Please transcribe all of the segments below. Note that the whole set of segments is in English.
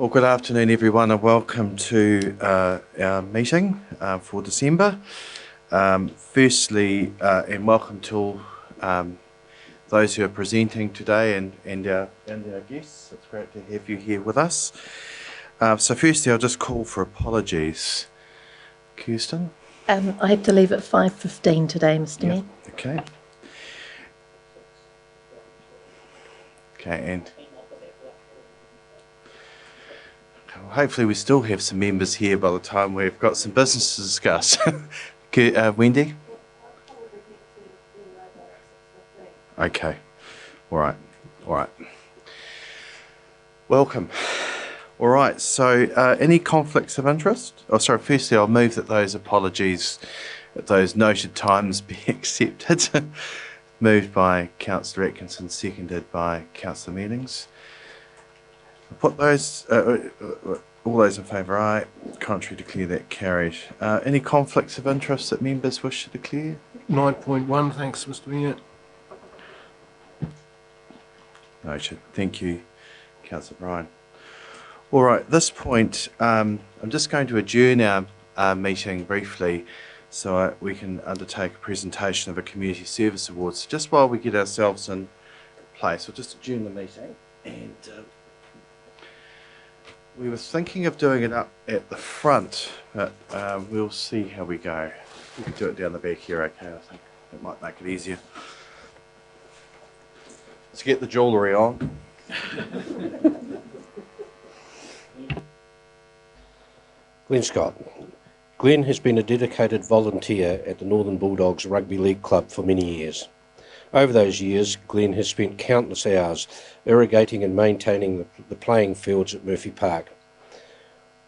Well, good afternoon, everyone, and welcome to our meeting for December. Firstly, and welcome to all those who are presenting today and our guests. It's great to have you here with us. So firstly, I'll just call for apologies. Kirsten? I have to leave at 5:15 today, Mr. Mayor. Okay. Okay, and hopefully we still have some members here by the time we've got some business to discuss. Wendy? Okay. All right. Welcome. All right, so any conflicts of interest? Oh, sorry, firstly, I'll move that those apologies at those noted times be accepted. Moved by Councillor Atkinson, seconded by Councillor Meanings. Put those, all those in favour, aye. Contrary, declare that carried. Any conflicts of interest that members wish to declare? 9.1, thanks, Mr. Mayor. Noted. Thank you, Councillor Bryan. All right, at this point, I'm just going to adjourn our meeting briefly so we can undertake a presentation of a Community Service Award. So just while we get ourselves in place, we'll just adjourn the meeting. And we were thinking of doing it up at the front, but we'll see how we go. We could do it down the back here, okay, I think that might make it easier. Let's get the jewellery on. Glenn Scott. Glenn has been a dedicated volunteer at the Northern Bulldogs Rugby League Club for many years. Over those years, Glenn has spent countless hours irrigating and maintaining the playing fields at Murphy Park.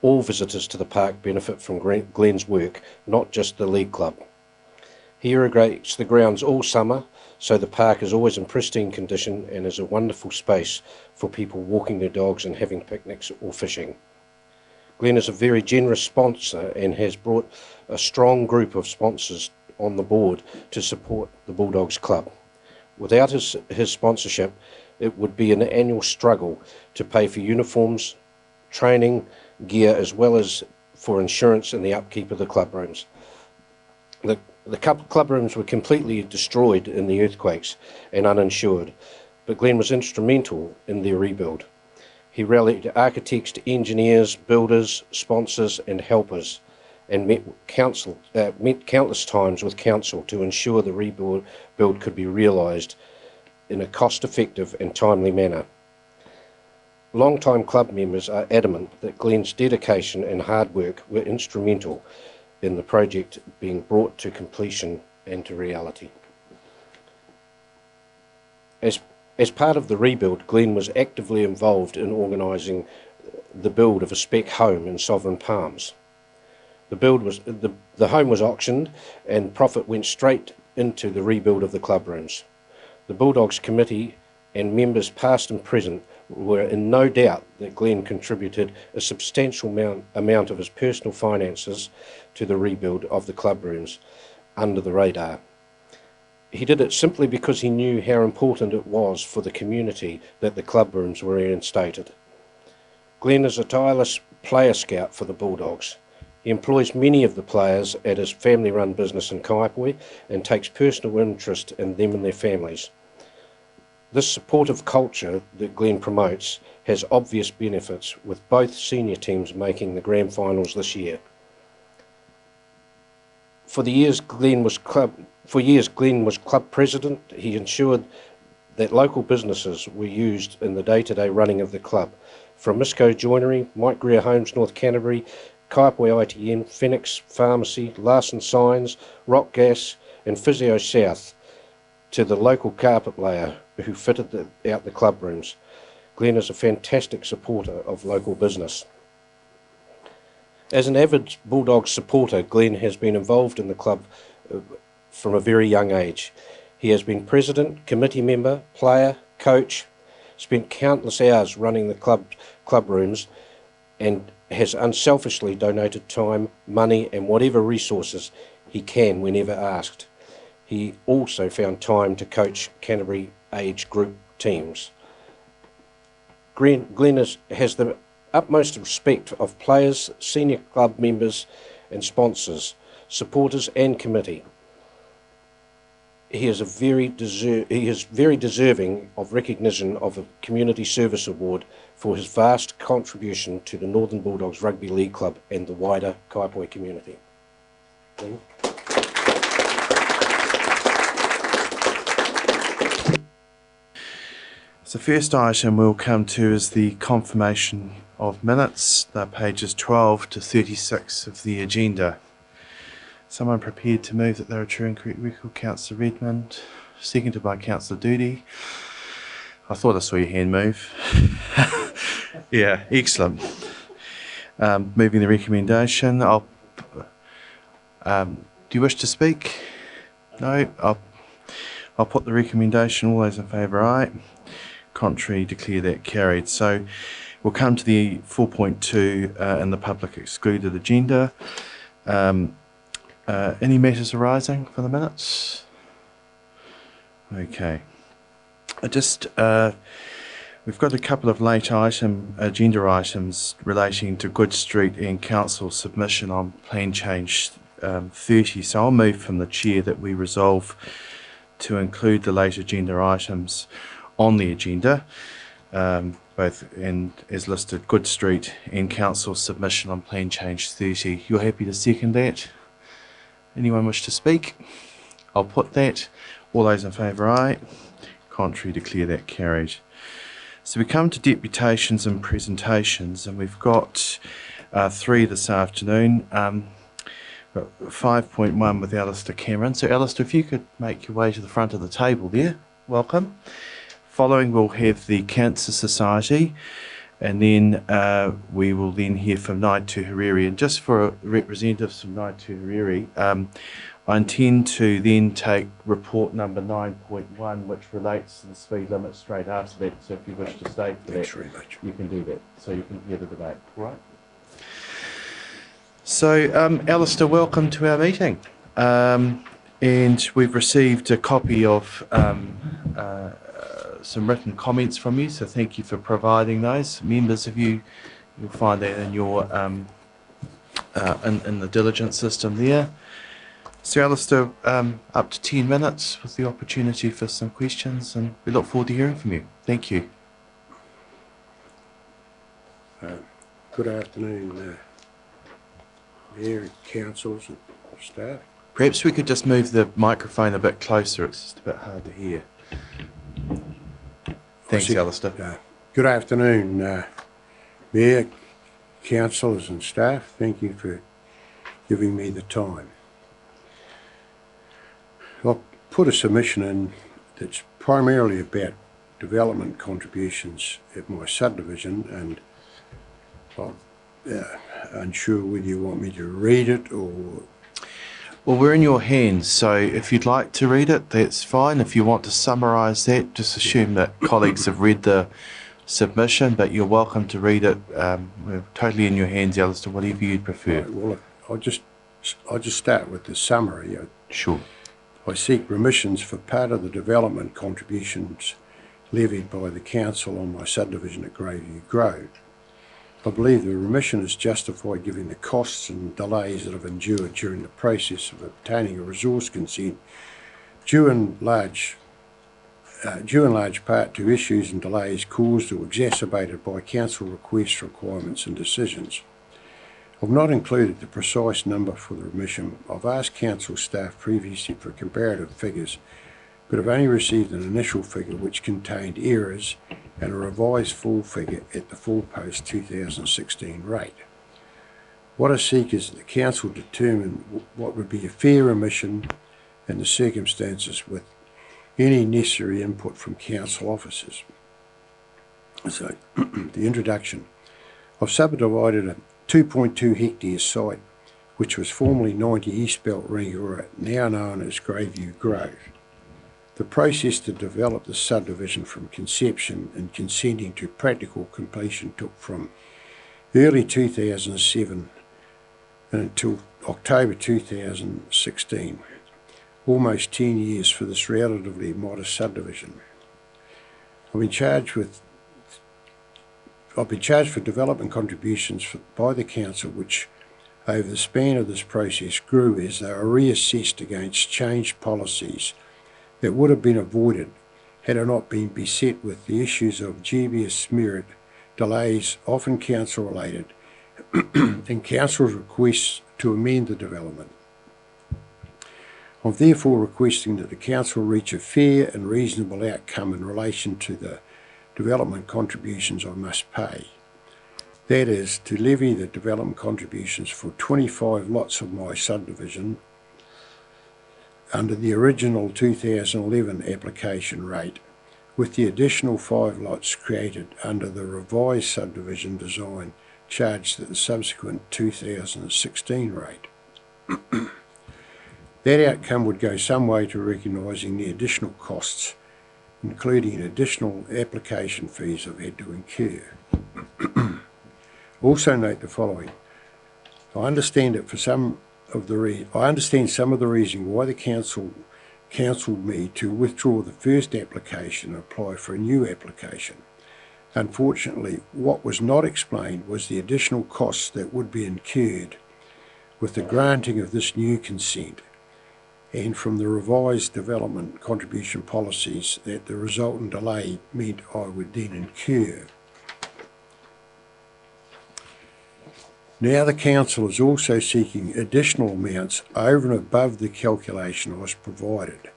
All visitors to the park benefit from Glenn's work, not just the league club. He irrigates the grounds all summer, so the park is always in pristine condition and is a wonderful space for people walking their dogs and having picnics or fishing. Glenn is a very generous sponsor and has brought a strong group of sponsors on the board to support the Bulldogs Club. Without his sponsorship, it would be an annual struggle to pay for uniforms, training, gear, as well as for insurance and the upkeep of the club rooms. The club rooms were completely destroyed in the earthquakes and uninsured, but Glenn was instrumental in their rebuild. He rallied architects, engineers, builders, sponsors and helpers and met countless times with council to ensure the rebuild could be realised in a cost-effective and timely manner. Long-time club members are adamant that Glenn's dedication and hard work were instrumental in the project being brought to completion and to reality. As part of the rebuild, Glenn was actively involved in organising the build of a spec home in Sovereign Palms. The home was auctioned and profit went straight into the rebuild of the club rooms. The Bulldogs committee and members past and present were in no doubt that Glenn contributed a substantial amount of his personal finances to the rebuild of the club rooms under the radar. He did it simply because he knew how important it was for the community that the club rooms were reinstated. Glenn is a tireless player scout for the Bulldogs. He employs many of the players at his family-run business in Kaipoi and takes personal interest in them and their families. This supportive culture that Glenn promotes has obvious benefits, with both senior teams making the grand finals this year. For years, Glenn was club president. He ensured that local businesses were used in the day-to-day running of the club, from Misco Joinery, Mike Greer Homes North Canterbury, Kaipoi ITN, Phoenix Pharmacy, Larson Signs, Rock Gas and Physio South, to the local carpet layer who fitted out the club rooms. Glenn is a fantastic supporter of local business. As an avid Bulldogs supporter, Glenn has been involved in the club from a very young age. He has been president, committee member, player, coach, spent countless hours running the club rooms, and has unselfishly donated time, money and whatever resources he can whenever asked. He also found time to coach Canterbury age group teams. Glenn has the utmost respect of players, senior club members and sponsors, supporters and committee. He is very deserving of recognition of a Community Service Award for his vast contribution to the Northern Bulldogs Rugby League Club and the wider Kaipoi community. So the first item we'll come to is the confirmation of minutes. They're pages 12 to 36 of the agenda. Someone prepared to move that they're a true and correct record? Councillor Redmond, seconded by Councillor Doody. I thought I saw your hand move. Yeah, excellent. Moving the recommendation. Do you wish to speak? No. I'll put the recommendation. All those in favour, aye. Contrary, declare that carried. So we'll come to the 4.2 and the public excluded agenda. Any matters arising for the minutes? Okay. We've got a couple of late agenda items relating to Good Street and Council submission on Plan Change 30. So I'll move from the chair that we resolve to include the late agenda items on the agenda, both and as listed, Good Street and Council submission on Plan Change 30. You're happy to second that? Anyone wish to speak? I'll put that. All those in favour, aye. Contrary, declare that carried. So we come to Deputations and Presentations, and we've got 3 this afternoon. 5.1 with Alistair Cameron. So Alistair, if you could make your way to the front of the table there. Welcome. Following, we'll have the Cancer Society, and then we will then hear from Ngāi Tuhuriri. And just for representatives from Ngāi Tuhuriri, I intend to then take report number 9.1, which relates to the speed limit straight after that. So if you wish to stay for that, you can do that. So you can hear the debate. All right. So, Alistair, welcome to our meeting. And we've received a copy of some written comments from you, so thank you for providing those. Members of you'll find that in your in the diligence system there. So Alistair, up to 10 minutes with the opportunity for some questions, and we look forward to hearing from you. Thank you. Good afternoon, Mayor, councils and staff. Perhaps we could just move the microphone a bit closer, it's just a bit hard to hear. Thanks, Alistair. Good afternoon, Mayor, councillors and staff. Thank you for giving me the time. I'll put a submission in that's primarily about development contributions at my subdivision, and I'm unsure whether you want me to read it or... Well, we're in your hands, so if you'd like to read it, that's fine. If you want to summarise that, just assume that colleagues have read the submission, but you're welcome to read it. We're totally in your hands, Alistair, whatever you'd prefer. Right, well, I'll just start with the summary. Sure. I seek remissions for part of the development contributions levied by the council on my subdivision at Greyview Grove. I believe the remission is justified given the costs and delays that I've endured during the process of obtaining a resource consent, due in large part to issues and delays caused or exacerbated by council requests, requirements and decisions. I've not included the precise number for the remission. I've asked council staff previously for comparative figures, but I've only received an initial figure which contained errors and a revised full figure at the full post 2016 rate. What I seek is that the council determine what would be a fair remission and the circumstances with any necessary input from council officers. So, the introduction. I've subdivided a 2.2 hectare site which was formerly 90 Eastbelt Ringura, now known as Greyview Grove. The process to develop the subdivision from conception and consenting to practical completion took from early 2007 until October 2016, almost 10 years for this relatively modest subdivision. I've been charged with I've been charged for development contributions by the council, which over the span of this process grew as they were reassessed against changed policies that would have been avoided had I not been beset with the issues of dubious merit, delays, often council related, and council's requests to amend the development. I'm therefore requesting that the council reach a fair and reasonable outcome in relation to the development contributions I must pay. That is, to levy the development contributions for 25 lots of my subdivision under the original 2011 application rate, with the additional 5 lots created under the revised subdivision design charged at the subsequent 2016 rate. That outcome would go some way to recognising the additional costs, including additional application fees I've had to incur. Also note the following. I understand some of the reason why the council counselled me to withdraw the first application and apply for a new application. Unfortunately, what was not explained was the additional costs that would be incurred with the granting of this new consent, and from the revised development contribution policies that the resultant delay meant I would then incur. Now the council is also seeking additional amounts over and above the calculation I was provided,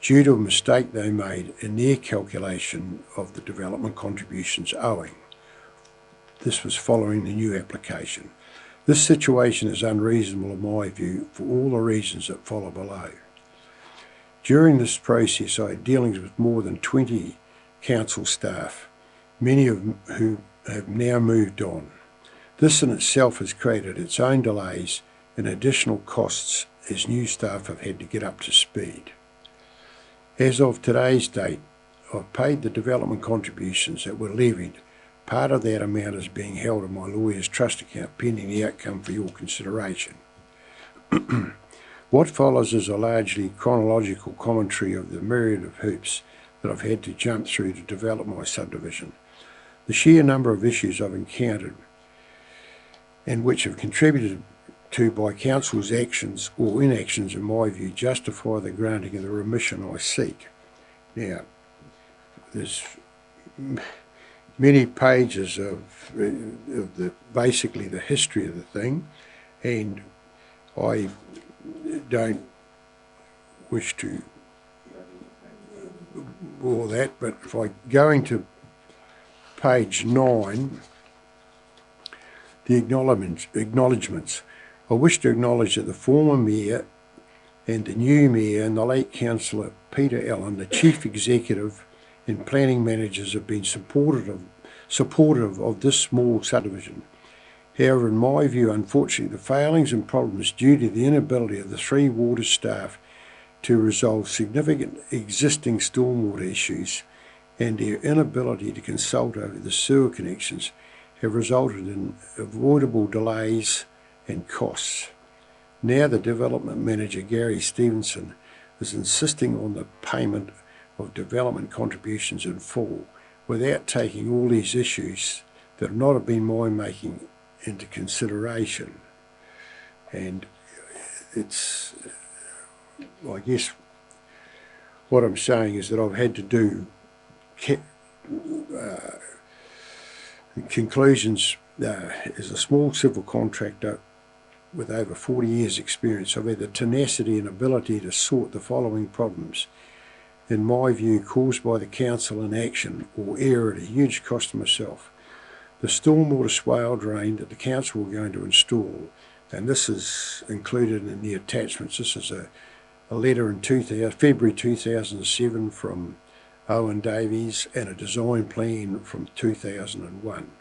due to a mistake they made in their calculation of the development contributions owing. This was following the new application. This situation is unreasonable in my view for all the reasons that follow below. During this process I had dealings with more than 20 council staff, many of whom have now moved on. This in itself has created its own delays and additional costs as new staff have had to get up to speed. As of today's date, I've paid the development contributions that were levied. Part of that amount is being held in my lawyer's trust account pending the outcome for your consideration. What follows is a largely chronological commentary of the myriad of hoops that I've had to jump through to develop my subdivision. The sheer number of issues I've encountered and which have contributed to by council's actions or inactions in my view justify the granting of the remission I seek. Now, there's many pages of basically the history of the thing, and I don't wish to bore that, but if I go into page 9, the acknowledgements. I wish to acknowledge that the former Mayor and the new Mayor and the late Councillor Peter Allen, the Chief Executive and Planning Managers, have been supportive of this small subdivision. However, in my view, unfortunately, the failings and problems due to the inability of the 3 water staff to resolve significant existing stormwater issues and their inability to consult over the sewer connections have resulted in avoidable delays and costs. Now the development manager, Gary Stevenson, is insisting on the payment of development contributions in full without taking all these issues that have not been my making into consideration. And it's, I guess what I'm saying is that I've had to do conclusions as a small civil contractor with over 40 years experience. I've had the tenacity and ability to sort the following problems, in my view, caused by the council inaction or error at a huge cost to myself. The stormwater swale drain that the council were going to install, and this is included in the attachments. This is a letter in February 2007 from Owen Davies and a design plan from 2001.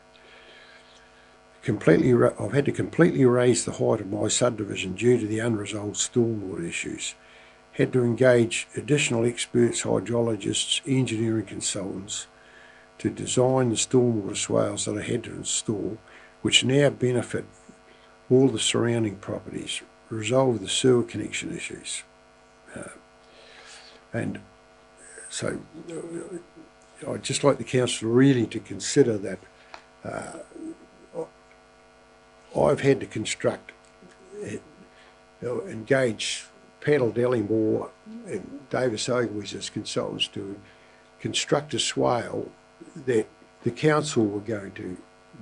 I've had to completely raise the height of my subdivision due to the unresolved stormwater issues. Had to engage additional experts, hydrologists, engineering consultants to design the stormwater swales that I had to install, which now benefit all the surrounding properties, resolve the sewer connection issues. And so I'd just like the council really to consider that I've had to engage Paddle Dellymore and Davis Ogilvy as consultants to construct a swale that the council were going to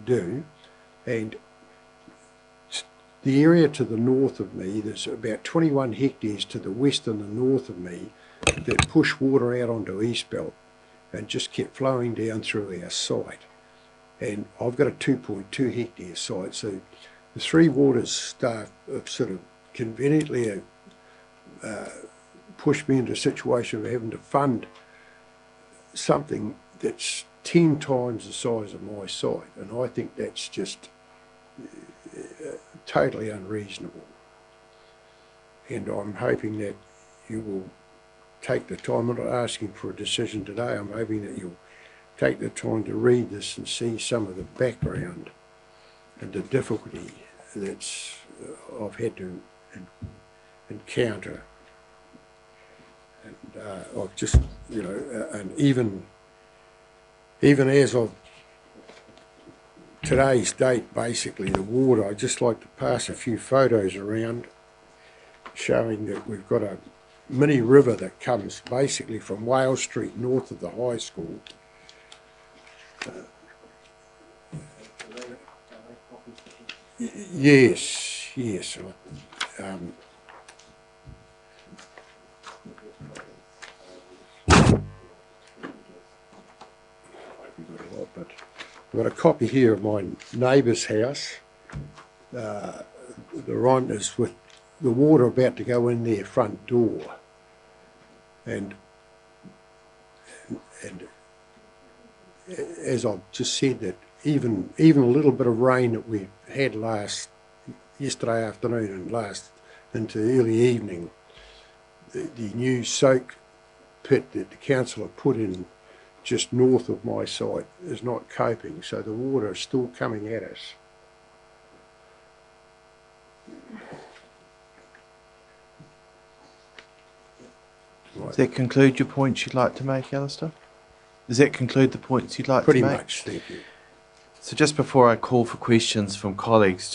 do, and the area to the north of me, there's about 21 hectares to the west and the north of me that push water out onto Eastbelt and just kept flowing down through our site. And I've got a 2.2 hectare site, so the Three Waters staff have sort of conveniently pushed me into a situation of having to fund something that's 10 times the size of my site, and I think that's just totally unreasonable. And I'm hoping that you will take the time. I'm not asking for a decision today. I'm hoping that you'll take the time to read this and see some of the background and the difficulty that's I've had to encounter. And I've just, you know, and even as of today's date, basically, the water, I'd just like to pass a few photos around showing that we've got a mini river that comes basically from Wales Street north of the high school. Yes, yes. But I've got a copy here of my neighbour's house. The rhyme is with the water about to go in their front door, and as I've just said, that even a little bit of rain that we had yesterday afternoon and into early evening, the new soak pit that the council have put in just north of my site is not coping, so the water is still coming at us. Does that conclude your points you'd like to make, Alistair? Does that conclude the points you'd like to make? Pretty much, thank you. So just before I call for questions from colleagues,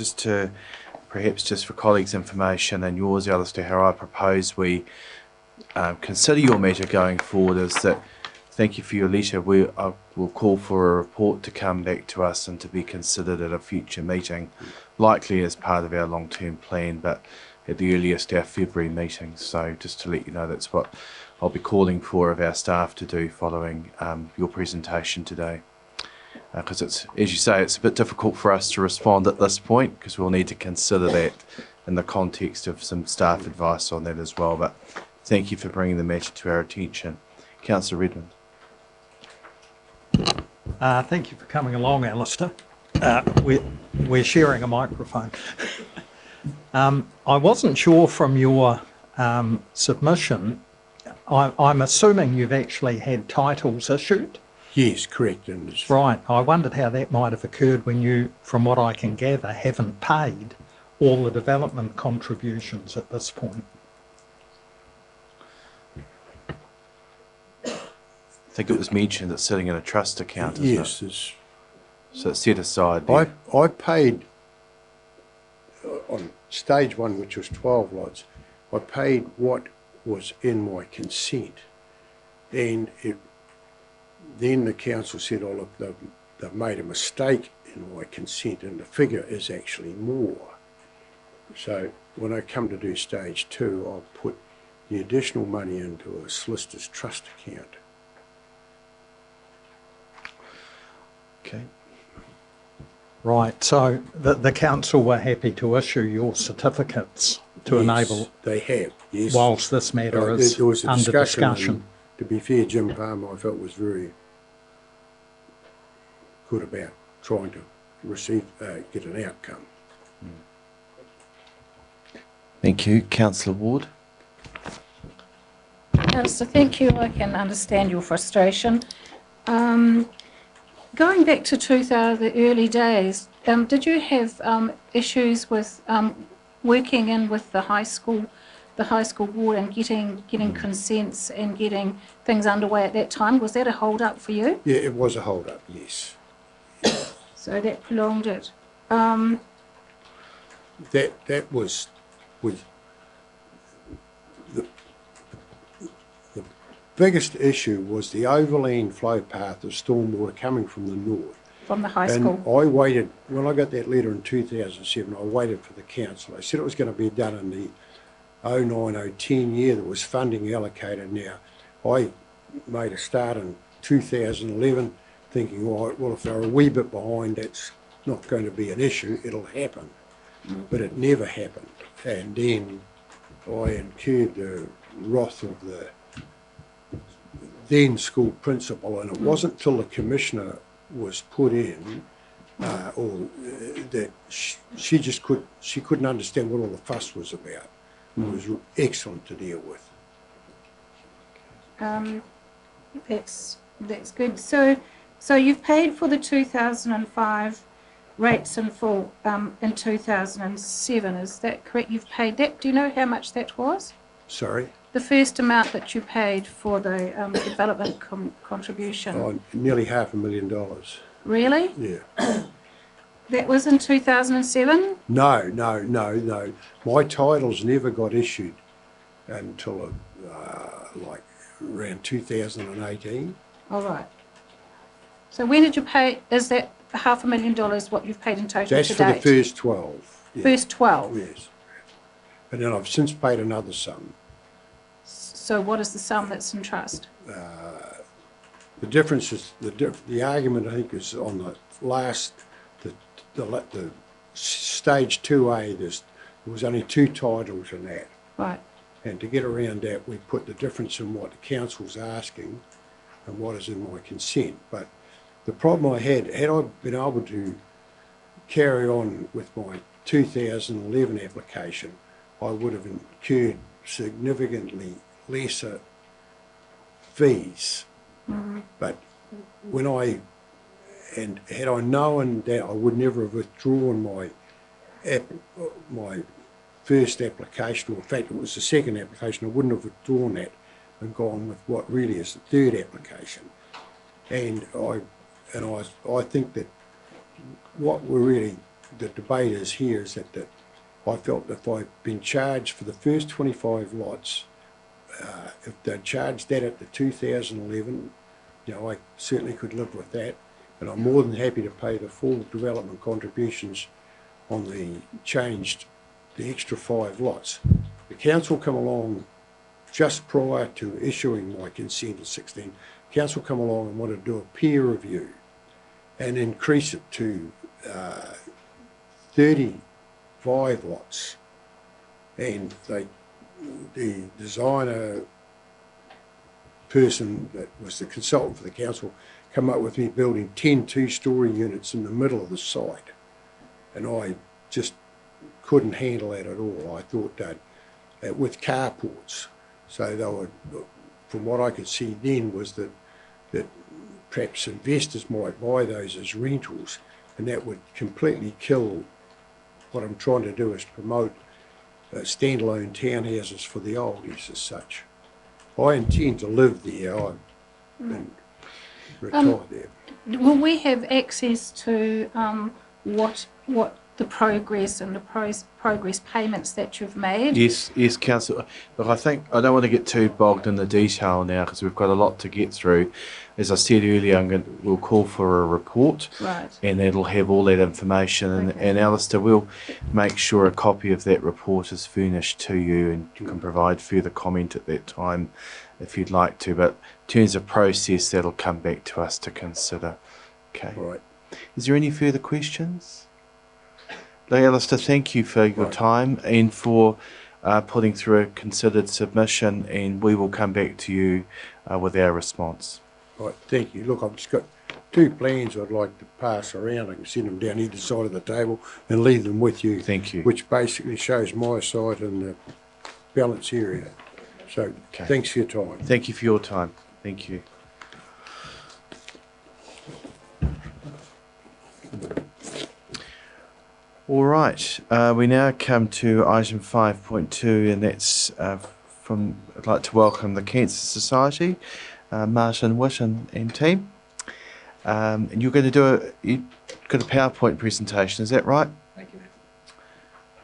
perhaps just for colleagues' information and yours, Alistair, how I propose we consider your matter going forward is that, thank you for your letter. We'll call for a report to come back to us and to be considered at a future meeting, likely as part of our long-term plan, but at the earliest our February meeting. So just to let you know, that's what I'll be calling for of our staff to do following your presentation today. Because it's, as you say, it's a bit difficult for us to respond at this point because we'll need to consider that in the context of some staff advice on that as well. But thank you for bringing the matter to our attention. Councillor Redmond. Thank you for coming along, Alistair. We're sharing a microphone. I wasn't sure from your submission, I'm assuming you've actually had titles issued? Yes, correct. And right. I wondered how that might have occurred when you, from what I can gather, haven't paid all the development contributions at this point. I think it was mentioned it's sitting in a trust account, isn't yes, it? So it's set aside. I paid on stage one, which was 12 lots, I paid what was in my consent, and then the council said, oh look, they've made a mistake in my consent and the figure is actually more. So when I come to do stage two, I'll put the additional money into a solicitor's trust account. Okay. Right, so the council were happy to issue your certificates to enable... They have, yes. Whilst this matter is there was a under discussion. And to be fair, Jim Palmer, I felt was very good about trying to get an outcome. Thank you. Councillor Ward. Alistair, thank you. I can understand your frustration. Going back to the early days, did you have issues with working in with the high school board and getting consents and getting things underway at that time? Was that a hold up for you? Yeah, it was a hold up, yes. So that prolonged it. That was the biggest issue was the overland flow path of stormwater coming from the north. From the high And school. I waited, when I got that letter in 2007, I waited for the council. They said it was going to be done in the 09-010 year. There was funding allocated now. I made a start in 2011 thinking, all right, well, if they're a wee bit behind, that's not going to be an issue, it'll happen. But it never happened. And then I incurred the wrath of the then school principal, and it wasn't till the commissioner was put in, that she couldn't understand what all the fuss was about. It was excellent to deal with. That's good. So you've paid for the 2005 rates in full in 2007. Is that correct? You've paid that. Do you know how much that was? Sorry? The first amount that you paid for the development contribution. Oh, nearly $500,000. Really? Yeah. That was in 2007? No. My titles never got issued until like around 2018. All right. So when did you pay? Is that $500,000 what you've paid in total That's to for date? the first 12. Yeah. First 12? Yes. And then I've since paid another sum. So what is the sum that's in trust? The difference is, the argument I think is on the last, the stage 2A, there was only 2 titles in that. Right. And to get around that, we put the difference in what the council's asking and what is in my consent. But the problem I had I been able to carry on with my 2011 application, I would have incurred significantly lesser fees. Mm-hmm. But had I known that, I would never have withdrawn my first application, or in fact it was the second application, I wouldn't have withdrawn that and gone with what really is the third application. And I think that what the debate is here is that I felt that if I'd been charged for the first 25 lots, if they'd charged that at the 2011, I certainly could live with that. And I'm more than happy to pay the full development contributions on the extra 5 lots. The council come along just prior to issuing my consent at 16. Council come along and wanted to do a peer review and increase it to 35 lots. And the designer person that was the consultant for the council come up with me building 10 two-storey units in the middle of the site. And I just couldn't handle that at all. I thought that with carports, so they would, from what I could see then, was that perhaps investors might buy those as rentals, and that would completely kill what I'm trying to do, is promote standalone townhouses for the oldies as such. I intend to live there and retire there. Will we have access to what the progress and the progress payments that you've made? Yes, Councillor. Look, I think I don't want to get too bogged in the detail now because we've got a lot to get through. As I said earlier, we'll call for a report, Right. and it'll have all that information. Okay. And Alistair, we'll make sure a copy of that report is furnished to you, and you can provide further comment at that time if you'd like to. But in terms of process, that'll come back to us to consider. Okay. All right. Is there any further questions? Alistair, thank you for your time and for putting through a considered submission, and we will come back to you with our response. Right, thank you. Look, I've just got 2 plans I'd like to pass around. I can send them down either side of the table and leave them with you. Thank you. Which basically shows my site and the balance area. So, Thanks for your time. Thank you for your time. Thank you. All right, we now come to item 5.2, and that's I'd like to welcome the Cancer Society, Martin Witt and team. And you're going to do got a PowerPoint presentation, is that right? Thank you.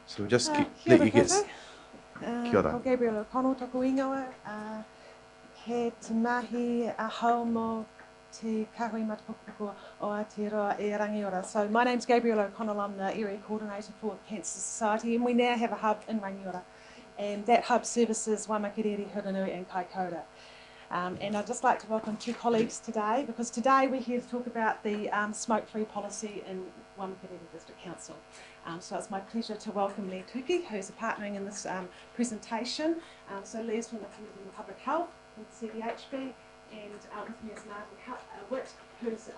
So we'll just Kia let ora you get... koutou. Kia ora. Ko Gabriel O'Connell toku ingoa. He te mahi a haumo te kahui matapukupuku o Aotearoa e Rangiora. So my name's Gabriel O'Connell, I'm the Area Coordinator for Cancer Society, and we now have a hub in Rangiora. And that hub services waimakariri, Huranui and Kaikoura. And I'd just like to welcome two colleagues today, because today we're here to talk about the smoke-free policy in Waimakariri District Council. So it's my pleasure to welcome Lee Tuki, who's partnering in this presentation. So Lee's from the Committee on Public Health with CDHB, and with me is Martin Witt, who's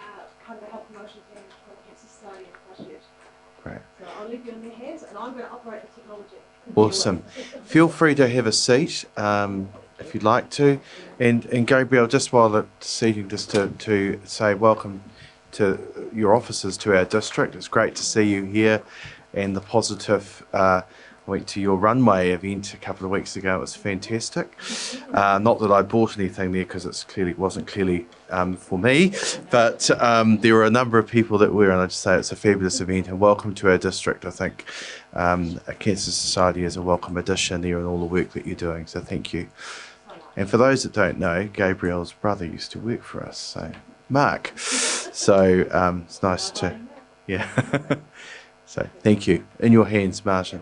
part of the Health Promotion Team for the Cancer Society in Christchurch. Great. So I'll leave you in their hands, and I'm going to operate the technology. Awesome. Feel free to have a seat if you'd like to. And Gabriel, just while the seating, just to say welcome to your officers to our district. It's great to see you here, and the positive went to your runway event a couple of weeks ago. It was fantastic. Not that I bought anything there, because it wasn't clearly for me, but there were a number of people that were, and I'd just say it's a fabulous event, and welcome to our district. I think a Cancer Society is a welcome addition there, and all the work that you're doing, so thank you. And for those that don't know, Gabriel's brother used to work for us, so Mark. So it's nice to, yeah. So thank you. In your hands, Martin.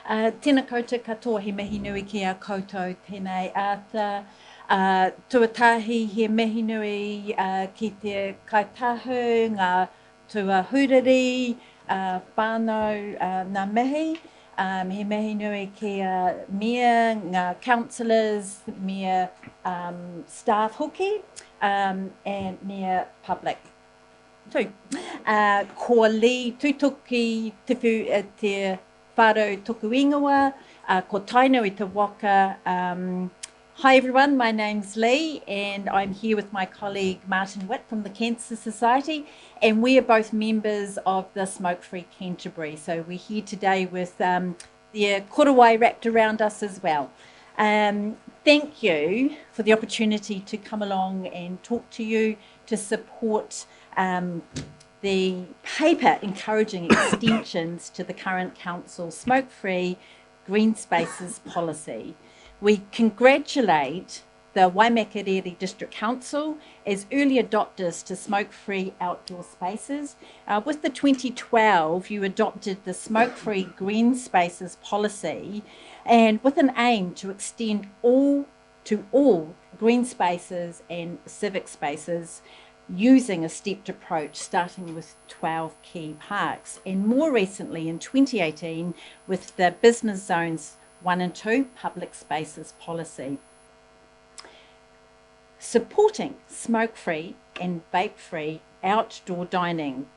Tēnā koutou katoa, he mihi nui ki a koutou tēnei ata. Tuatahi he mihi nui ki te kaitahu, ngā tuahuriri, whānau ngā mihi. He mihi nui ki a mea, ngā councillors, mea staff hoki, and mea public. Tū. Ko li tutoki tipu te whāro toku ingoa, ko taino i te waka. Hi everyone, my name's Lee, and I'm here with my colleague Martin Witt from the Cancer Society, and we are both members of the Smoke Free Canterbury. So we're here today with the korowai wrapped around us as well. Thank you for the opportunity to come along and talk to you, to support the paper encouraging extensions to the current council smoke-free green spaces policy. We congratulate the Waimakariri District Council as early adopters to smoke-free outdoor spaces. With the 2012, you adopted the smoke-free green spaces policy, and with an aim to extend to all green spaces and civic spaces, using a stepped approach, starting with 12 key parks, and more recently in 2018 with the Business Zones 1 and 2 public spaces policy. Supporting smoke-free and vape-free outdoor dining,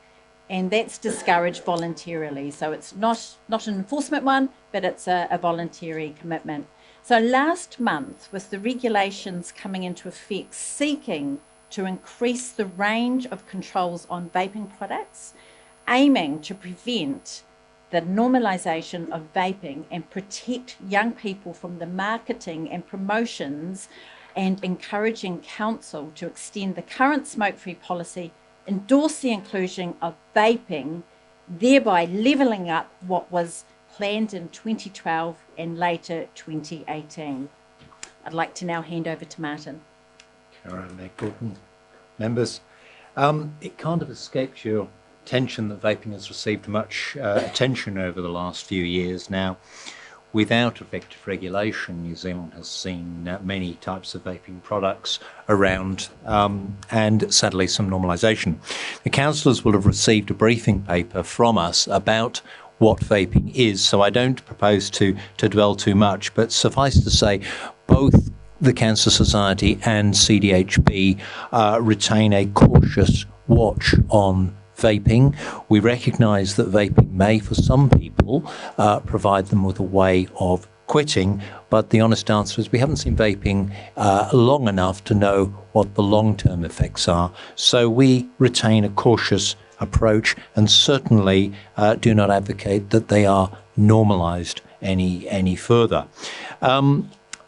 and that's discouraged voluntarily, so it's not an enforcement one, but it's a voluntary commitment. So last month, with the regulations coming into effect seeking to increase the range of controls on vaping products, aiming to prevent the normalisation of vaping and protect young people from the marketing and promotions, and encouraging council to extend the current smoke-free policy, endorse the inclusion of vaping, thereby levelling up what was planned in 2012 and later 2018. I'd like to now hand over to Martin. Gordon, members, it kind of escapes your attention that vaping has received much attention over the last few years now. Without effective regulation, New Zealand has seen many types of vaping products around, and sadly some normalisation. The councillors will have received a briefing paper from us about what vaping is, so I don't propose to dwell too much, but suffice to say, both the Cancer Society and CDHB retain a cautious watch on vaping. We recognise that vaping may, for some people, provide them with a way of quitting, but the honest answer is we haven't seen vaping long enough to know what the long-term effects are. So we retain a cautious approach, and certainly do not advocate that they are normalised any further.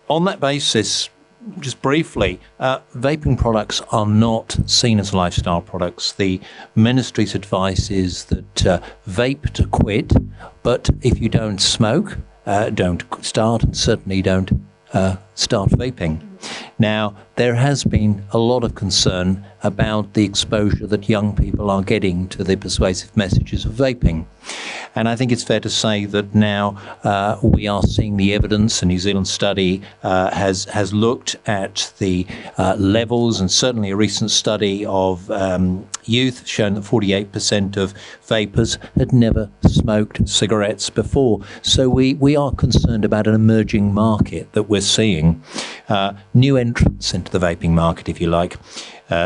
On that basis, just briefly, vaping products are not seen as lifestyle products. The ministry's advice is that vape to quit, but if you don't smoke, don't start, and certainly don't start vaping. Now, there has been a lot of concern about the exposure that young people are getting to the persuasive messages of vaping. And I think it's fair to say that now we are seeing the evidence. A New Zealand study has looked at the levels, and certainly a recent study of youth shown that 48% of vapers had never smoked cigarettes before. So we are concerned about an emerging market that we're seeing. New entrants into the vaping market, if you like.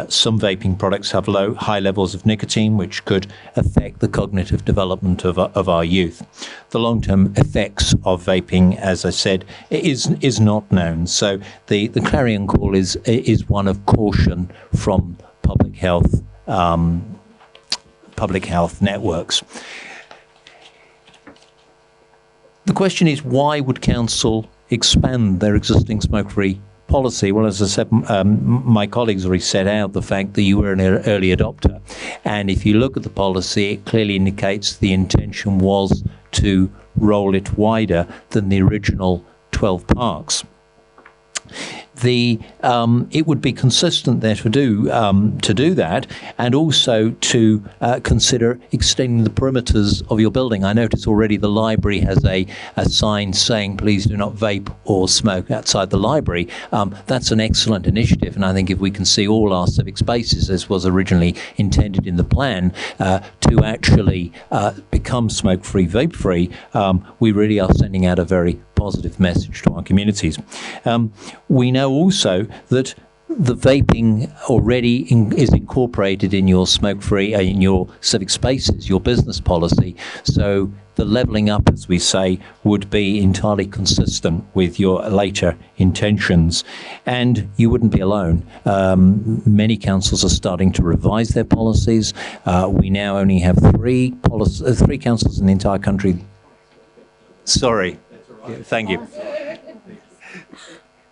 Some vaping products have high levels of nicotine, which could affect the cognitive development of our youth. The long-term effects of vaping, as I said, is not known. So the clarion call is one of caution from public health networks. The question is, why would council expand their existing smoke-free policy? Well, as I said, my colleagues already set out the fact that you were an early adopter. And if you look at the policy, it clearly indicates the intention was to roll it wider than the original 12 parks. It would be consistent there to do that, and also to consider extending the perimeters of your building. I notice already the library has a sign saying please do not vape or smoke outside the library. That's an excellent initiative, and I think if we can see all our civic spaces, as was originally intended in the plan, to actually become smoke-free, vape-free, we really are sending out a very positive message to our communities. We know also that the vaping already is incorporated in your smoke-free, in your civic spaces, your business policy. So the levelling up, as we say, would be entirely consistent with your later intentions. And you wouldn't be alone. Many councils are starting to revise their policies. We now only have three councils in the entire country. Sorry. Thank you.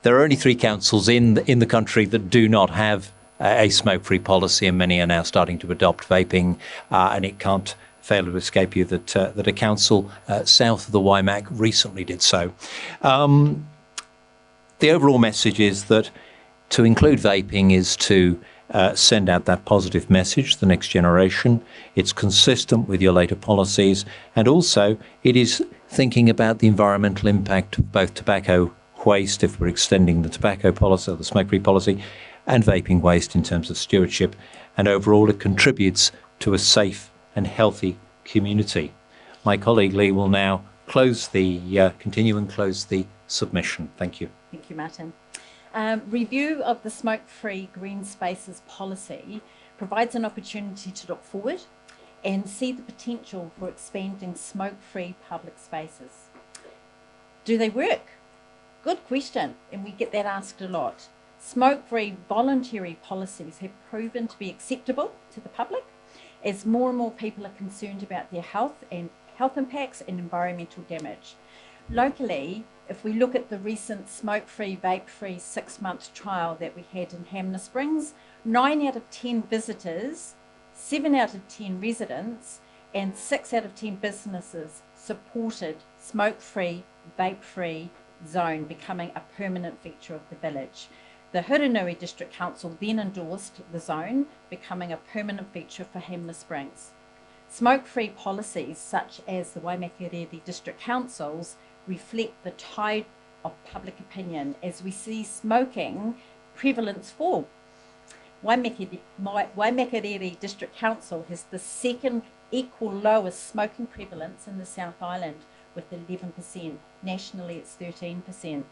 There are only 3 councils in the country that do not have a smoke-free policy, and many are now starting to adopt vaping. And it can't fail to escape you that a council south of the Waimak recently did so. The overall message is that to include vaping is to send out that positive message to the next generation. It's consistent with your later policies, and also it is thinking about the environmental impact of both tobacco waste, if we're extending the tobacco policy or the smoke-free policy, and vaping waste in terms of stewardship. And overall, it contributes to a safe and healthy community. My colleague Lee will now continue and close the submission. Thank you. Thank you, Martin. Review of the smoke-free green spaces policy provides an opportunity to look forward and see the potential for expanding smoke-free public spaces. Do they work? Good question, and we get that asked a lot. Smoke-free voluntary policies have proven to be acceptable to the public as more and more people are concerned about their health impacts and environmental damage. Locally, if we look at the recent smoke-free, vape-free 6-month trial that we had in Hamner Springs, 9 out of 10 visitors, 7 out of 10 residents, and 6 out of 10 businesses supported smoke-free, vape-free zone becoming a permanent feature of the village. The Hurinui District Council then endorsed the zone becoming a permanent feature for Hamner Springs. Smoke-free policies such as the Waimakariri District Councils reflect the tide of public opinion as we see smoking prevalence fall. Waimakariri District Council has the second equal lowest smoking prevalence in the South Island with 11%. Nationally, it's 13%.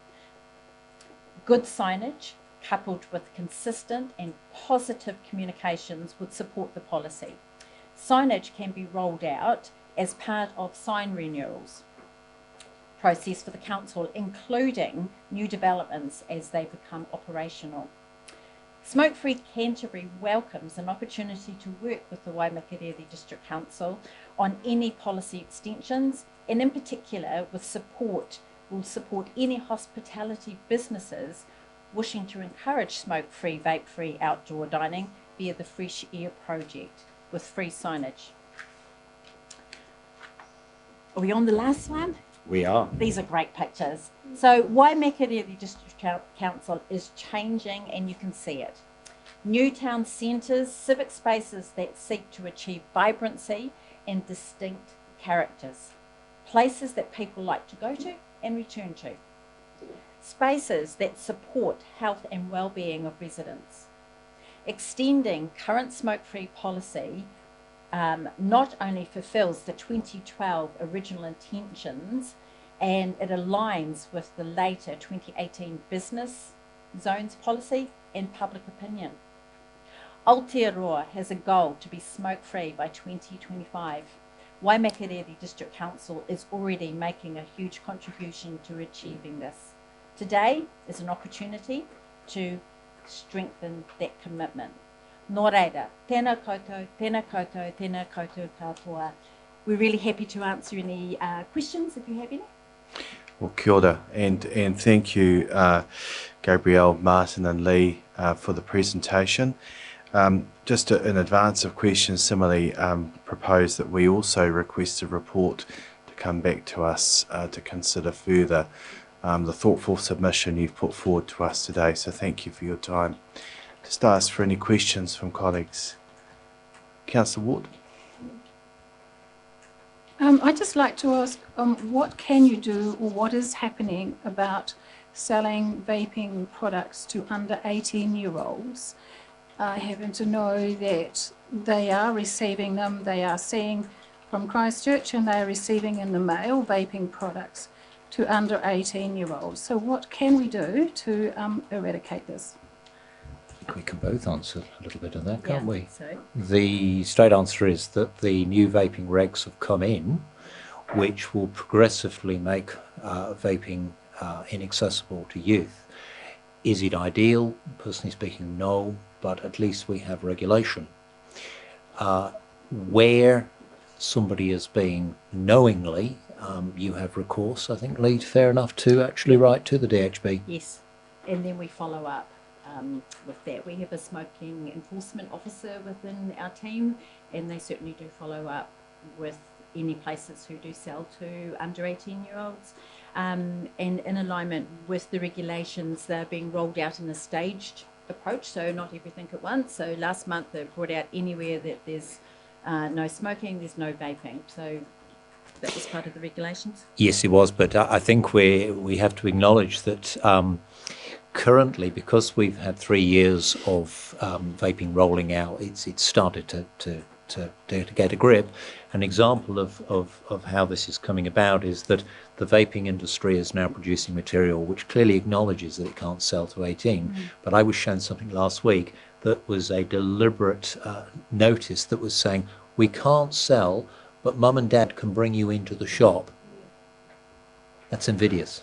Good signage coupled with consistent and positive communications would support the policy. Signage can be rolled out as part of sign renewals process for the council, including new developments as they become operational. Smoke-Free Canterbury welcomes an opportunity to work with the Waimakariri District Council on any policy extensions, and in particular will support any hospitality businesses wishing to encourage smoke-free, vape-free outdoor dining via the Fresh Air project with free signage. Are we on the last one? We are. These are great pictures. So Waimakariri District Council is changing, and you can see it. New town centres, civic spaces that seek to achieve vibrancy and distinct characters. Places that people like to go to and return to. Spaces that support health and well-being of residents. Extending current smoke-free policy not only fulfills the 2012 original intentions, and it aligns with the later 2018 business zones policy and public opinion. Aotearoa has a goal to be smoke-free by 2025. Waimakariri District Council is already making a huge contribution to achieving this. Today is an opportunity to strengthen that commitment. Nō reira, tēnā koutou, tēnā koutou, tēnā koutou katoa. We're really happy to answer any questions if you have any. Well, kia ora, and thank you, Gabrielle, Martin and Lee, for the presentation. Just in advance of questions, similarly propose that we also request a report to come back to us to consider further the thoughtful submission you've put forward to us today. So thank you for your time. Just ask for any questions from colleagues. Councillor Ward. I'd just like to ask, what can you do, or what is happening about selling vaping products to under 18-year-olds? I happen to know that they are receiving them. They are seeing from Christchurch, and they are receiving in the mail vaping products to under 18-year-olds. So what can we do to eradicate this? I think we can both answer a little bit of that, can't we? So. The straight answer is that the new vaping regs have come in, which will progressively make vaping inaccessible to youth. Is it ideal? Personally speaking, no, but at least we have regulation. Where somebody is being knowingly, you have recourse, I think, Lee, fair enough to actually write to the DHB. Yes, and then we follow up with that. We have a smoking enforcement officer within our team, and they certainly do follow up with any places who do sell to under 18-year-olds. And in alignment with the regulations, they're being rolled out in a staged approach, so not everything at once. So last month they brought out anywhere that there's no smoking, there's no vaping. So that was part of the regulations. Yes, it was, but I think we have to acknowledge that currently, because we've had 3 years of vaping rolling out, it's started to get a grip. An example of how this is coming about is that the vaping industry is now producing material which clearly acknowledges that it can't sell to 18. But I was shown something last week that was a deliberate notice that was saying, we can't sell, but mum and dad can bring you into the shop. That's invidious.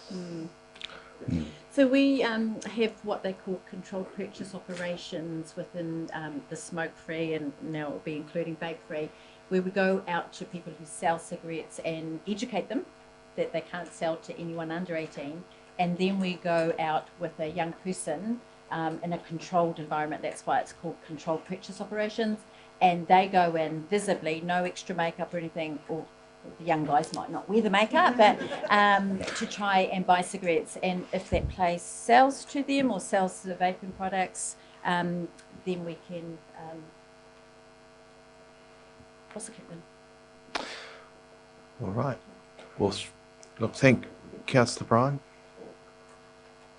So we have what they call controlled purchase operations within the smoke-free, and now it will be including vape-free, where we go out to people who sell cigarettes and educate them that they can't sell to anyone under 18, and then we go out with a young person in a controlled environment. That's why it's called controlled purchase operations, and they go in visibly, no extra makeup or anything, or the young guys might not wear the makeup, but to try and buy cigarettes. And if that place sells to them or sells the vaping products, then we can prosecute them. All right. Well, look, thank Councillor Bryan.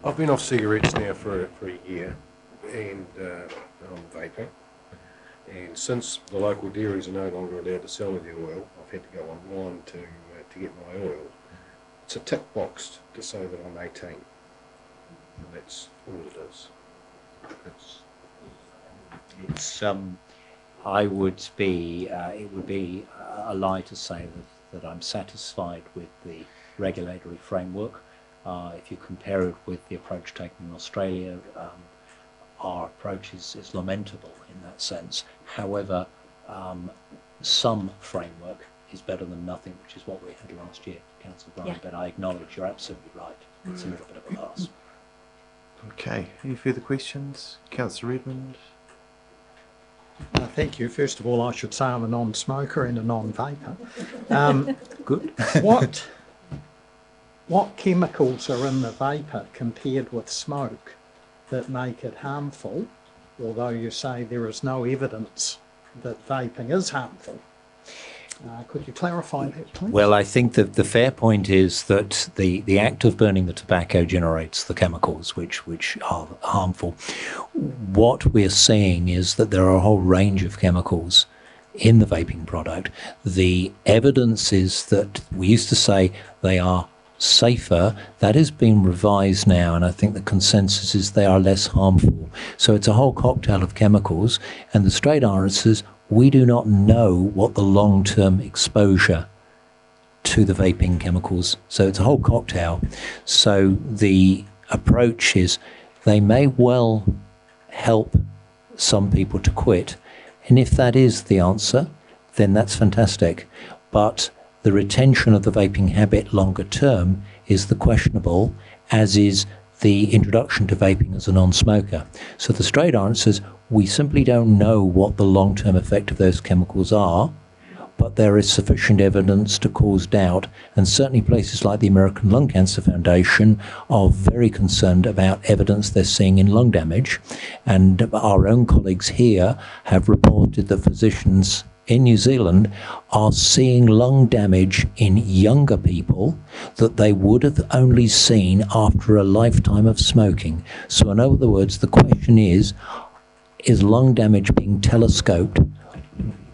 I've been off cigarettes now for a year, and I'm vaping. And since the local dairies are no longer allowed to sell me the oil, I've had to go online to get my oil. It's a tick box to say that I'm 18. And that's all it is. It would be a lie to say that I'm satisfied with the regulatory framework. If you compare it with the approach taken in Australia, our approach is lamentable in that sense. However, some framework is better than nothing, which is what we had last year, Councillor Bryan. Yeah. But I acknowledge you're absolutely right. It's a little bit of a pass. Okay, any further questions? Councillor Redmond? Thank you. First of all, I should say I'm a non-smoker and a non-vaper. Good. What chemicals are in the vapour compared with smoke that make it harmful, although you say there is no evidence that vaping is harmful? Could you clarify that, please? Well, I think that the fair point is that the act of burning the tobacco generates the chemicals which are harmful. What we're seeing is that there are a whole range of chemicals in the vaping product. The evidence is that we used to say they are safer. That has been revised now, and I think the consensus is they are less harmful. So it's a whole cocktail of chemicals, and the straight answer is we do not know what the long-term exposure to the vaping chemicals. So it's a whole cocktail. So the approach is they may well help some people to quit. And if that is the answer, then that's fantastic. But the retention of the vaping habit longer term is the questionable, as is the introduction to vaping as a non-smoker. So the straight answer is we simply don't know what the long-term effect of those chemicals are, but there is sufficient evidence to cause doubt, and certainly places like the American Lung Cancer Foundation are very concerned about evidence they're seeing in lung damage, and our own colleagues here have reported that physicians in New Zealand are seeing lung damage in younger people that they would have only seen after a lifetime of smoking. So in other words, the question is lung damage being telescoped?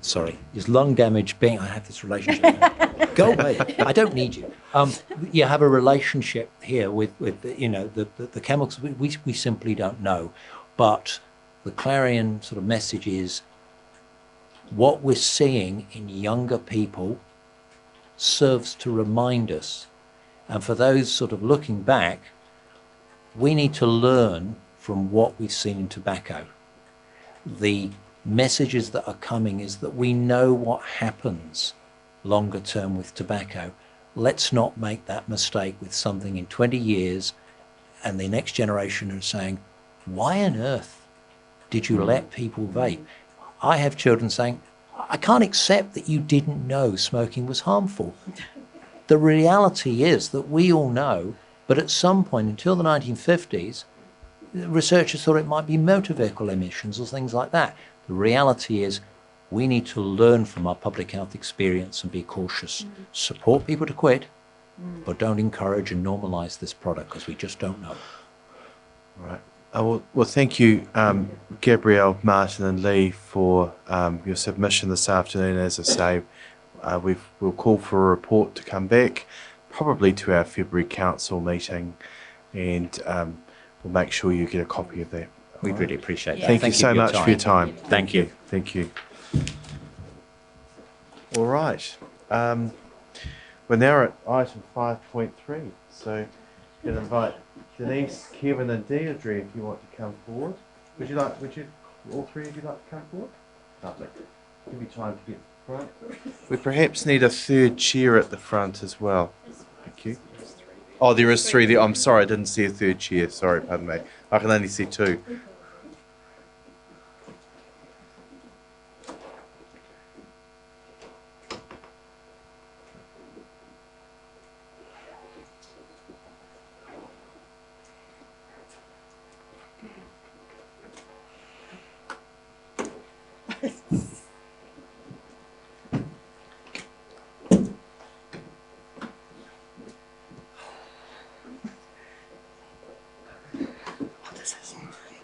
Sorry, is lung damage being... I have this relationship. Go away. I don't need you. You have a relationship here with you know, the chemicals. We simply don't know. But the clarion sort of message is what we're seeing in younger people serves to remind us. And for those sort of looking back, we need to learn from what we've seen in tobacco. The messages that are coming is that we know what happens longer term with tobacco. Let's not make that mistake with something in 20 years and the next generation are saying, why on earth did you let people vape? I have children saying, I can't accept that you didn't know smoking was harmful. The reality is that we all know, but at some point until the 1950s, researchers thought it might be motor vehicle emissions or things like that. The reality is we need to learn from our public health experience and be cautious. Support people to quit, but don't encourage and normalise this product because we just don't know. Right. Well, thank you, Gabrielle, Martin and Lee, for your submission this afternoon. As I say, we'll call for a report to come back, probably to our February council meeting, and we'll make sure you get a copy of that. We'd really appreciate that. Thank you so much for your time. Thank you. Thank you. All right. We're now at item 5.3, so I'm going to invite Denise, Kevin and Deirdre if you want to come forward. Would you, all three of you like to come forward? Lovely. Give you time to get front. We perhaps need a third chair at the front as well. Thank you. Oh, there is three there. I'm sorry, I didn't see a third chair. Sorry, pardon me. I can only see two.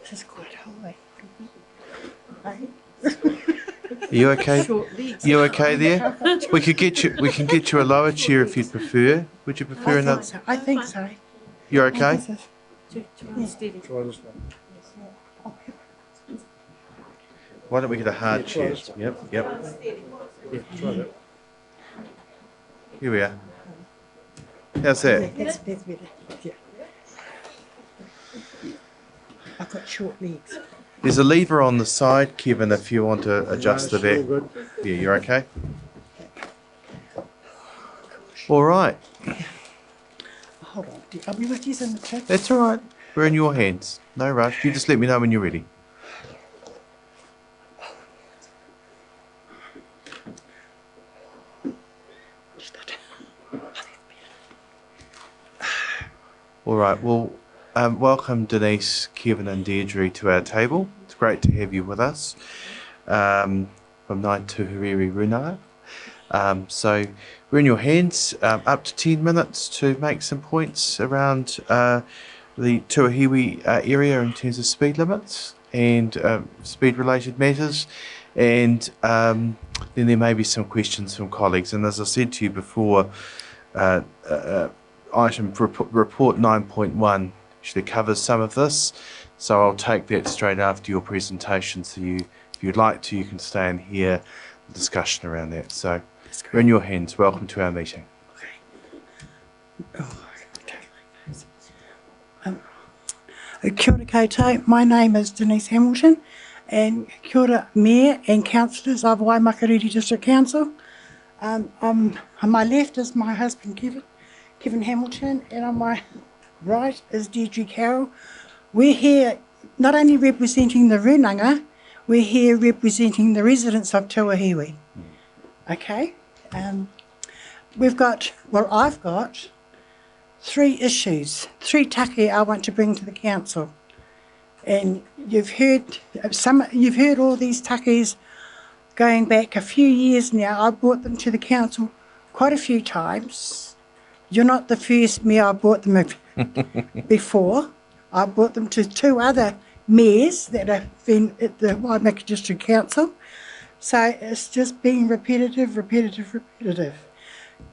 This is quite high. Are you okay? You okay there? We can get you a lower chair if you'd prefer. Would you prefer another? I think so. You're okay? Why don't we get a hard chair? Yep. Here we are. How's that? That's better. Yeah. I've got short legs. There's a lever on the side, Kevin, if you want to adjust the back. Yeah, you're okay? All right. Hold on. I'll be with you in the traffic. That's all right. We're in your hands. No rush. You just let me know when you're ready. All right. Well, welcome Denise, Kevin and Deirdre to our table. It's great to have you with us from Ngāi Tuhuriri Runanga. So we're in your hands. Up to 10 minutes to make some points around the Tuahiwi area in terms of speed limits and speed-related matters. And then there may be some questions from colleagues. And as I said to you before, item report 9.1 actually covers some of this, so I'll take that straight after your presentation. So if you'd like to, you can stay and hear the discussion around that. So we're in your hands. Welcome to our meeting. Kia ora koutou. My name is Denise Hamilton, and kia ora Mayor and Councillors of Waimakariri District Council. On my left is my husband Kevin Hamilton, and on my right is Deirdre Carroll. We're here not only representing the Runanga, we're here representing the residents of Tuahiwi. Okay? I've got 3 issues, 3 take I want to bring to the council. And you've heard all these takes going back a few years now. I brought them to the council quite a few times. You're not the first mayor I brought them before. I brought them to 2 other mayors that have been at the Waimaka District Council. So it's just being repetitive.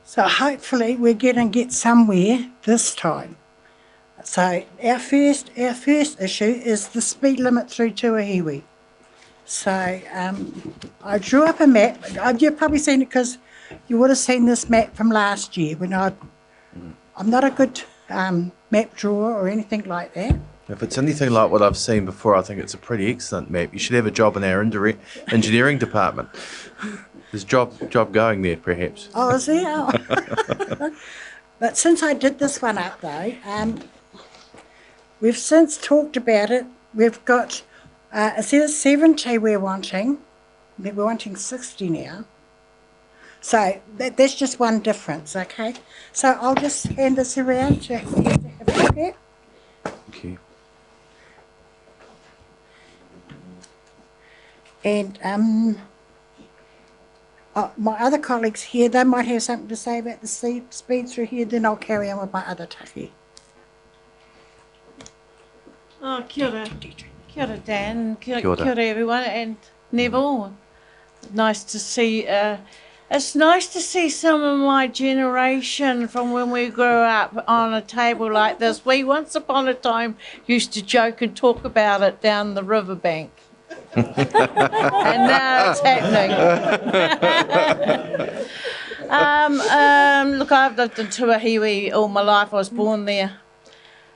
So hopefully we're going to get somewhere this time. So our first issue is the speed limit through Tuahiwi. So I drew up a map. You've probably seen it because you would have seen this map from last year. I'm not a good map drawer or anything like that. If it's anything like what I've seen before, I think it's a pretty excellent map. You should have a job in our engineering department. There's job going there, perhaps. Oh, is there? Oh. But since I did this one up, though, we've since talked about it. We've got, instead of 70 we're wanting 60 now. So that's just one difference, okay? So I'll just hand this around to have a look at. Thank you. And my other colleagues here, they might have something to say about the speed through here, then I'll carry on with my other take. Oh, kia ora. Kia ora, Dan. Kia ora. Kia ora, everyone. And Neville, nice to see... it's nice to see some of my generation from when we grew up on a table like this. We once upon a time used to joke and talk about it down the riverbank. And now it's happening. Look, I've lived in Tuahiwi all my life. I was born there.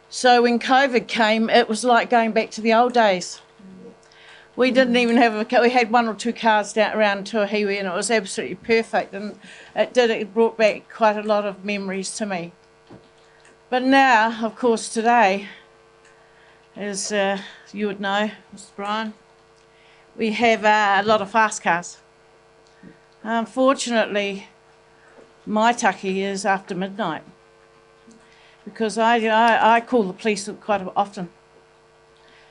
So when COVID came, it was like going back to the old days. We didn't even have we had 1 or 2 cars down around Tuahiwi, and it was absolutely perfect. And it brought back quite a lot of memories to me. But now, of course, today, as you would know, Mr. Brian, we have a lot of fast cars. Unfortunately, my taki is after midnight, because I call the police quite often.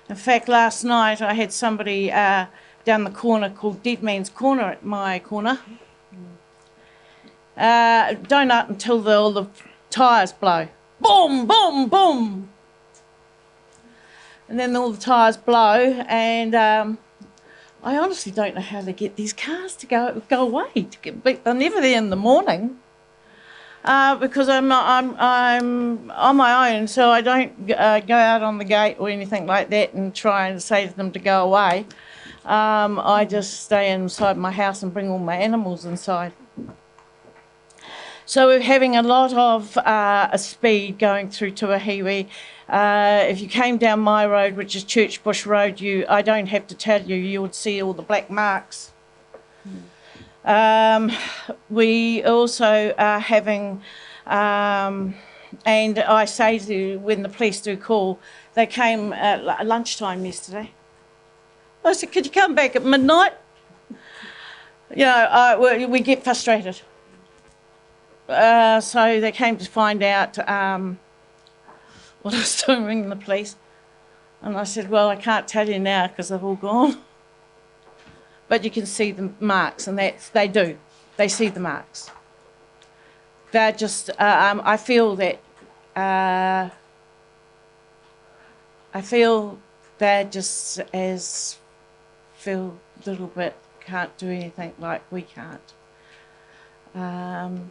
In fact, last night I had somebody down the corner called Dead Man's Corner at my corner. Donut until all the tyres blow. Boom, boom, boom. And then all the tyres blow, and I honestly don't know how they get these cars to go away. They're never there in the morning. Because I'm on my own, so I don't go out on the gate or anything like that and try and say to them to go away. I just stay inside my house and bring all my animals inside. So we're having a lot of speed going through Tuahiwi. If you came down my road, which is Church Bush Road, I don't have to tell you, you would see all the black marks. We also are having, and I say to when the police do call, They came at lunchtime yesterday. I said, could you come back at midnight? You know, we get frustrated. So they came to find out what I was doing, ringing the police. And I said, well, I can't tell you now because they've all gone. But you can see the marks, and they do. They see the marks. They're just, I feel that, they're just feel a little bit can't do anything like we can't.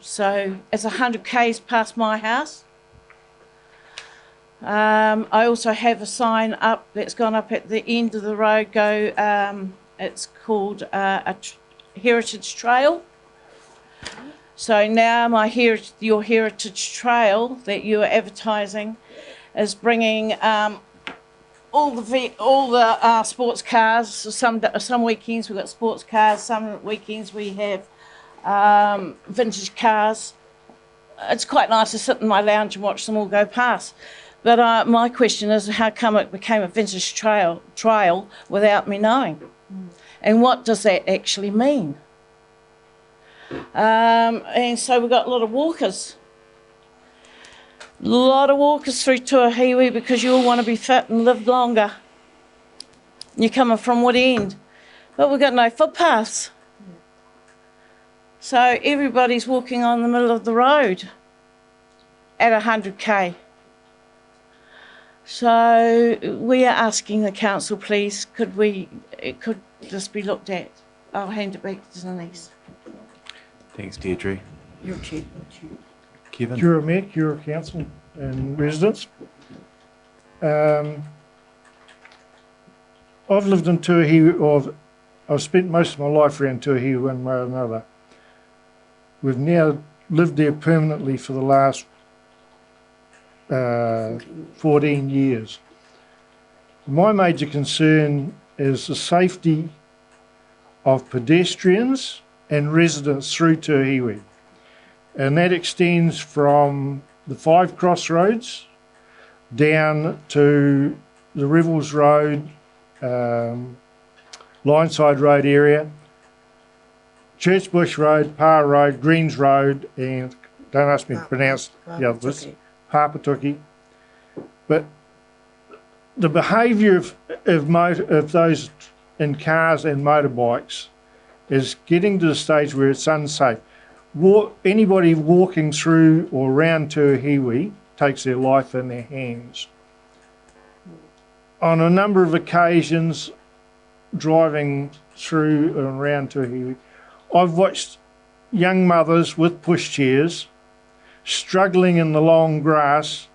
So it's 100 k's past my house. I also have a sign up that's gone up at the end of the road. It's called a Heritage Trail. So now your Heritage Trail that you are advertising is bringing all the sports cars. Some weekends we've got sports cars. Some weekends we have vintage cars. It's quite nice to sit in my lounge and watch them all go past. But my question is, how come it became a vintage trail without me knowing? And what does that actually mean? And so we've got a lot of walkers. A lot of walkers through Tuahiwi because you all want to be fit and live longer. You're coming from what end? But we've got no footpaths. So everybody's walking on the middle of the road at 100 k. So we are asking the council, please, could this be looked at? I'll hand it back to Denise. Thanks, Deirdre. Your chair. Kevin. Kia ora, Mayor, kia ora, council and residents. I've lived in Tuahiwi, I've spent most of my life around Tuahiwi one way or another. We've now lived there permanently for the last 14 years. My major concern is the safety of pedestrians and residents through Tuahiwi. And that extends from the 5 crossroads down to the Revels Road, Lineside Road area, Churchbush Road, Parr Road, Greens Road, and don't ask me to pronounce the others, Papatuki. But the behaviour of those in cars and motorbikes is getting to the stage where it's unsafe. Anybody walking through or around Tuahiwi takes their life in their hands. On a number of occasions, driving through and around Tuahiwi, I've watched young mothers with pushchairs struggling in the long grass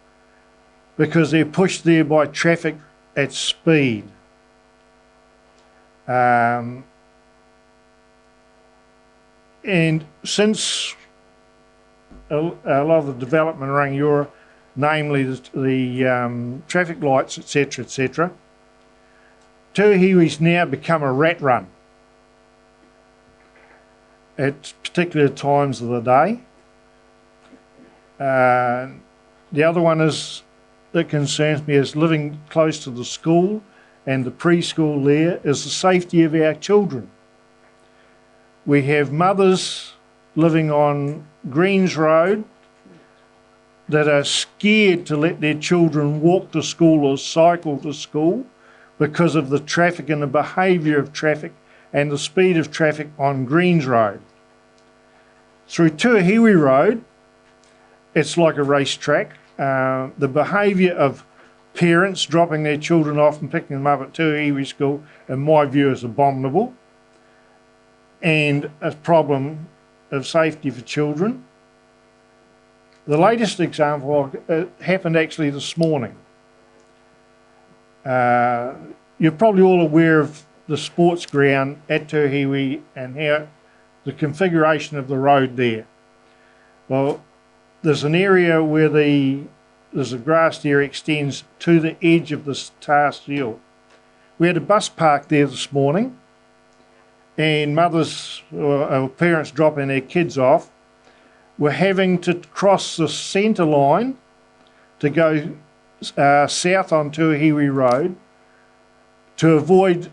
because they're pushed there by traffic at speed. And since a lot of the development around Rangiora, namely the traffic lights, etc., Tuahiwi's now become a rat run at particular times of the day. The other one that concerns me is living close to the school and the preschool there is the safety of our children. We have mothers living on Greens Road that are scared to let their children walk to school or cycle to school because of the traffic and the behaviour of traffic and the speed of traffic on Greens Road. Through Tuahiwi Road, it's like a racetrack. The behaviour of parents dropping their children off and picking them up at Tuahiwi School, in my view, is abominable and a problem of safety for children. The latest example happened actually this morning. You're probably all aware of the sports ground at Tuahiwi and how the configuration of the road there. Well, there's an area where there's a grassed area extends to the edge of the tar steel. We had a bus park there this morning and mothers or parents dropping their kids off were having to cross the centre line to go south on Tuahiwi Road to avoid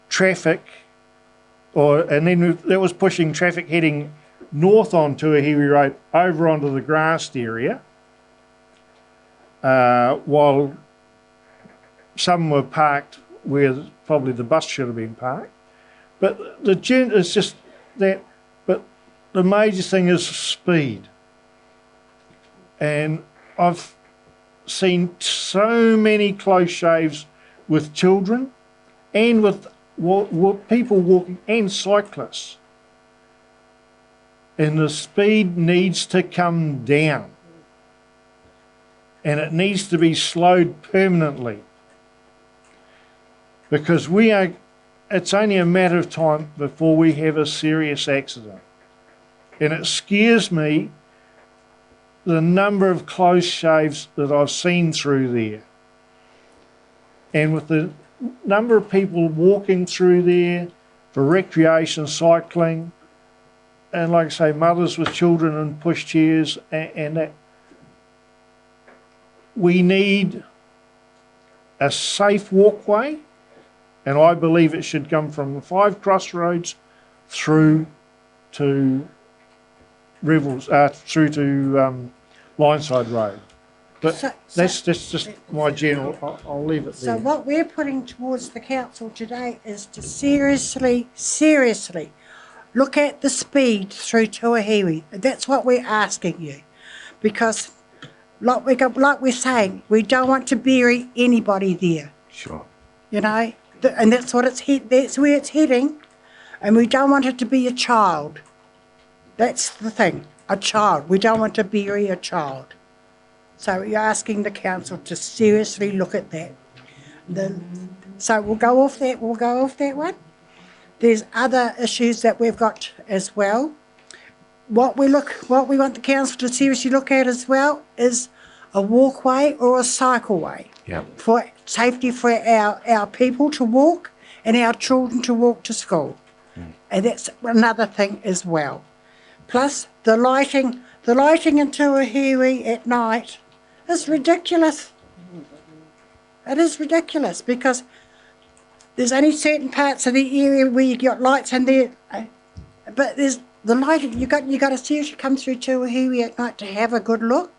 traffic, and then that was pushing traffic heading north on Tuahiwi Road over onto the grassed area, while some were parked where probably the bus should have been parked. But it's just that. But the major thing is speed, and I've seen so many close shaves with children and with people walking and cyclists. And the speed needs to come down. And it needs to be slowed permanently. Because it's only a matter of time before we have a serious accident. And it scares me the number of close shaves that I've seen through there. And with the number of people walking through there for recreation, cycling, and like I say, mothers with children in pushchairs, and that, we need a safe walkway, and I believe it should come from the 5 crossroads through to through to Lineside Road. But that's just my general, I'll leave it there. So what we're putting towards the council today is to seriously look at the speed through Tuahiwi. That's what we're asking you. Because like we're saying, we don't want to bury anybody there. Sure. You know, and that's what that's where it's heading. And we don't want it to be a child. That's the thing, a child. We don't want to bury a child. So you're asking the council to seriously look at that. So we'll go off that one. There's other issues that we've got as well. What we want the council to seriously look at as well is a walkway or a cycleway. Yeah. For safety for our people to walk and our children to walk to school. And that's another thing as well. Plus the lighting in Tuahiwi at night is ridiculous. It is ridiculous because there's only certain parts of the area where you got lights in there, but there's the lighting. You got to seriously come through Tuahiwi at night to have a good look.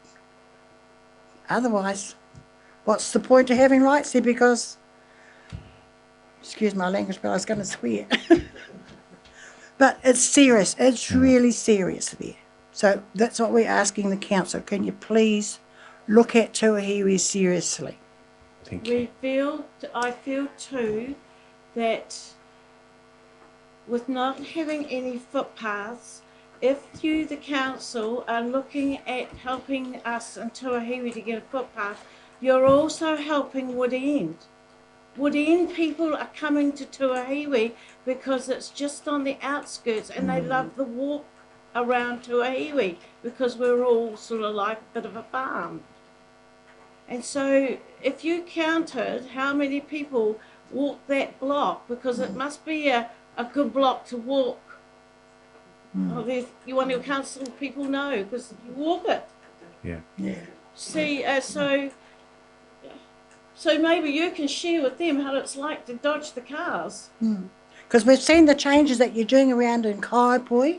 Otherwise, what's the point of having lights there? Because, excuse my language, but I was going to swear. But it's serious. It's really serious there. So that's what we're asking the council. Can you please look at Tuahiwi seriously? Thank you. I feel too that with not having any footpaths, if you, the council, are looking at helping us in Tuahiwi to get a footpath, you're also helping Wood End. Wood End people are coming to Tuahiwi because it's just on the outskirts and they love the walk around Tuahiwi because we're all sort of like a bit of a farm. And so if you counted how many people walk that block, because it must be a good block to walk. You want your council people know because you walk it. Yeah. See, so maybe you can share with them how it's like to dodge the cars. Because we've seen the changes that you're doing around in Kaipoi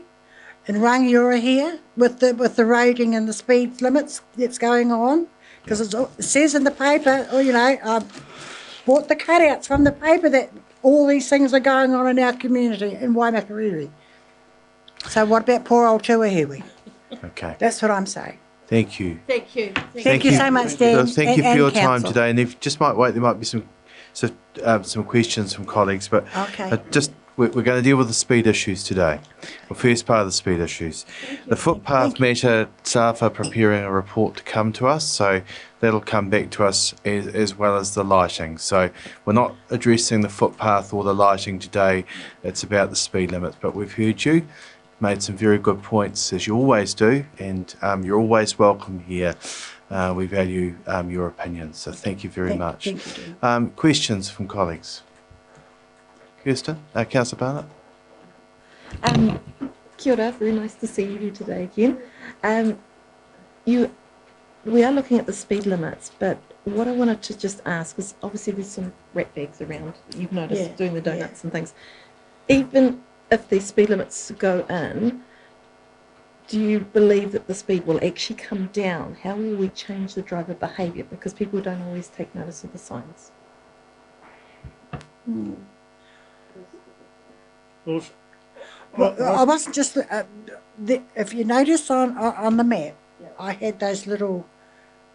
and Rangiora here with the roading and the speed limits that's going on. Because it says in the paper, I've bought the cutouts from the paper that all these things are going on in our community in waimakariri. So what about poor old Tuahiwi? Okay. That's what I'm saying. Thank you. Thank you. Thank you so much, Dan. Thank you for your time council. today. And if just might wait, there might be some questions from colleagues. But Okay. we're going to deal with the speed issues today. The first part of the speed issues. The footpath matter staff are preparing a report to come to us, so that'll come back to us as well as the lighting. So we're not addressing the footpath or the lighting today. It's about the speed limits. But we've heard you. Made some very good points, as you always do, and you're always welcome here. We value your opinions, so thank you very much. Thank you. Questions from colleagues? Kirsten? Councillor Barnett? Kia ora, very nice to see you here today again. We are looking at the speed limits, but what I wanted to just ask is obviously there's some rat bags around. You've noticed Yeah, doing the donuts and things. Even if these speed limits go in, do you believe that the speed will actually come down? How will we change the driver behaviour? Because people don't always take notice of the signs. Well, I wasn't just, if you notice on the map, I had those little,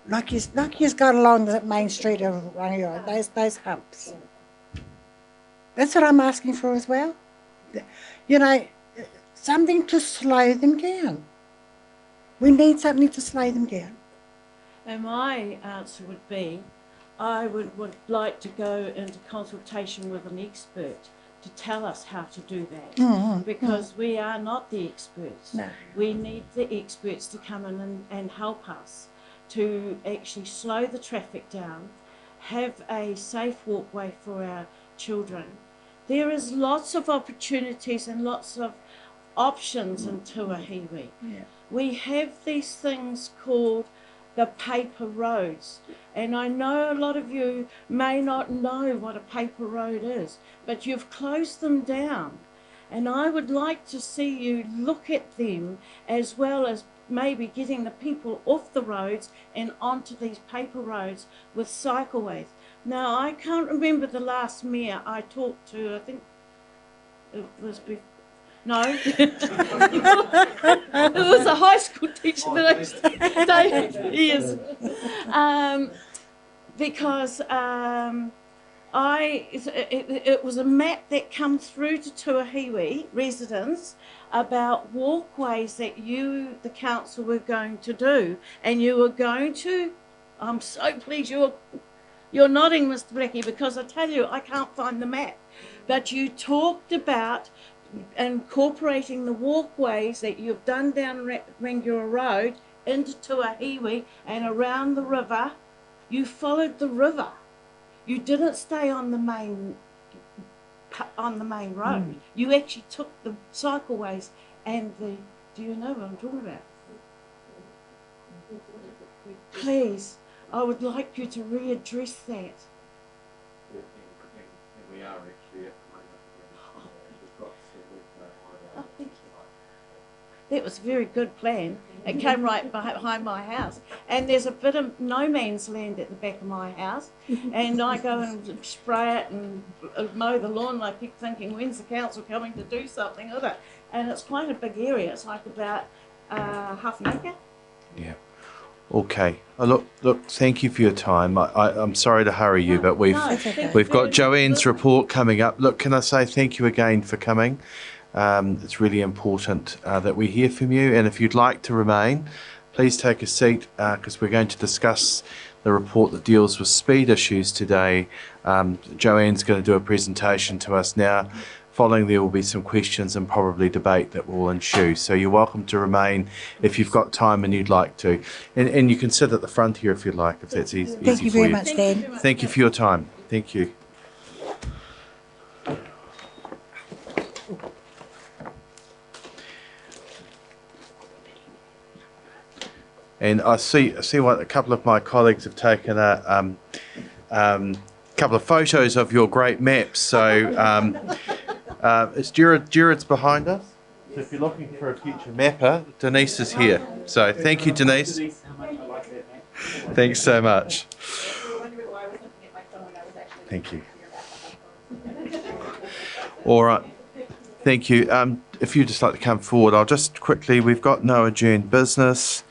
like you's got along the main street of Rangiora, those humps. That's what I'm asking for as well. You know, something to slow them down. We need something to slow them down. And my answer would be, I would like to go into consultation with an expert to tell us how to do that, because we are not the experts. No. We need the experts to come in and help us to actually slow the traffic down, have a safe walkway for our children. There is lots of opportunities and lots of options in Tuahiwi. Yeah. We have these things called the paper roads, and I know a lot of you may not know what a paper road is, but you've closed them down, and I would like to see you look at them as well as maybe getting the people off the roads and onto these paper roads with cycleways. Now, I can't remember the last mayor I talked to. I think it was before. No, it was a high school teacher that I used to date for years. Because it was a map that came through to Tuahiwi residents about walkways that you, the council, were going to do, and you were going to. I'm so pleased you're nodding, Mr. Blackie, because I tell you I can't find the map, but you talked about incorporating the walkways that you've done down Rangiora Road into Tuahiwi and around the river. You followed the river. You didn't stay on the main road. You actually took the cycleways and do you know what I'm talking about? Please, I would like you to readdress that. We are actually at the moment. Oh, thank you. That was a very good plan. It came right behind my house. And there's a bit of no man's land at the back of my house. And I go and spray it and mow the lawn. And I keep thinking, when's the council coming to do something with it? And it's quite a big area. It's like about half an acre. Yeah. Okay. Look. Thank you for your time. I'm sorry to hurry you, but we've got Joanne's report coming up. Look, can I say thank you again for coming? It's really important that we hear from you. And if you'd like to remain, please take a seat because we're going to discuss the report that deals with speed issues today. Joanne's going to do a presentation to us now. Following there will be some questions and probably debate that will ensue. So you're welcome to remain if you've got time and you'd like to. And you can sit at the front here if you'd like, if that's easy for you. Thank you very much, Dan. Thank you for your time. Thank you. And I see what a couple of my colleagues have taken a couple of photos of your great maps. So it's Jared's behind us. So if you're looking for a future mapper, Denise is here. So thank you, Denise. Thanks so much. Thank you. All right. Thank you. If you'd just like to come forward, I'll just quickly, we've got no adjourned business.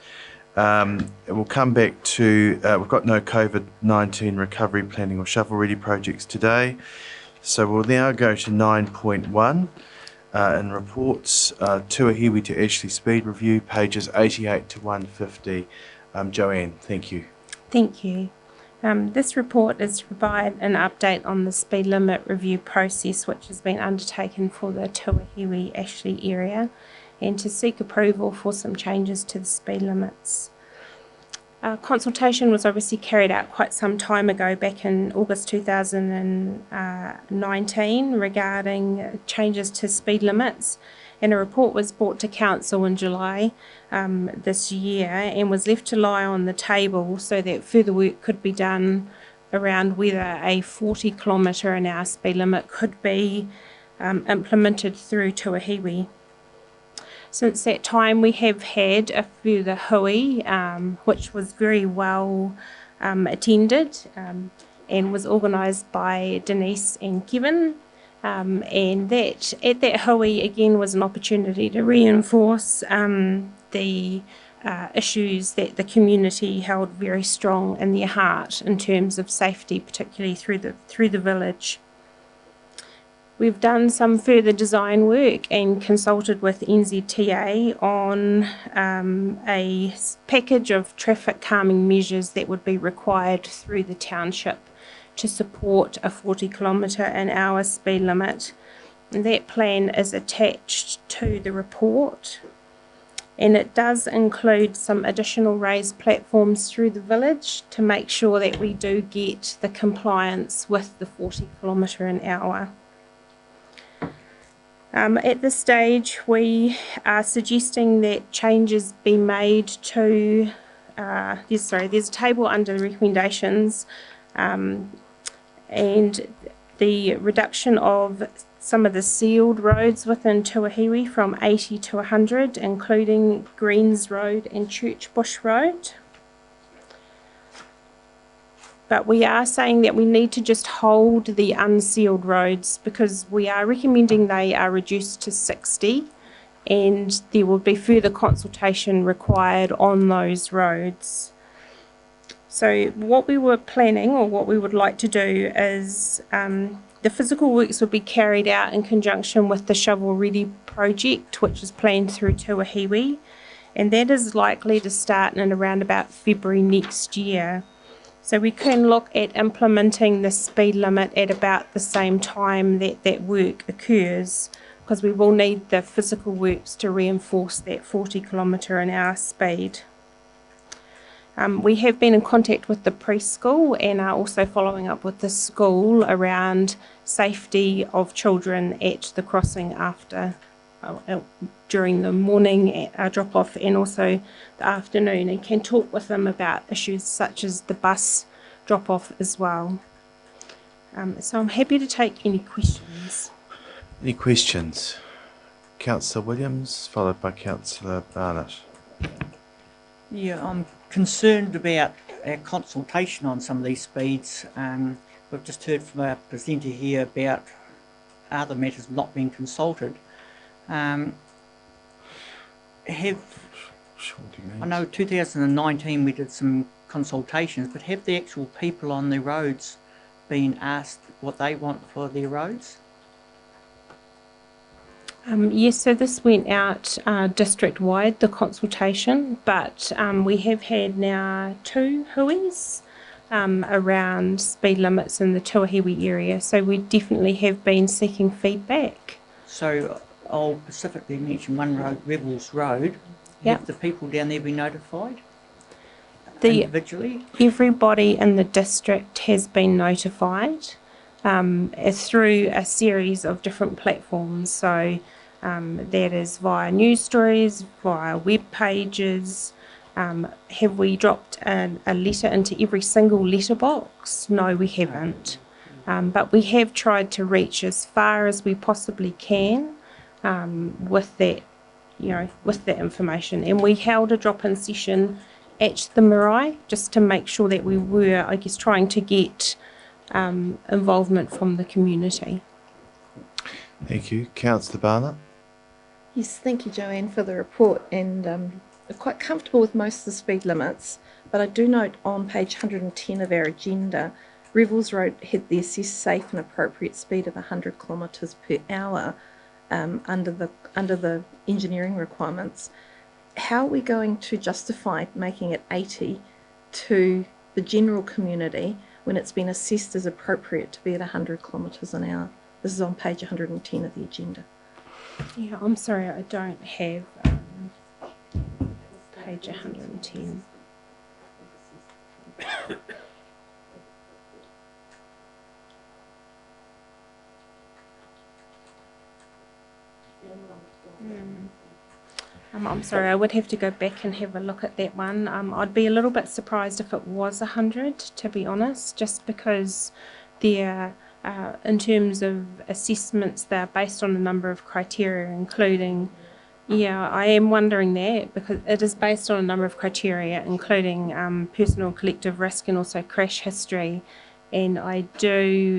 We'll come back to, we've got no COVID-19 recovery planning or shovel-ready projects today. So we'll now go to 9.1 in reports, Tuahiwi to Ashley Speed Review, pages 88 to 150. Joanne, thank you. Thank you. This report is to provide an update on the speed limit review process which has been undertaken for the Tuahiwi Ashley area, and to seek approval for some changes to the speed limits. Consultation was obviously carried out quite some time ago, back in August 2019, regarding changes to speed limits, and a report was brought to Council in July this year and was left to lie on the table so that further work could be done around whether a 40 km/h speed limit could be implemented through Tuahiwi. Since that time, we have had a further hui, which was very well attended and was organised by Denise and Kevin. And that at that hui again was an opportunity to reinforce the issues that the community held very strong in their heart in terms of safety, particularly through the village. We've done some further design work and consulted with NZTA on a package of traffic calming measures that would be required through the township to support a 40 km/h speed limit. And that plan is attached to the report, and it does include some additional raised platforms through the village to make sure that we do get the compliance with the 40 km/h. At this stage, we are suggesting that changes be made to, there's a table under the recommendations, and the reduction of some of the sealed roads within Tuahiwi from 80 to 100, including Greens Road and Church Bush Road. But we are saying that we need to just hold the unsealed roads because we are recommending they are reduced to 60, and there will be further consultation required on those roads. So what we were planning, or what we would like to do, is the physical works would be carried out in conjunction with the Shovel Ready project, which is planned through Tuahiwi, and that is likely to start in around about February next year. So we can look at implementing the speed limit at about the same time that that work occurs, because we will need the physical works to reinforce that 40 km/h speed. We have been in contact with the preschool and are also following up with the school around safety of children at the crossing after, during the morning drop-off and also the afternoon, and can talk with them about issues such as the bus drop-off as well. So I'm happy to take any questions. Any questions? Councillor Williams, followed by Councillor Barnett. Yeah, I'm concerned about our consultation on some of these speeds. We've just heard from our presenter here about other matters not being consulted. I know 2019 we did some consultations, but have the actual people on the roads been asked what they want for their roads? Yes, so this went out district-wide, the consultation, but we have had now 2 huis around speed limits in the Tuahiwi area, so we definitely have been seeking feedback. So I'll specifically mention one road, Rebels Road. Yep. Have the people down there been notified individually? Everybody in the district has been notified through a series of different platforms. So that is via news stories, via web pages. Have we dropped a letter into every single letterbox? No, we haven't. But we have tried to reach as far as we possibly can with that, with that information. And we held a drop-in session at the marae just to make sure that we were, trying to get involvement from the community. Thank you. Councillor Barnett. Yes, thank you, Joanne, for the report, and I'm quite comfortable with most of the speed limits, but I do note on page 110 of our agenda, Revels Road had the assessed safe and appropriate speed of 100 km/h under the engineering requirements. How are we going to justify making it 80 to the general community when it's been assessed as appropriate to be at 100 km/h? This is on page 110 of the agenda. Yeah, I'm sorry, I don't have page 110. I'm sorry, I would have to go back and have a look at that one. I'd be a little bit surprised if it was 100, to be honest, just because they're, in terms of assessments, they're based on a number of criteria, including, yeah, I am wondering that, because it is based on a number of criteria, including personal collective risk and also crash history. And I do,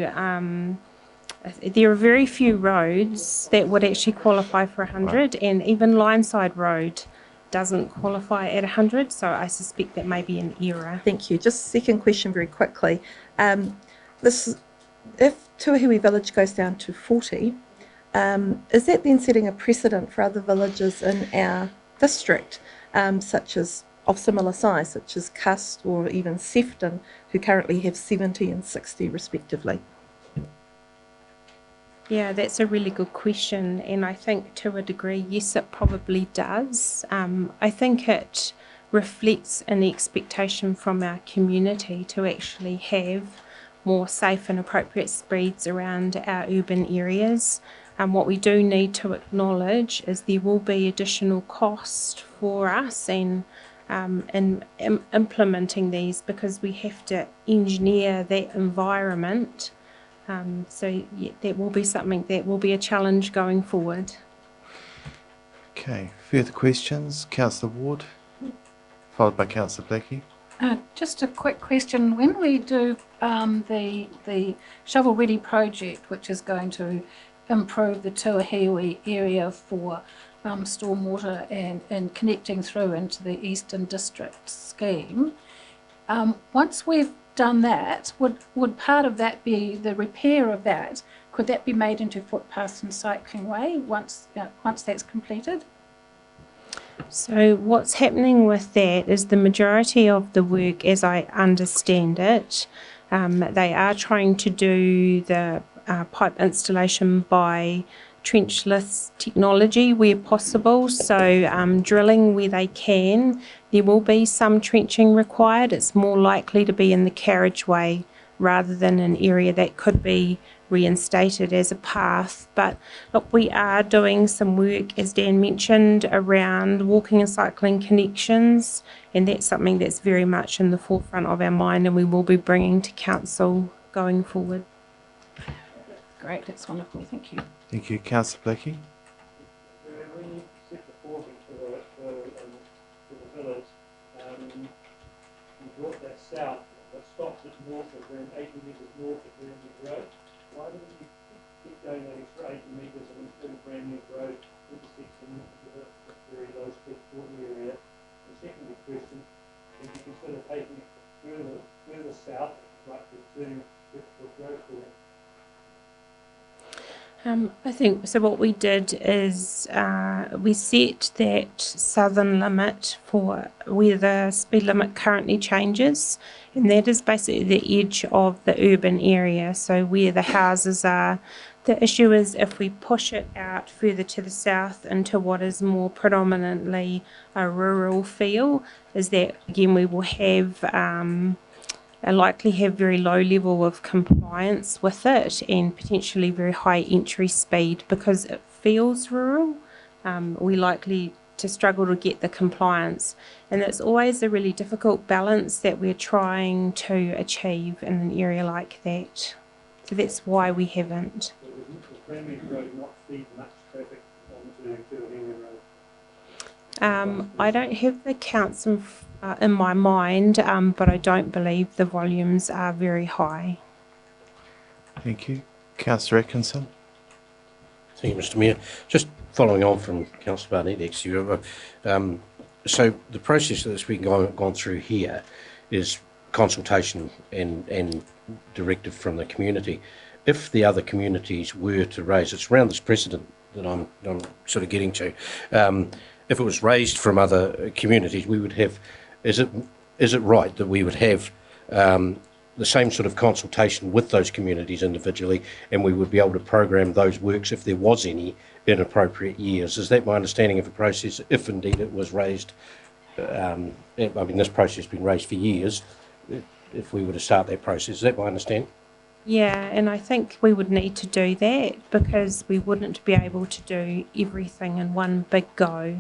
there are very few roads that would actually qualify for 100, and even Lineside Road doesn't qualify at 100, so I suspect that may be an error. Thank you. Just second question very quickly. If Tuahiwi Village goes down to 40, is that then setting a precedent for other villages in our district, such as of similar size, such as Cust or even Sefton, who currently have 70 and 60 respectively? Yeah, that's a really good question, and I think to a degree, yes, it probably does. I think it reflects an expectation from our community to actually have more safe and appropriate speeds around our urban areas. What we do need to acknowledge is there will be additional cost for us in implementing these, because we have to engineer that environment. So yeah, that will be something that will be a challenge going forward. Okay, further questions? Councillor Ward, followed by Councillor Blackie. Just a quick question. When we do the Shovel Ready project, which is going to improve the Tuahiwi area for stormwater and connecting through into the Eastern District scheme, once we've done that, would part of that be the repair of that? Could that be made into footpaths and cycling way once that's completed? So what's happening with that is the majority of the work, as I understand it, they are trying to do the pipe installation by trenchless technology where possible, so drilling where they can. There will be some trenching required. It's more likely to be in the carriageway rather than an area that could be reinstated as a path. But look, we are doing some work, as Dan mentioned, around walking and cycling connections, and that's something that's very much in the forefront of our mind, and we will be bringing to council going forward. Great, that's wonderful, thank you. Thank you. Councillor Blackie. When you set the forming for the village, you brought that south, but stopped it north of around 80 metres north of Brand New Road. Why didn't you keep going that extra 80 metres and include Brand New Road intersection with a very low speed water area? And secondly question, would you consider taking it further south, like the two Road for? I think, so what we did is we set that southern limit for where the speed limit currently changes, and that is basically the edge of the urban area, so where the houses are. The issue is if we push it out further to the south into what is more predominantly a rural feel, is that again we will have likely have very low level of compliance with it and potentially very high entry speed because it feels rural. We're likely to struggle to get the compliance, and it's always a really difficult balance that we're trying to achieve in an area like that. So that's why we haven't. I don't have the counts in my mind, but I don't believe the volumes are very high. Thank you. Councillor Atkinson. Thank you, Mr Mayor. Just following on from Councillor Barnett, actually, so the process that's been gone through here is consultation and directive from the community. If the other communities were to raise, it's around this precedent that I'm sort of getting to, if it was raised from other communities, we would have, is it right that we would have the same sort of consultation with those communities individually, and we would be able to program those works if there was any in appropriate years? Is that my understanding of the process, if indeed it was raised? I mean, this process has been raised for years. If we were to start that process, is that my understanding? Yeah, and I think we would need to do that because we wouldn't be able to do everything in one big go.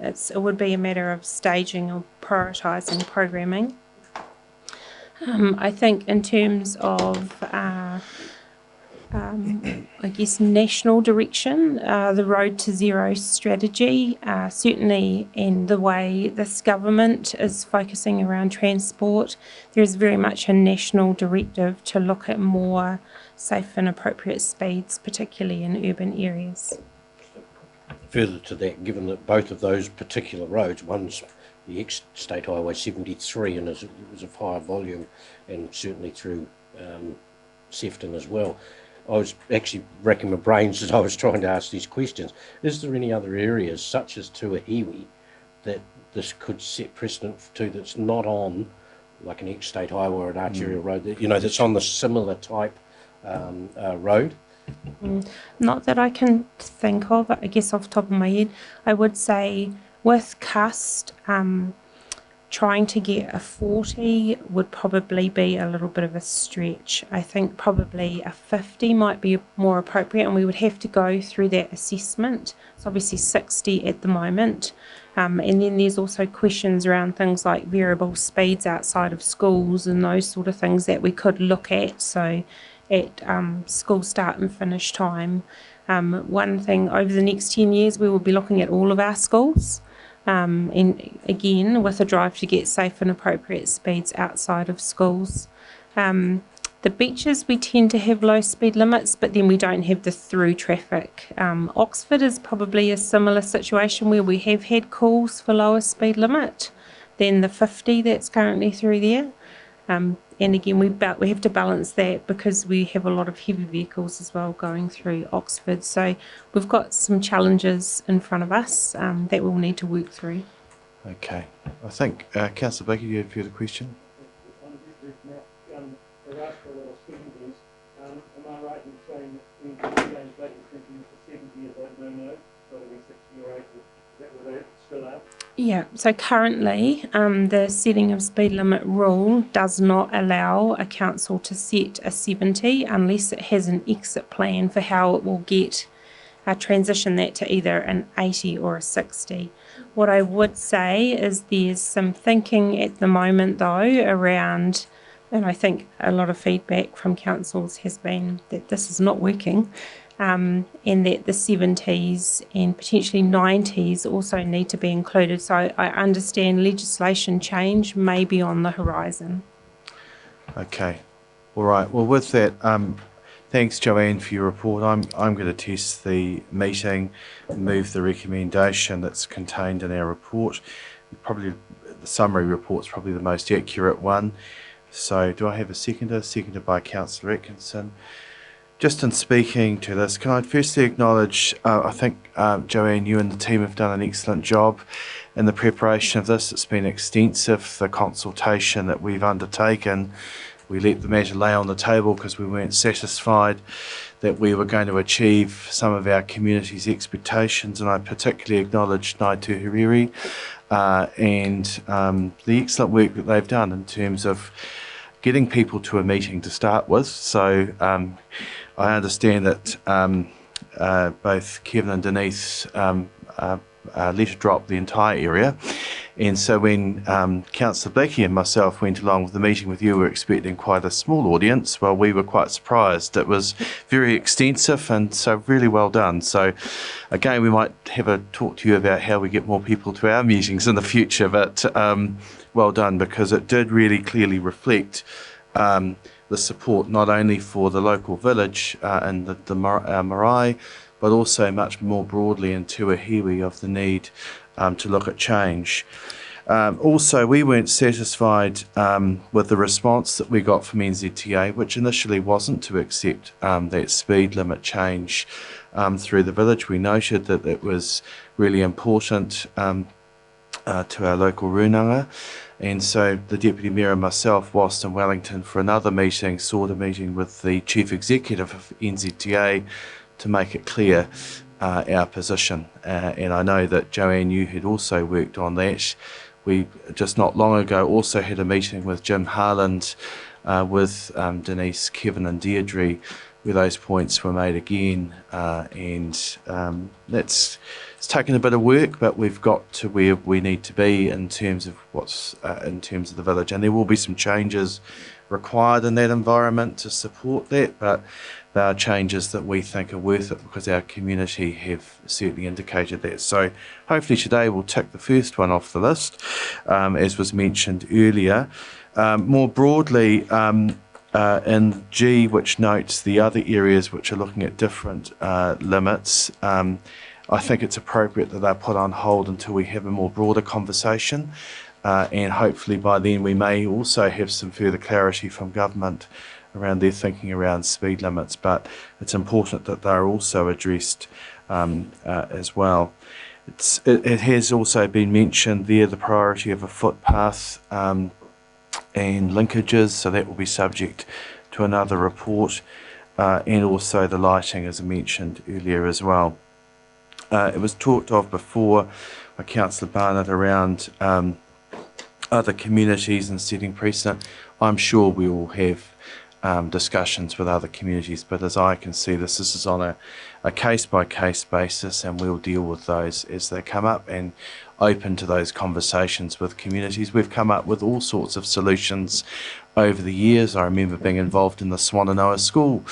It would be a matter of staging or prioritising programming. I think in terms of, I guess, national direction, the Road to Zero strategy, certainly, and the way this government is focusing around transport, there is very much a national directive to look at more safe and appropriate speeds, particularly in urban areas. Further to that, given that both of those particular roads, one's the ex-State Highway 73 and it was of higher volume, and certainly through Sefton as well. I was actually racking my brains as I was trying to ask these questions. Is there any other areas, such as Tuahiwi, that this could set precedent to that's not on, like an ex-State Highway or an arterial road, that, you know, that's on the similar type road? Not that I can think of, I guess off the top of my head. I would say with Cust, trying to get a 40 would probably be a little bit of a stretch. I think probably a 50 might be more appropriate, and we would have to go through that assessment. It's obviously 60 at the moment. And then there's also questions around things like variable speeds outside of schools and those sort of things that we could look at. So at school start and finish time. One thing, over the next 10 years, we will be looking at all of our schools. And again, with a drive to get safe and appropriate speeds outside of schools. The beaches, we tend to have low speed limits, but then we don't have the through traffic. Oxford is probably a similar situation where we have had calls for lower speed limit than the 50 that's currently through there. And again, we have to balance that because we have a lot of heavy vehicles as well going through Oxford. So we've got some challenges in front of us that we'll need to work through. Okay. I think, Councillor Baker, you had a further question? Am I right in saying that the James Blake is thinking for 70 years old, no, got to be 60 or 80? Is that where they're still at? Yeah, so currently the setting of speed limit rule does not allow a council to set a 70 unless it has an exit plan for how it will get transition that to either an 80 or a 60. What I would say is there's some thinking at the moment though around, and I think a lot of feedback from councils has been that this is not working, and that the 70s and potentially 90s also need to be included. So I understand legislation change may be on the horizon. Okay. All right. Well, with that, thanks, Joanne, for your report. I'm going to test the meeting, move the recommendation that's contained in our report. Probably the summary report's probably the most accurate one. So do I have a seconder? Seconded by Councillor Atkinson. Just in speaking to this, can I firstly acknowledge, I think, Joanne, you and the team have done an excellent job in the preparation of this. It's been extensive, the consultation that we've undertaken. We let the matter lay on the table because we weren't satisfied that we were going to achieve some of our community's expectations, and I particularly acknowledge Ngāi Tuhariri and the excellent work that they've done in terms of getting people to a meeting to start with. So I understand that both Kevin and Denise letter dropped the entire area, and so when Councillor Blakey and myself went along with the meeting with you, we were expecting quite a small audience. Well, we were quite surprised. It was very extensive and so really well done. So again, we might have a talk to you about how we get more people to our meetings in the future, but well done, because it did really clearly reflect the support not only for the local village and the marae, but also much more broadly in Tuahiwi of the need to look at change. Also, we weren't satisfied with the response that we got from NZTA, which initially wasn't to accept that speed limit change through the village. We noted that it was really important to our local runanga, and so the Deputy Mayor and myself, whilst in Wellington for another meeting, sought a meeting with the Chief Executive of NZTA to make it clear our position. And I know that Joanne, you had also worked on that. We just not long ago also had a meeting with Jim Harland with Denise, Kevin and Deirdre, where those points were made again, and it's taken a bit of work, but we've got to where we need to be in terms of in terms of the village, and there will be some changes required in that environment to support that, but they are changes that we think are worth it because our community have certainly indicated that. So hopefully today we'll tick the first one off the list, as was mentioned earlier. More broadly, in G, which notes the other areas which are looking at different limits, I think it's appropriate that they're put on hold until we have a more broader conversation, and hopefully by then we may also have some further clarity from government around their thinking around speed limits, but it's important that they're also addressed as well. It has also been mentioned there the priority of a footpath and linkages, so that will be subject to another report, and also the lighting as I mentioned earlier as well. It was talked of before by Councillor Barnett around other communities and setting precedent. I'm sure we will have discussions with other communities, but as I can see this is on a case-by-case basis, and we'll deal with those as they come up and open to those conversations with communities. We've come up with all sorts of solutions over the years. I remember being involved in the Swananoa School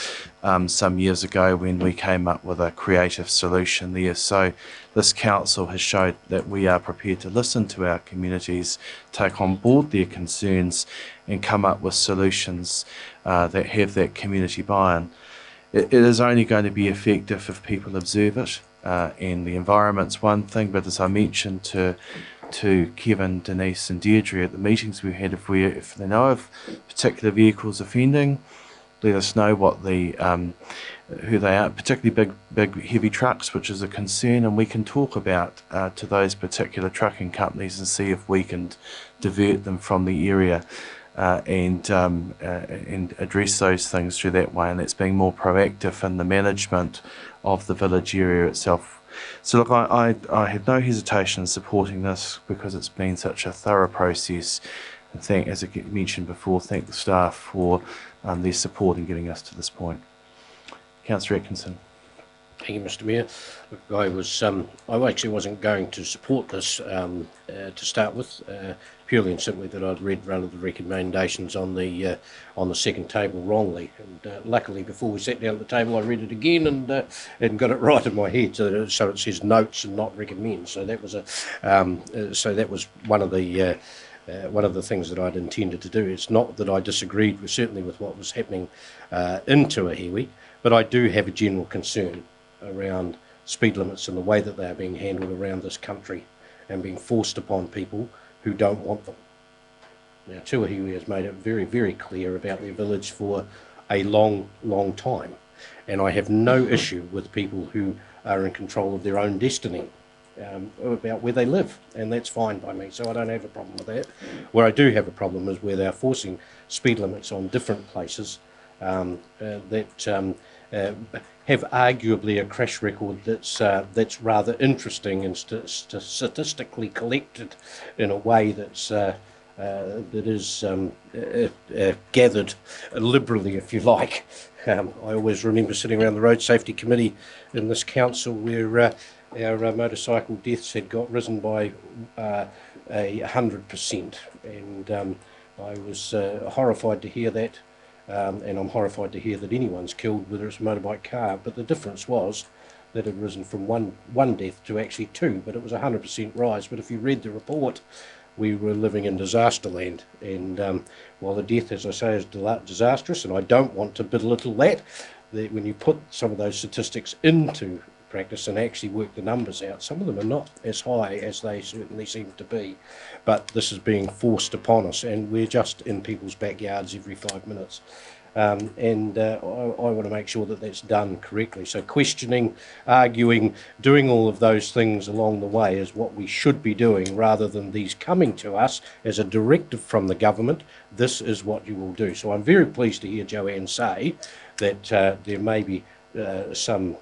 some years ago when we came up with a creative solution there. So this council has showed that we are prepared to listen to our communities, take on board their concerns and come up with solutions that have that community buy-in. It is only going to be effective if people observe it, and the environment's one thing, but as I mentioned to Kevin, Denise and Deirdre at the meetings we had, if they know of particular vehicles offending, let us know what who they are, particularly big heavy trucks, which is a concern, and we can talk about to those particular trucking companies and see if we can divert them from the area and address those things through that way, and that's being more proactive in the management of the village area itself. So look, I have no hesitation in supporting this because it's been such a thorough process, and as I mentioned before, thank the staff for their support in getting us to this point. Councillor Atkinson. Thank you, Mr. Mayor. Look, I actually wasn't going to support this to start with, purely and simply that I'd read one of the recommendations on the second table wrongly, and luckily before we sat down at the table I read it again and got it right in my head, so it says notes and not recommends. So that was one of the things that I'd intended to do. It's not that I disagreed certainly with what was happening in Tuahiwi, but I do have a general concern around speed limits and the way that they are being handled around this country and being forced upon people who don't want them. Now, Tuahiwi has made it very, very clear about their village for a long, long time, and I have no issue with people who are in control of their own destiny about where they live, and that's fine by me, so I don't have a problem with that. Where I do have a problem is where they're forcing speed limits on different places that have arguably a crash record that's rather interesting and statistically collected in a way that is gathered liberally, if you like. I always remember sitting around the Road Safety Committee in this council where our motorcycle deaths had got risen by 100%, and I was horrified to hear that. And I'm horrified to hear that anyone's killed, whether it's a motorbike car, but the difference was that it had risen from one death to actually 2, but it was a 100% rise. But if you read the report, we were living in disaster land, and while the death, as I say, is disastrous, and I don't want to belittle that when you put some of those statistics into practice and actually work the numbers out, some of them are not as high as they certainly seem to be, but this is being forced upon us, and we're just in people's backyards every 5 minutes, and I want to make sure that that's done correctly. So questioning, arguing, doing all of those things along the way is what we should be doing, rather than these coming to us as a directive from the government. This is what you will do. So I'm very pleased to hear Joanne say that there may be some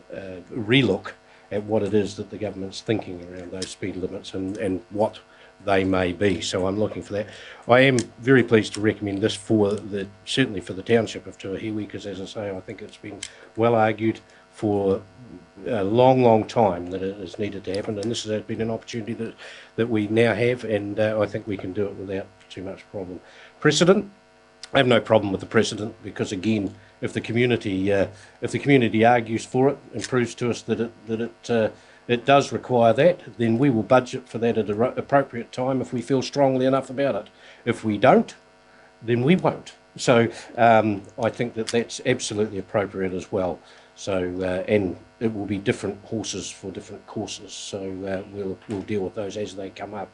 relook at what it is that the government's thinking around those speed limits and what they may be. So I'm looking for that. I am very pleased to recommend this certainly for the township of Tuahiwi, because as I say, I think it's been well argued for a long time that it is needed to happen, and this has been an opportunity that we now have, and I think we can do it without too much problem. Precedent, I have no problem with the precedent, because again, if the community argues for it and proves to us that it does require that, then we will budget for that at an appropriate time if we feel strongly enough about it. If we don't, then we won't. So I think that that's absolutely appropriate as well. So and it will be different horses for different courses. So we'll deal with those as they come up.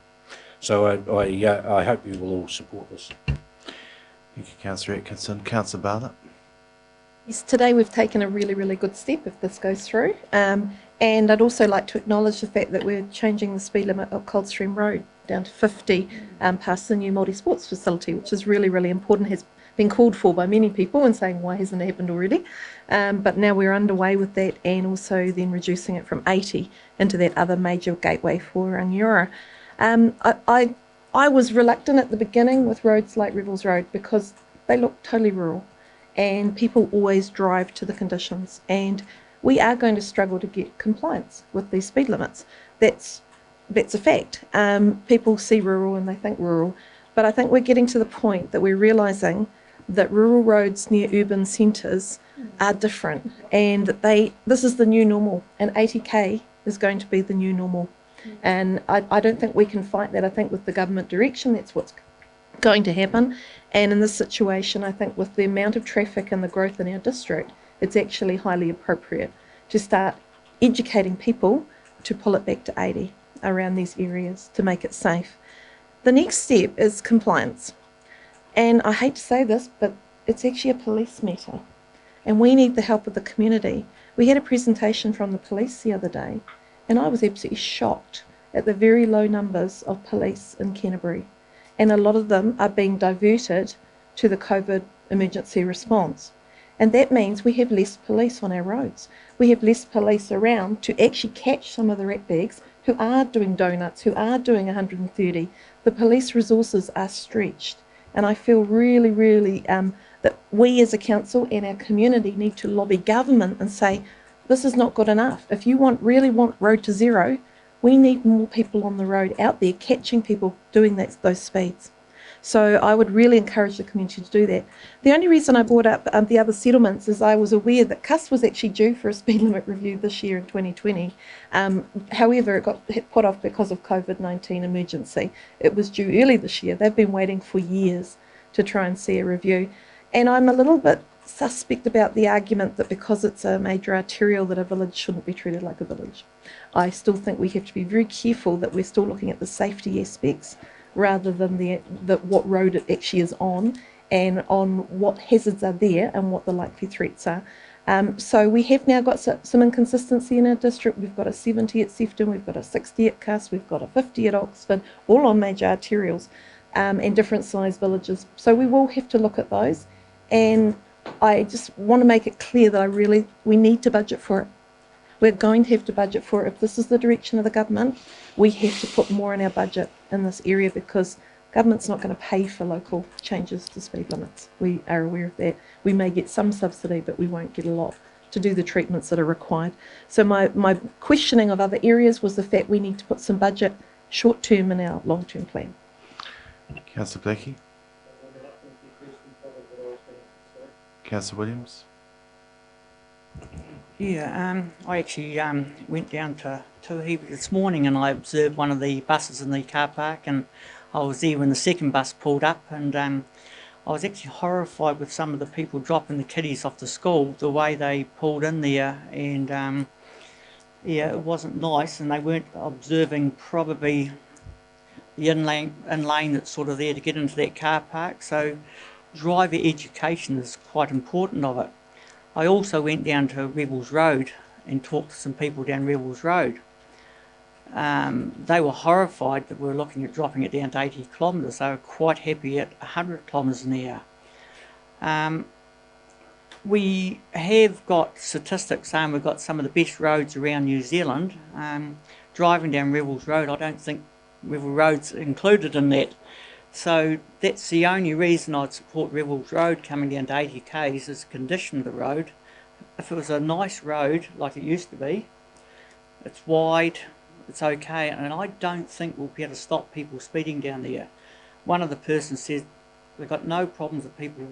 So I hope you will all support this. Thank you, Councillor Atkinson. Councillor Bartlett. Yes, today we've taken a really good step if this goes through. And I'd also like to acknowledge the fact that we're changing the speed limit of Coldstream Road down to 50 past the new multi-sports facility, which is really important, has been called for by many people and saying, why hasn't it happened already? But now we're underway with that, and also then reducing it from 80 into that other major gateway for Rangiora. I was reluctant at the beginning with roads like Rebels Road because they look totally rural and people always drive to the conditions, and we are going to struggle to get compliance with these speed limits. That's a fact. People see rural and they think rural, but I think we're getting to the point that we're realising that rural roads near urban centres are different, and that this is the new normal, and 80k is going to be the new normal. And I don't think we can fight that. I think with the government direction, that's what's going to happen. And in this situation, I think with the amount of traffic and the growth in our district, it's actually highly appropriate to start educating people to pull it back to 80 around these areas to make it safe. The next step is compliance. And I hate to say this, but it's actually a police matter. And we need the help of the community. We had a presentation from the police the other day, and I was absolutely shocked at the very low numbers of police in Canterbury. And a lot of them are being diverted to the COVID emergency response. And that means we have less police on our roads. We have less police around to actually catch some of the ratbags who are doing donuts, who are doing 130. The police resources are stretched. And I feel really that we as a council and our community need to lobby government and say, this is not good enough. If you really want road to zero, we need more people on the road out there catching people doing those speeds. So I would really encourage the community to do that. The only reason I brought up the other settlements is I was aware that Cuss was actually due for a speed limit review this year in 2020. However, it got put off because of COVID-19 emergency. It was due early this year. They've been waiting for years to try and see a review. And I'm a little bit suspect about the argument that because it's a major arterial that a village shouldn't be treated like a village. I still think we have to be very careful that we're still looking at the safety aspects rather than what road it actually is on and on what hazards are there and what the likely threats are. So we have now got some inconsistency in our district. We've got a 70 at Sefton, we've got a 60 at Cuss, we've got a 50 at Oxford, all on major arterials and different size villages. So we will have to look at those, and I just want to make it clear that we need to budget for it. We're going to have to budget for it. If this is the direction of the government, we have to put more in our budget in this area, because government's not going to pay for local changes to speed limits. We are aware of that. We may get some subsidy, but we won't get a lot to do the treatments that are required. So my questioning of other areas was the fact we need to put some budget short-term in our long-term plan. Councillor Blackie. Councillor Williams. Yeah, I actually went down to Tuahiwi this morning and I observed one of the buses in the car park, and I was there when the second bus pulled up, and I was actually horrified with some of the people dropping the kiddies off the school, the way they pulled in there, and yeah, it wasn't nice, and they weren't observing probably the in lane that's sort of there to get into that car park. So driver education is quite important of it. I also went down to Rebels Road and talked to some people down Rebels Road. They were horrified that we were looking at dropping it down to 80 kilometres. They were quite happy at 100 kilometres an hour. We have got statistics saying we've got some of the best roads around New Zealand. Driving down Rebels Road, I don't think Revel Road's included in that. So that's the only reason I'd support Revels Road coming down to 80 k's is the condition of the road. If it was a nice road like it used to be, it's wide, it's okay, and I don't think we'll be able to stop people speeding down there. One of the persons said they've got no problems with people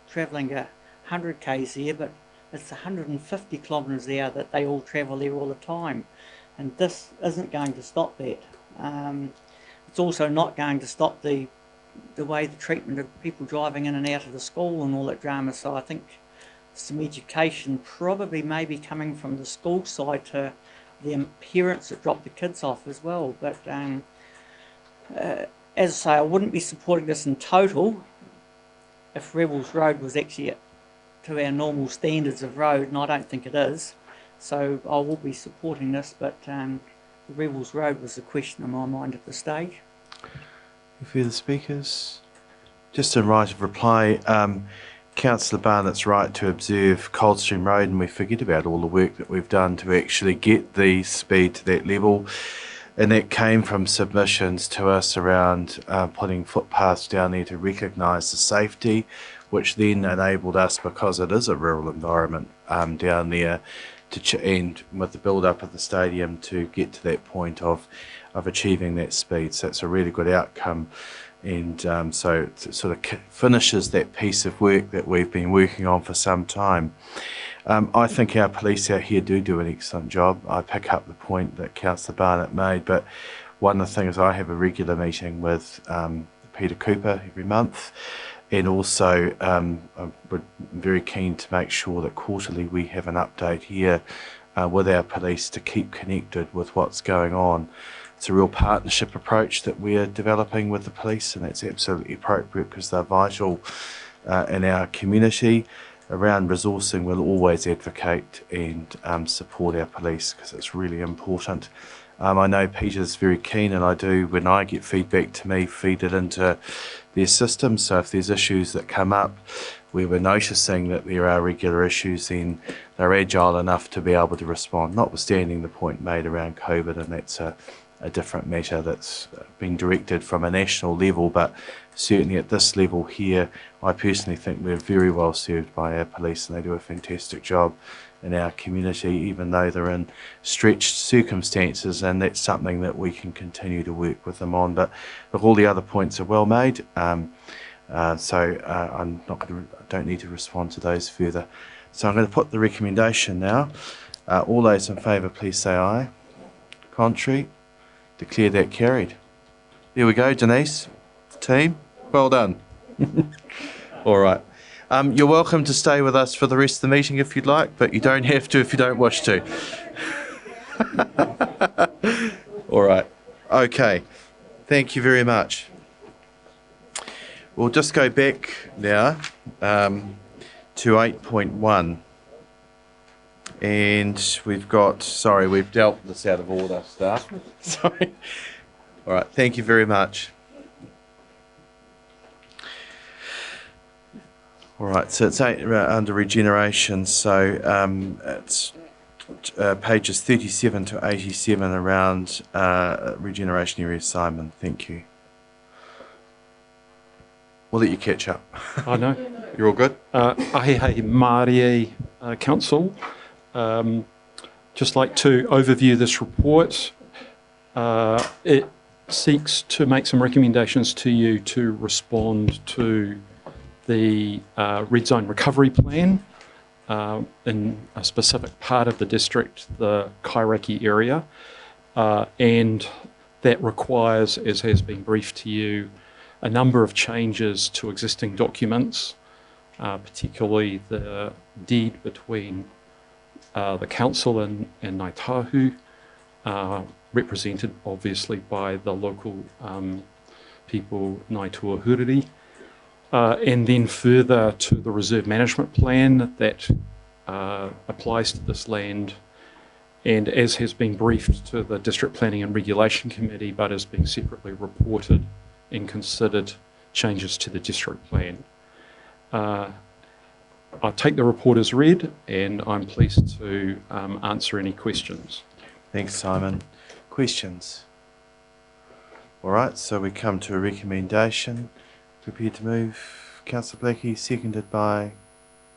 travelling 100 k's there, but it's 150 kilometres an hour that they all travel there all the time, and this isn't going to stop that. It's also not going to stop the way the treatment of people driving in and out of the school and all that drama. So I think some education probably maybe coming from the school side to the parents that drop the kids off as well. But as I say, I wouldn't be supporting this in total if Revels Road was actually to our normal standards of road, and I don't think it is. So I will be supporting this, but the Revels Road was the question in my mind at this stage. Any further speakers? Just in right of reply, Councillor Barnett's right to observe Coldstream Road, and we forget about all the work that we've done to actually get the speed to that level, and that came from submissions to us around putting footpaths down there to recognise the safety, which then enabled us, because it is a rural environment down there, and with the build-up of the stadium, to get to that point of achieving that speed. So it's a really good outcome, and so it sort of finishes that piece of work that we've been working on for some time. I think our police out here do an excellent job. I pick up the point that Councillor Barnett made, but one of the things, I have a regular meeting with Peter Cooper every month, and also I'm very keen to make sure that quarterly we have an update here with our police to keep connected with what's going on. It's a real partnership approach that we're developing with the police, and that's absolutely appropriate because they're vital in our community. Around resourcing, we'll always advocate and support our police because it's really important. I know Peter's very keen, and I do, when I get feedback to me, feed it into their system. So if there's issues that come up where we're noticing that there are regular issues, then they're agile enough to be able to respond, notwithstanding the point made around COVID, and that's a different matter that's been directed from a national level, but certainly at this level here, I personally think we're very well served by our police, and they do a fantastic job in our community, even though they're in stretched circumstances, and that's something that we can continue to work with them on. But look, all the other points are well made, so I'm not going to, I don't need to respond to those further. So I'm going to put the recommendation now. All those in favour, please say aye. Contrary? Declare that carried. There we go, Denise. Team, well done. All right. You're welcome to stay with us for the rest of the meeting if you'd like, but you don't have to if you don't wish to. All right. Okay. Thank you very much. We'll just go back now to 8.1. And we've got, sorry, we've dealt this out of order, staff. Sorry. All right, thank you very much. All right, so it's under regeneration, so it's pages 37 to 87 around regeneration area. Simon, thank you. We'll let you catch up. I know. You're all good? Ahe Māori Council. Just like to overview this report. It seeks to make some recommendations to you to respond to the Red Zone Recovery Plan in a specific part of the district, the Kairaki area, and that requires, as has been briefed to you, a number of changes to existing documents, particularly the deed between the council and Ngāi Tahu, represented obviously by the local people, Ngāi Tuahuriri, and then further to the reserve management plan that applies to this land, and as has been briefed to the District Planning and Regulation Committee, but is being separately reported and considered changes to the district plan. I'll take the report as read, and I'm pleased to answer any questions. Thanks, Simon. Questions? All right, so we come to a recommendation. Prepared to move, Councillor Blackie, seconded by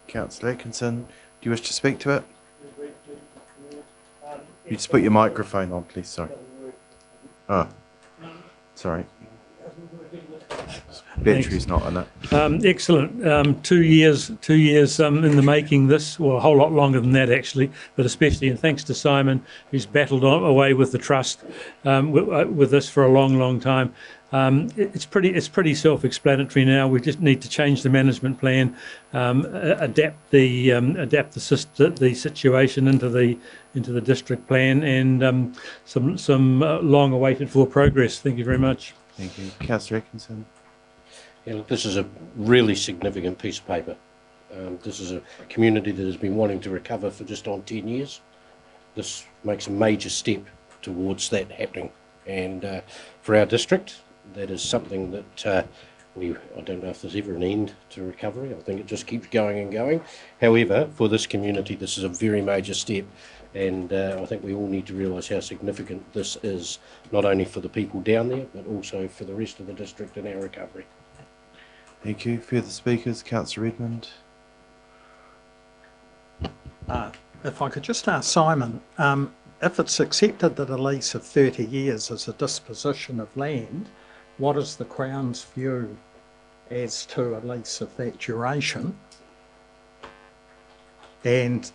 Councillor Atkinson. Do you wish to speak to it? You just put your microphone on, please. Sorry. Oh, sorry. Battery's not on it. Excellent. 2 years in the making. This, well, a whole lot longer than that actually, but especially, and thanks to Simon, who's battled away with the trust with this for a long time. It's pretty self-explanatory now. We just need to change the management plan, adapt the situation into the district plan, and some long-awaited for progress. Thank you very much. Thank you, Councillor Atkinson. Yeah, look, this is a really significant piece of paper. This is a community that has been wanting to recover for just on 10 years. This makes a major step towards that happening, and for our district, that is something that I don't know if there's ever an end to recovery. I think it just keeps going and going. However, for this community, this is a very major step, and I think we all need to realise how significant this is, not only for the people down there, but also for the rest of the district and our recovery. Thank you. Further speakers, Councillor Redmond. If I could just ask Simon, if it's accepted that a lease of 30 years is a disposition of land, what is the Crown's view as to a lease of that duration? And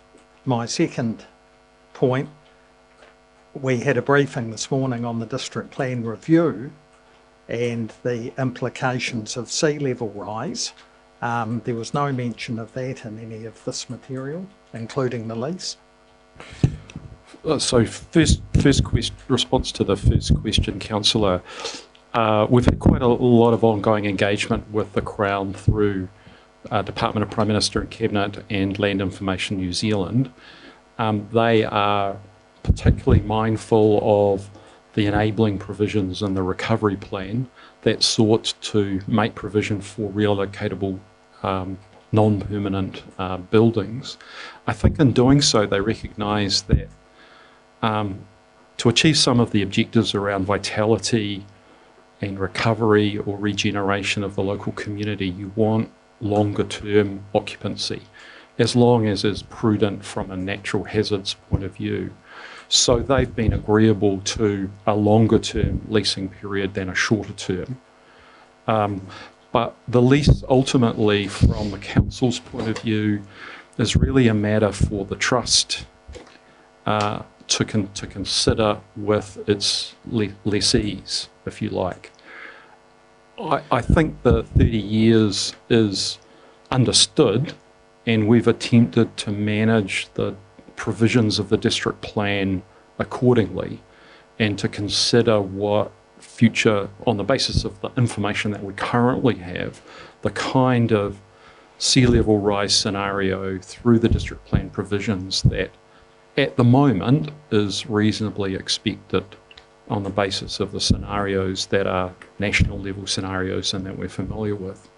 my second point, we had a briefing this morning on the district plan review and the implications of sea level rise. There was no mention of that in any of this material, including the lease. So first response to the first question, Councillor. We've had quite a lot of ongoing engagement with the Crown through Department of Prime Minister and Cabinet and Land Information New Zealand. They are particularly mindful of the enabling provisions in the recovery plan that sought to make provision for relocatable non-permanent buildings. I think in doing so they recognise that to achieve some of the objectives around vitality and recovery or regeneration of the local community, you want longer term occupancy, as long as is prudent from a natural hazards point of view. So they've been agreeable to a longer term leasing period than a shorter term. But the lease ultimately, from the council's point of view, is really a matter for the trust to consider with its lessees, if you like. I think the 30 years is understood, and we've attempted to manage the provisions of the district plan accordingly, and to consider what future, on the basis of the information that we currently have, the kind of sea level rise scenario through the district plan provisions that at the moment is reasonably expected on the basis of the scenarios that are national level scenarios and that we're familiar with.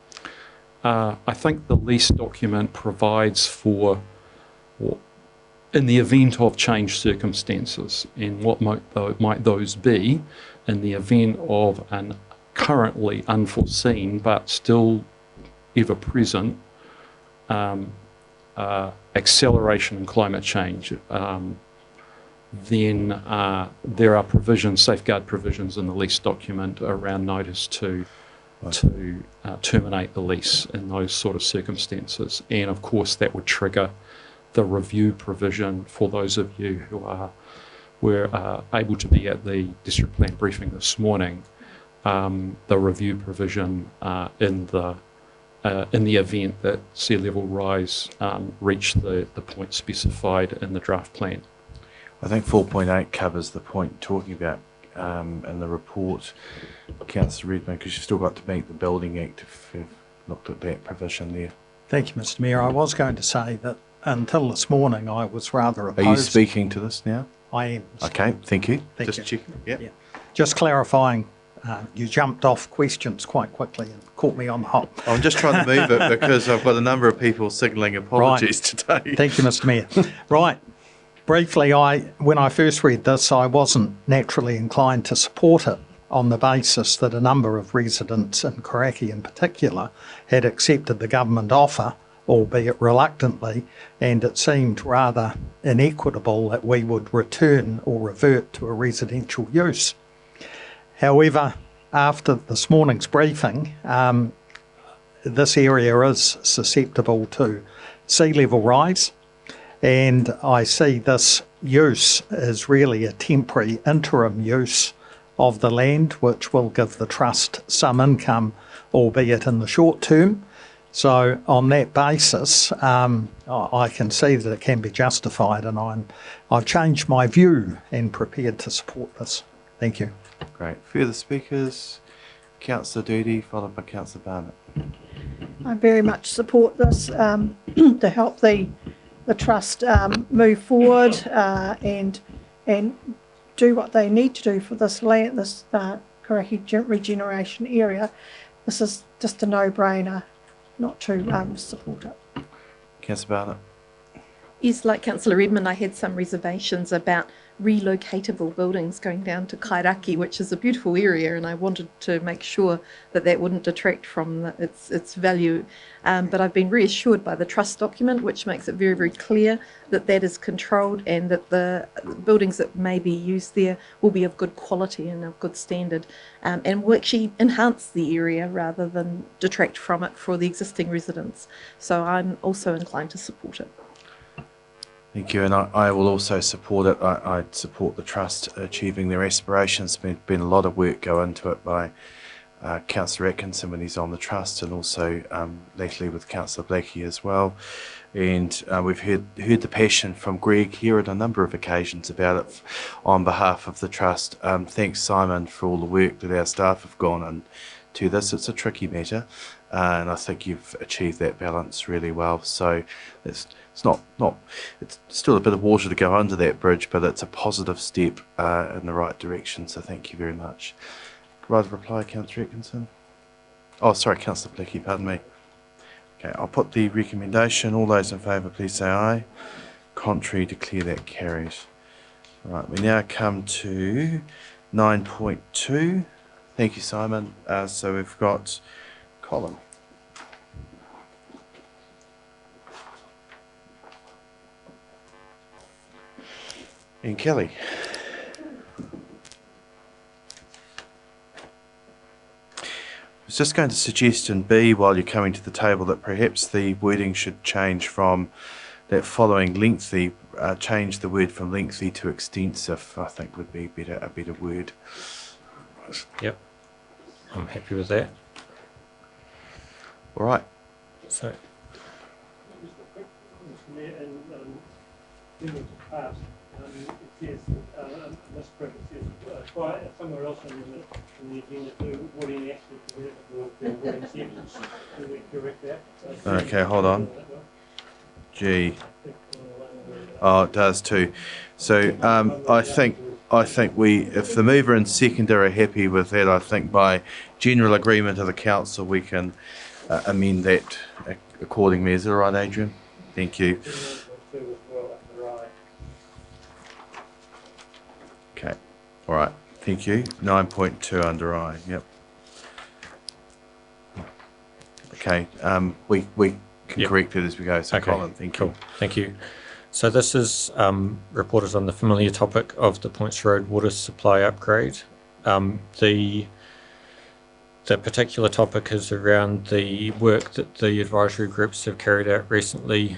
I think the lease document provides for, in the event of changed circumstances, and what might those be in the event of an currently unforeseen but still ever present acceleration in climate change, then there are provisions, safeguard provisions in the lease document around notice to terminate the lease in those sort of circumstances. And of course that would trigger the review provision for those of you who were able to be at the district plan briefing this morning, the review provision in the event that sea level rise reached the point specified in the draft plan. I think 4.8 covers the point talking about in the report, Councillor Redmond, because you've still got to meet the Building Act if you've looked at that provision there. Thank you, Mr Mayor. I was going to say that until this morning I was rather opposed. Are you speaking to this now? I am. Okay, thank you. Thank Just you. checking. Yep. Yeah. Just clarifying, you jumped off questions quite quickly and caught me on the hop. I'm just trying to move it because I've got a number of people signalling apologies today. Thank you, Mr Mayor. Right. Briefly, when I first read this, I wasn't naturally inclined to support it, on the basis that a number of residents, in Coraki in particular, had accepted the government offer, albeit reluctantly, and it seemed rather inequitable that we would return or revert to a residential use. However, after this morning's briefing, this area is susceptible to sea level rise, and I see this use as really a temporary interim use of the land, which will give the trust some income, albeit in the short term. So on that basis, I can see that it can be justified, and I've changed my view and prepared to support this. Thank you. Great. Further speakers? Councillor Doody, followed by Councillor Barnett. I very much support this to help the trust move forward and do what they need to do for this land, this Coraki regeneration area. This is just a no-brainer not to support it. Councillor Barnett. Yes, like Councillor Redmond, I had some reservations about relocatable buildings going down to Kairaki, which is a beautiful area, and I wanted to make sure that that wouldn't detract from its value. But I've been reassured by the trust document, which makes it very, very clear that that is controlled and that the buildings that may be used there will be of good quality and of good standard, and will actually enhance the area rather than detract from it for the existing residents. So I'm also inclined to support it. Thank you, and I will also support it. I support the Trust achieving their aspirations. There's been a lot of work go into it by Councillor Atkinson when he's on the Trust, and also lately with Councillor Blackie as well. And we've heard the passion from Greg here at a number of occasions about it on behalf of the Trust. Thanks, Simon, for all the work that our staff have gone into this. It's a tricky matter, and I think you've achieved that balance really well. So it's still a bit of water to go under that bridge, but it's a positive step in the right direction. So thank you very much. Right reply, Councillor Atkinson. Oh, sorry, Councillor Blackie, pardon me. Okay, I'll put the recommendation. All those in favour, please say aye. Contrary, declare that carries. Right, we now come to 9.2. Thank you, Simon. So we've got Colin. And Kelly. I was just going to suggest in B, while you're coming to the table, that perhaps the wording should change from that following lengthy, change the word from lengthy to extensive, I think would be a better word. Yep, I'm happy with that. All right. So. It says, misprint, it says, somewhere else in the agenda too, wording actually converted to wording sentence. Can we correct that? Okay, hold on. G. Oh, it does too. So I think if the mover and seconder are happy with that, I think by general agreement of the council we can amend that accordingly. Is that all right, Adrian? Thank you. Okay, all right, thank you. 9.2 under I, yep. Okay, we can correct it as we go, so okay. Colin, thank you. Cool, thank you. So this is reported on the familiar topic of the Points Road water supply upgrade. The particular topic is around the work that the advisory groups have carried out recently.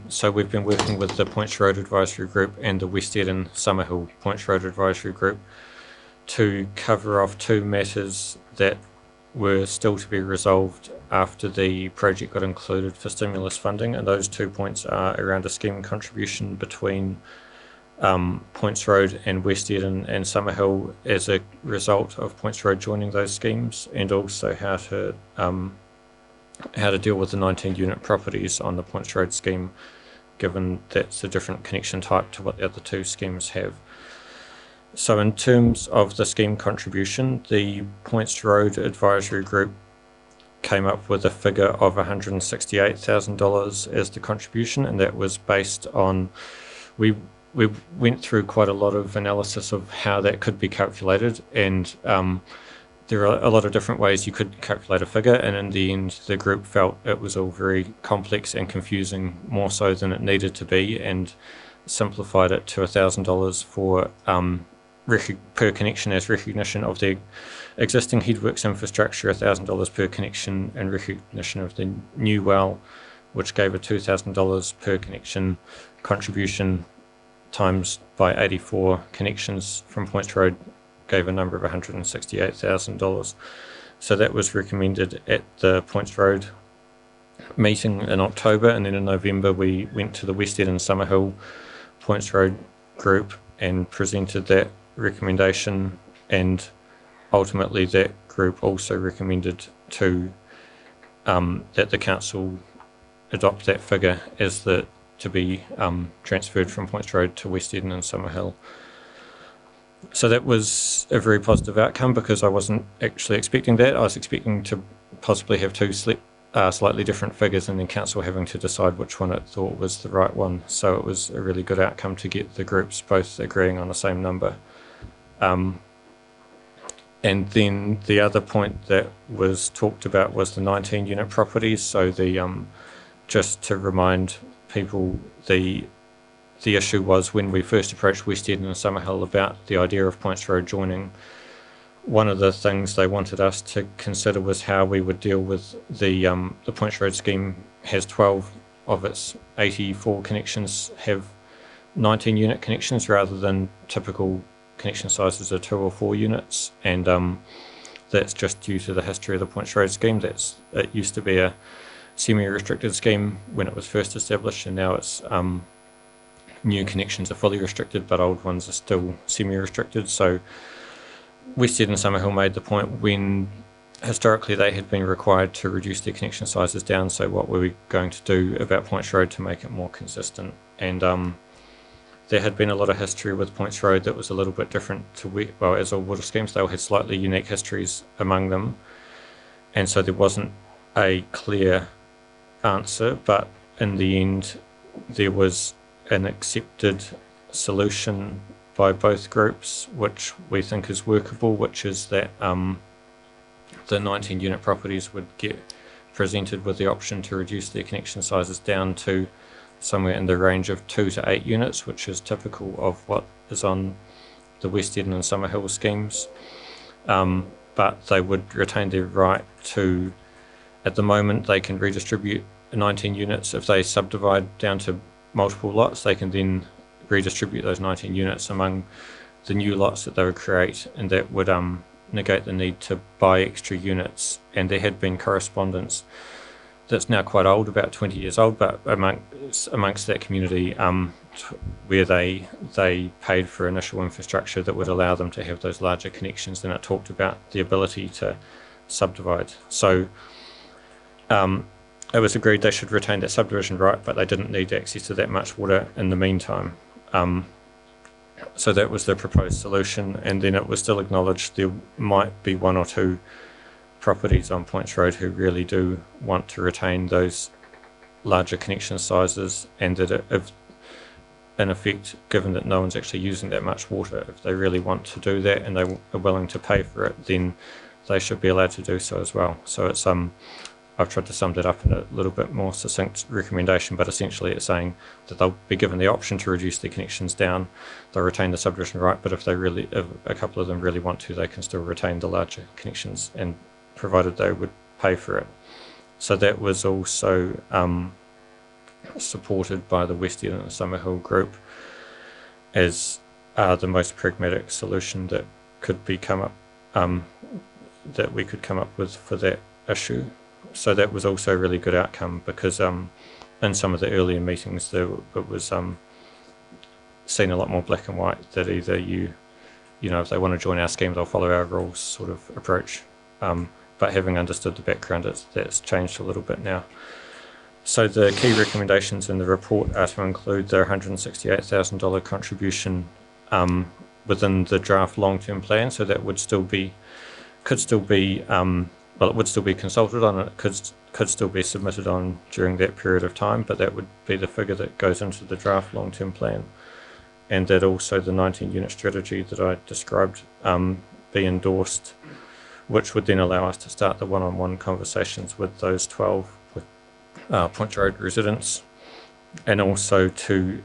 So we've been working with the Points Road Advisory Group and the West Eden Summerhill Points Road Advisory Group to cover off two matters that were still to be resolved after the project got included for stimulus funding, and those 2 points are around a scheme contribution between Points Road and West Eden and Summerhill as a result of Points Road joining those schemes, and also how to deal with the 19 unit properties on the Points Road scheme, given that's a different connection type to what the other two schemes have. So in terms of the scheme contribution, the Points Road Advisory Group came up with a figure of $168,000 as the contribution, and that was based on, we we went through quite a lot of analysis of how that could be calculated, and there are a lot of different ways you could calculate a figure, and in the end the group felt it was all very complex and confusing, more so than it needed to be, and simplified it to $1,000 for per connection as recognition of the existing headworks infrastructure, $1,000 per connection in recognition of the new well, which gave a $2,000 per connection contribution, times by 84 connections from Points Road gave a number of $168,000. So that was recommended at the Points Road meeting in October, and then in November we went to the West End and Summerhill Points Road group and presented that recommendation, and ultimately that group also recommended to that the council adopt that figure as to be transferred from Points Road to West Eden and Summerhill. So that was a very positive outcome, because I wasn't actually expecting that. I was expecting to possibly have two slightly different figures, and then council having to decide which one it thought was the right one. So it was a really good outcome to get the groups both agreeing on the same number. And then the other point that was talked about was the 19 unit properties. So the just to remind people, the issue was when we first approached West Eden and Summerhill about the idea of Points Road joining, one of the things they wanted us to consider was how we would deal with the Points Road scheme has 12 of its 84 connections have 19 unit connections rather than typical connection sizes of 2 or 4 units, and that's just due to the history of the Points Road scheme. It used to be a semi-restricted scheme when it was first established, and now it's new connections are fully restricted, but old ones are still semi-restricted. So West Eden and Summerhill made the point when historically they had been required to reduce their connection sizes down, so what were we going to do about Points Road to make it more consistent? And there had been a lot of history with Points Road that was a little bit different to, well, as all water schemes, they all had slightly unique histories among them, and so there wasn't a clear answer, but in the end there was an accepted solution by both groups, which we think is workable, which is that the 19 unit properties would get presented with the option to reduce their connection sizes down to somewhere in the range of 2 to 8 units, which is typical of what is on the West Eden and Summerhill schemes. But they would retain their right to, at the moment, they can redistribute 19 units. If they subdivide down to multiple lots, they can then redistribute those 19 units among the new lots that they would create, and that would negate the need to buy extra units. And there had been correspondence that's now quite old, about 20 years old, but amongst that community where they paid for initial infrastructure that would allow them to have those larger connections, and it talked about the ability to subdivide. So it was agreed they should retain that subdivision right, but they didn't need access to that much water in the meantime. So that was the proposed solution, and then it was still acknowledged there might be 1 or 2 properties on Points Road who really do want to retain those larger connection sizes, and that if, in effect, given that no one's actually using that much water, if they really want to do that and they are willing to pay for it, then they should be allowed to do so as well. So it's I've tried to sum that up in a little bit more succinct recommendation, but essentially it's saying that they'll be given the option to reduce their connections down. They'll retain the subdivision right, but if a couple of them really want to, they can still retain the larger connections, and provided they would pay for it. So that was also supported by the West Eden and Summerhill group as the most pragmatic solution that could be that we could come up with for that issue. So that was also a really good outcome, because in some of the earlier meetings it was seen a lot more black and white, that either you know, if they want to join our scheme, they'll follow our rules sort of approach. But having understood the background, that's changed a little bit now. So the key recommendations in the report are to include the $168,000 contribution within the draft long-term plan. So that would still be, it would still be consulted on, and it could still be submitted on during that period of time, but that would be the figure that goes into the draft long-term plan. and that also the 19-unit strategy that I described be endorsed, which would then allow us to start the one-on-one conversations with those 12 with Point Road residents, and also to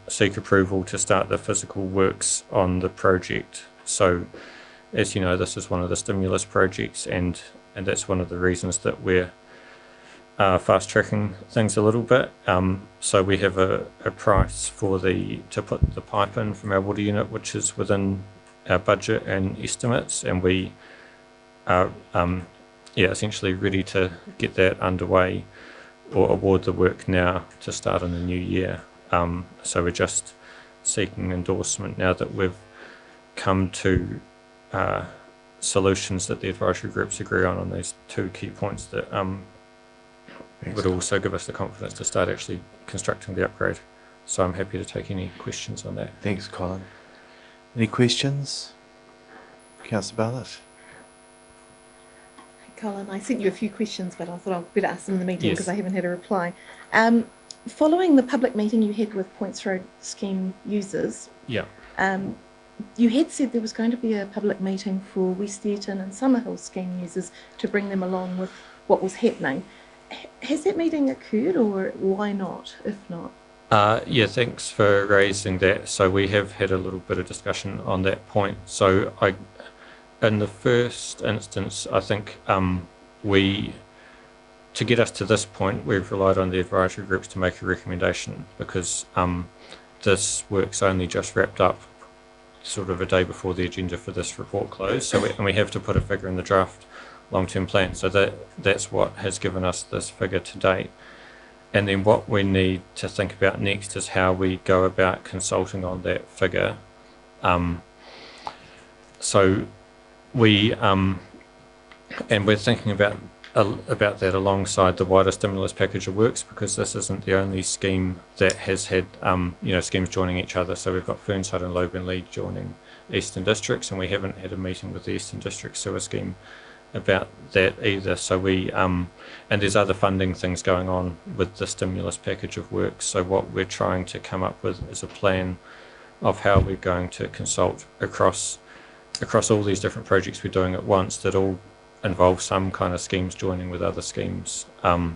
seek approval to start the physical works on the project. So, as you know, this is one of the stimulus projects, and that's one of the reasons that we're fast-tracking things a little bit. So we have a price for to put the pipe in from our water unit, which is within our budget and estimates, and we are essentially ready to get that underway or award the work now to start in the new year. So we're just seeking endorsement now that we've come to solutions that the advisory groups agree on these two key points that would also give us the confidence to start actually constructing the upgrade. So I'm happy to take any questions on that. Thanks, Colin. Any questions? Councillor Bartlett? Colin, I sent you a few questions, but I thought I'd better ask them in the meeting because Yes. I haven't had a reply. Following the public meeting you had with Points Road scheme users, Yeah. you had said there was going to be a public meeting for West Eaton and Summerhill scheme users to bring them along with what was happening. Has that meeting occurred, or why not, if not? Yeah, thanks for raising that. So we have had a little bit of discussion on that point. So in the first instance, I think to get us to this point, we've relied on the advisory groups to make a recommendation, because this work's only just wrapped up sort of a day before the agenda for this report closed. So we have to put a figure in the draft long-term plan. So that's what has given us this figure to date. And then what we need to think about next is how we go about consulting on that figure. So we're thinking about that alongside the wider stimulus package of works, because this isn't the only scheme that has had schemes joining each other. So we've got Fernside and Loganlea joining Eastern Districts, and we haven't had a meeting with the Eastern District Sewer Scheme about that either. So and there's other funding things going on with the stimulus package of works. So what we're trying to come up with is a plan of how we're going to consult across all these different projects we're doing at once that all involve some kind of schemes joining with other schemes, and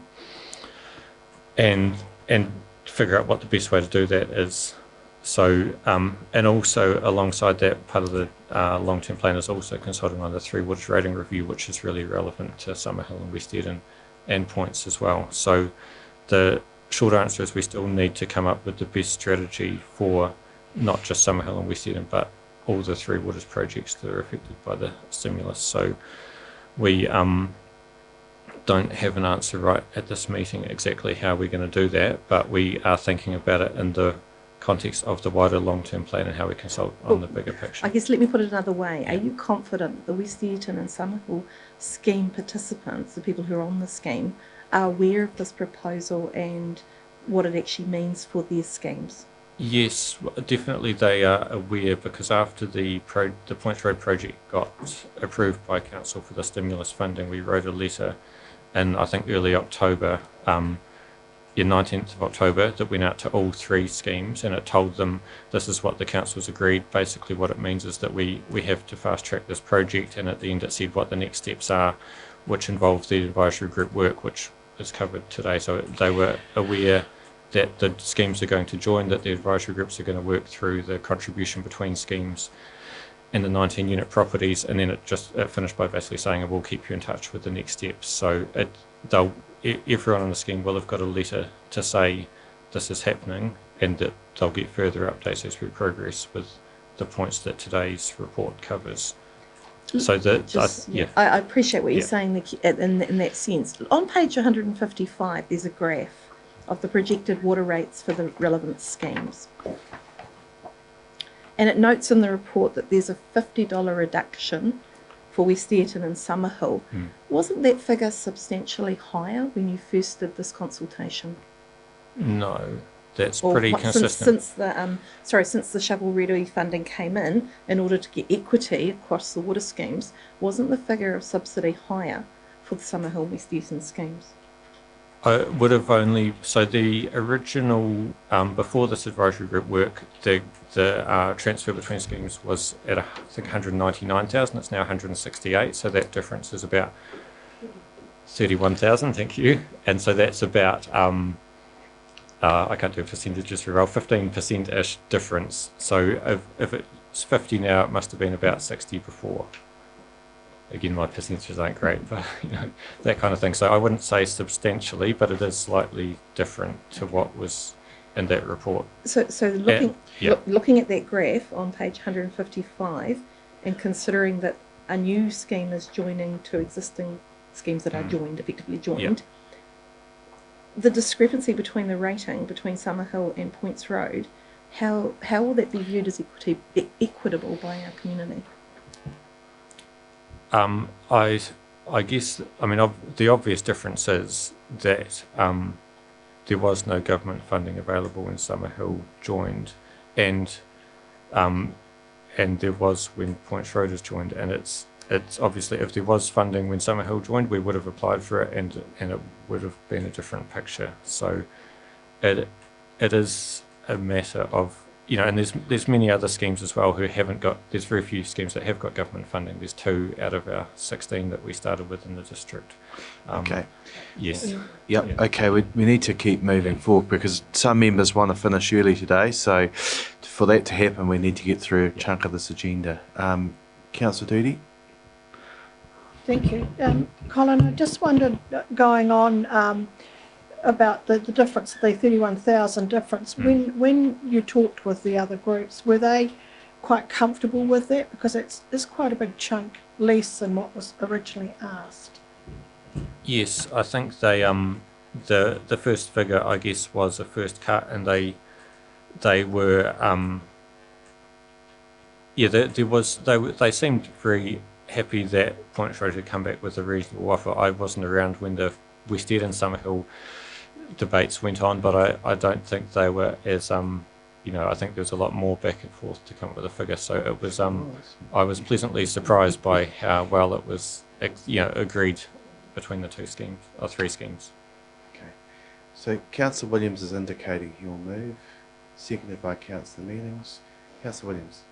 figure out what the best way to do that is. So and also alongside that, part of the long-term plan is also consulting on the Three Waters rating review, which is really relevant to Summerhill and West Eaton and Points as well. So the short answer is we still need to come up with the best strategy for not just Summerhill and West Eaton, but all the Three Waters projects that are affected by the stimulus. So we don't have an answer right at this meeting exactly how we're going to do that, but we are thinking about it in the context of the wider long-term plan and how we consult on the bigger picture. I guess let me put it another way. Are you confident the West Eaton and Summerhill scheme participants, the people who are on the scheme, are aware of this proposal and what it actually means for their schemes? Yes, definitely they are aware, because after the Points Road project got approved by Council for the stimulus funding, we wrote a letter in, I think, early October, 19th of October, that went out to all three schemes, and it told them this is what the council's agreed. Basically what it means is that we have to fast track this project, and at the end it said what the next steps are, which involve the advisory group work, which is covered today. So they were aware that the schemes are going to join, that the advisory groups are going to work through the contribution between schemes and the 19-unit properties, and then it finished by basically saying we'll keep you in touch with the next steps. So everyone on the scheme will have got a letter to say this is happening, and that they'll get further updates as we progress with the points that today's report covers. So I appreciate what you're saying in that sense. On page 155, there's a graph of the projected water rates for the relevant schemes. And it notes in the report that there's a $50 reduction for West Eaton and Summerhill. Wasn't that figure substantially higher when you first did this consultation? No, that's pretty consistent. Since the shovel-ready funding came in order to get equity across the water schemes, wasn't the figure of subsidy higher for the Summerhill West Eaton schemes? I would have only, so the original, before this advisory group work, the transfer between schemes was at, I think, 199,000. It's now 168, so that difference is about 31,000, thank you. And so that's about, I can't do percentages very well, 15%-ish difference. So if it's 50 now, it must have been about 60 before. Again, my percentages aren't great, but that kind of thing. So I wouldn't say substantially, but it is slightly different to what was in that report. So looking at that graph on page 155 and considering that a new scheme is joining to existing schemes that are joined, effectively joined, the discrepancy between the rating between Summerhill and Points Road, how will that be viewed as equitable by our community? I guess, I mean, the obvious difference is that there was no government funding available when Summerhill joined, and there was when Points Road is joined, and it's obviously, if there was funding when Summerhill joined, we would have applied for it, and it would have been a different picture. So it is a matter of, and there's many other schemes as well who haven't got, there's very few schemes that have got government funding. There's 2 out of our 16 that we started with in the district. Okay. Yes. Yep. Yeah. Okay, we need to keep moving forward because some members want to finish early today. So for that to happen, we need to get through a chunk of this agenda. Councillor Doody? Thank you. Colin, I just wondered, going on about the difference, the 31,000 difference. When you talked with the other groups, were they quite comfortable with that? Because it's quite a big chunk less than what was originally asked. Yes, I think they the first figure, I guess, was a first cut, and they were they seemed very happy that Points Road had come back with a reasonable offer. I wasn't around when the West Ed and Summerhill debates went on, but I don't think they were as I think there was a lot more back and forth to come up with a figure. So it was I was pleasantly surprised by how well it was agreed between the 2 schemes or 3 schemes. Okay, so Councillor Williams is indicating he'll move, seconded by Councillor Mealings. Councillor Williams.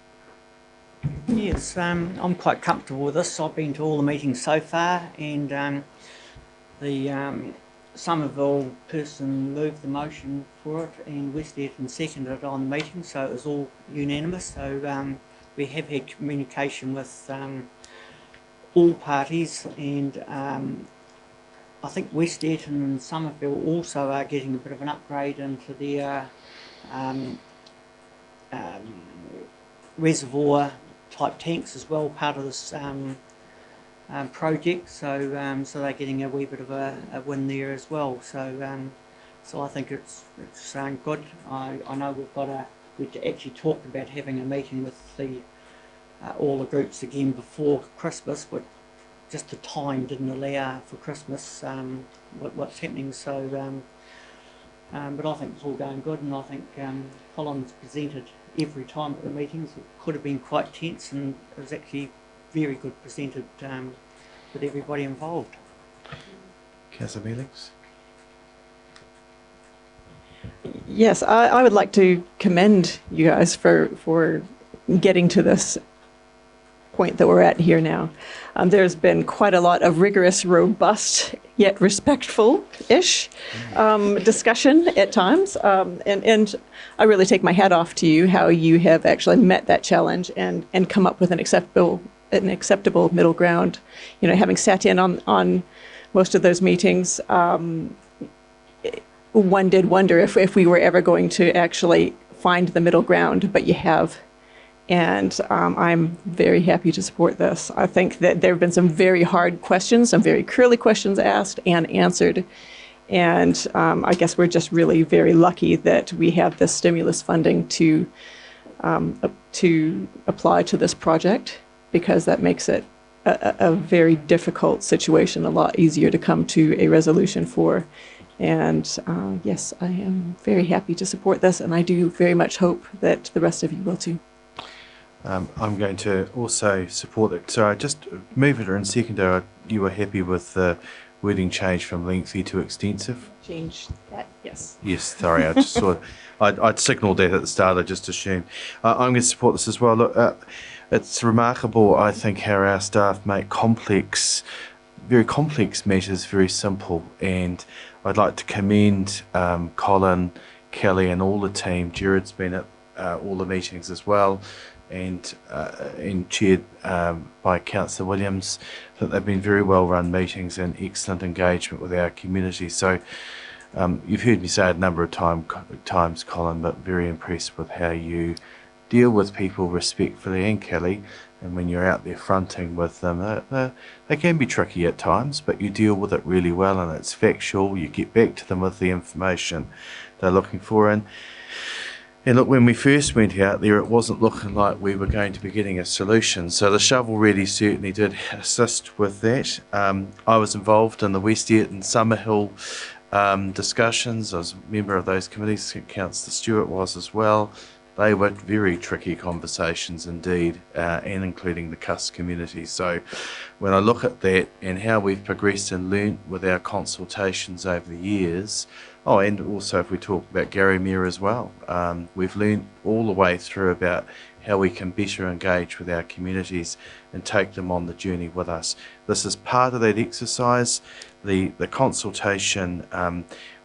Yes, I'm quite comfortable with this. I've been to all the meetings so far, and the Somerville person moved the motion for it, and West Eton seconded it on the meeting, so it was all unanimous. So we have had communication with all parties, and I think West Eton and Somerville also are getting a bit of an upgrade into their reservoir type tanks as well, part of this project, so they're getting a wee bit of a win there as well. So I think it's good. I know we've actually talked about having a meeting with all the groups again before Christmas, but just the time didn't allow for Christmas. What's happening? So, but I think it's all going good, and I think Colin's presented every time at the meetings. It could have been quite tense, and it was actually very good presented with everybody involved. Councillor Mealings? Yes, I would like to commend you guys for getting to this point that we're at here now. There's been quite a lot of rigorous, robust, yet respectful-ish discussion at times, and I really take my hat off to you how you have actually met that challenge and come up with an acceptable middle ground. Having sat in on most of those meetings, one did wonder if we were ever going to actually find the middle ground, but you have. And I'm very happy to support this. I think that there have been some very hard questions, some very curly questions asked and answered. And I guess we're just really very lucky that we have this stimulus funding to apply to this project, because that makes it a very difficult situation a lot easier to come to a resolution for. And yes, I am very happy to support this, and I do very much hope that the rest of you will too. I'm going to also support it. So I just move it in seconder. You were happy with the wording changed from lengthy to extensive. Change that, yes. Yes, sorry, I just saw. I'd signalled that at the start. I just assumed. I'm going to support this as well. Look, it's remarkable, I think, how our staff make very complex matters very simple. And I'd like to commend Colin, Kelly, and all the team. Jared's been at all the meetings as well, and chaired by Councillor Williams. That they've been very well run meetings and excellent engagement with our community. So you've heard me say it a number of times, Colin, but very impressed with how you deal with people respectfully, and Kelly, and when you're out there fronting with them, they can be tricky at times, but you deal with it really well, and it's factual. You get back to them with the information they're looking for. And look, when we first went out there, it wasn't looking like we were going to be getting a solution. So the shovel ready certainly did assist with that. I was involved in the West Earton Summerhill discussions. I was a member of those committees. Councillor Stewart was as well. They were very tricky conversations indeed, and including the Cuss community. So when I look at that and how we've progressed and learnt with our consultations over the years, and also if we talk about Garrymere as well, we've learnt all the way through about how we can better engage with our communities and take them on the journey with us. This is part of that exercise. The consultation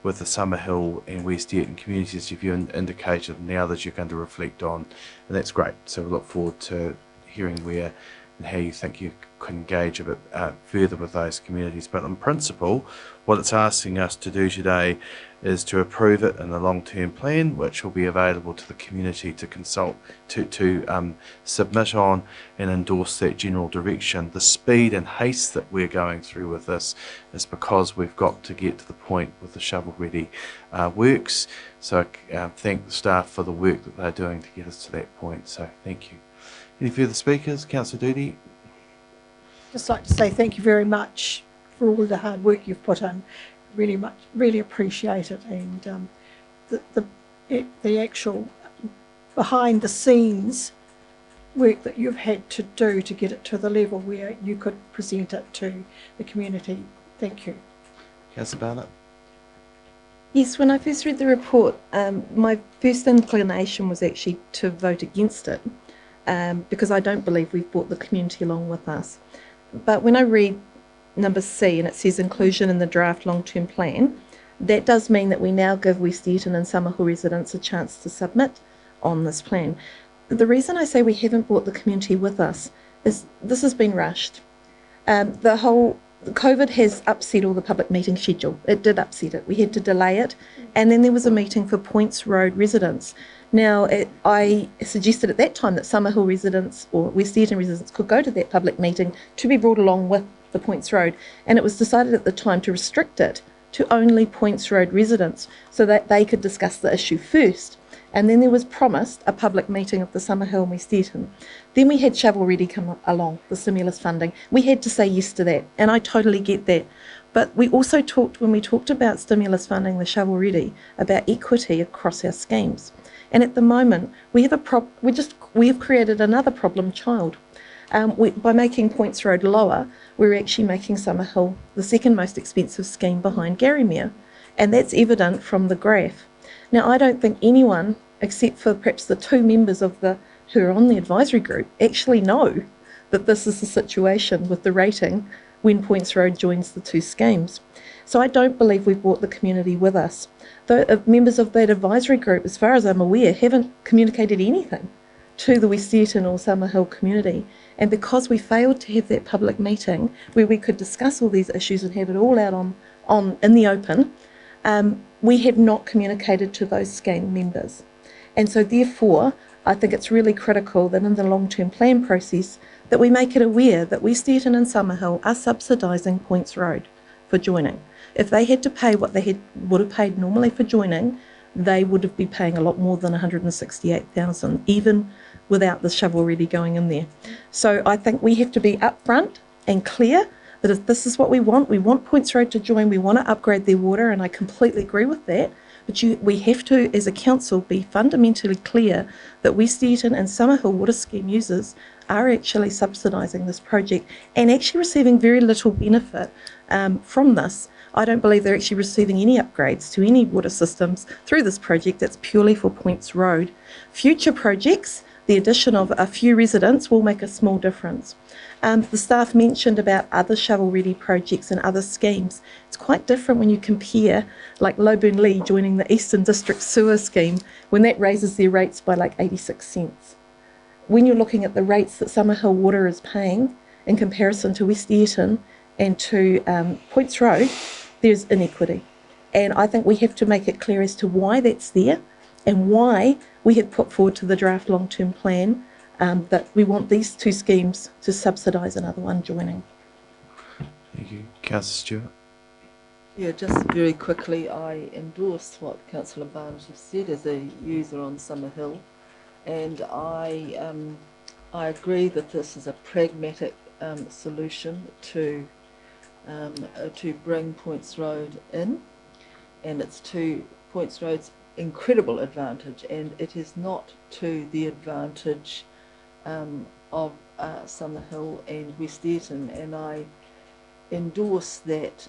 with the Summerhill and West Earton communities, if you indicated, and the others you're going to reflect on, and that's great. So we look forward to hearing where and how you think you can engage a bit further with those communities. But in principle, what it's asking us to do today is to approve it in the long-term plan, which will be available to the community to consult, to submit on and endorse that general direction. The speed and haste that we're going through with this is because we've got to get to the point with the shovel-ready works. So thank the staff for the work that they're doing to get us to that point. So thank you. Any further speakers? Councillor Doody? Just like to say thank you very much for all the hard work you've put in. Really appreciate it, and the actual behind the scenes work that you've had to do to get it to the level where you could present it to the community. Thank you. Councillor Barnett? Yes, when I first read the report, my first inclination was actually to vote against it, because I don't believe we've brought the community along with us. But when I read number C, and it says inclusion in the draft long-term plan, that does mean that we now give West Earton and Summerhill residents a chance to submit on this plan. The reason I say we haven't brought the community with us is this has been rushed. The whole COVID has upset all the public meeting schedule. It did upset it. We had to delay it, and then there was a meeting for Points Road residents. Now, I suggested at that time that Summerhill residents or West Earton residents could go to that public meeting to be brought along with the Points Road, and it was decided at the time to restrict it to only Points Road residents so that they could discuss the issue first. And then there was promised a public meeting of the Summerhill and West Earton. Then we had Shovel Ready come along, the stimulus funding. We had to say yes to that, and I totally get that. But we also talked, when we talked about stimulus funding, the Shovel Ready, about equity across our schemes. And at the moment, we have we have created another problem child. By making Points Road lower, we're actually making Summerhill the second most expensive scheme behind Garrymere, and that's evident from the graph. Now, I don't think anyone, except for perhaps the two members of who are on the advisory group, actually know that this is the situation with the rating when Points Road joins the two schemes. So I don't believe we've brought the community with us. The members of that advisory group, as far as I'm aware, haven't communicated anything to the West Earton or Summerhill community. And because we failed to have that public meeting where we could discuss all these issues and have it all out in the open, we have not communicated to those scheme members. And so therefore, I think it's really critical that in the long-term plan process that we make it aware that West Earton and Summerhill are subsidising Points Road for joining. If they had to pay what they would have paid normally for joining, they would have been paying a lot more than $168,000, even without the shovel ready going in there. So I think we have to be upfront and clear that if this is what we want Points Road to join, we want to upgrade their water, and I completely agree with that, But we have to, as a council, be fundamentally clear that West Eaton and Summerhill Water Scheme users are actually subsidising this project and actually receiving very little benefit from this. I don't believe they're actually receiving any upgrades to any water systems through this project. That's purely for Points Road. Future projects, the addition of a few residents will make a small difference. The staff mentioned about other shovel-ready projects and other schemes. It's quite different when you compare, like Loburn Lee joining the Eastern District Sewer Scheme, when that raises their rates by like 86 cents. When you're looking at the rates that Summerhill Water is paying in comparison to West Eaton and to Points Road, there's inequity. And I think we have to make it clear as to why that's there and why we have put forward to the draft long-term plan that we want these two schemes to subsidise another one joining. Thank you. Councillor Stewart. Yeah, just very quickly, I endorse what Councillor Barnett has said as a user on Summerhill, and I agree that this is a pragmatic solution to bring Points Road in, and it's to Points Road's incredible advantage, and it is not to the advantage of Summerhill and West Eaton, and I endorse that.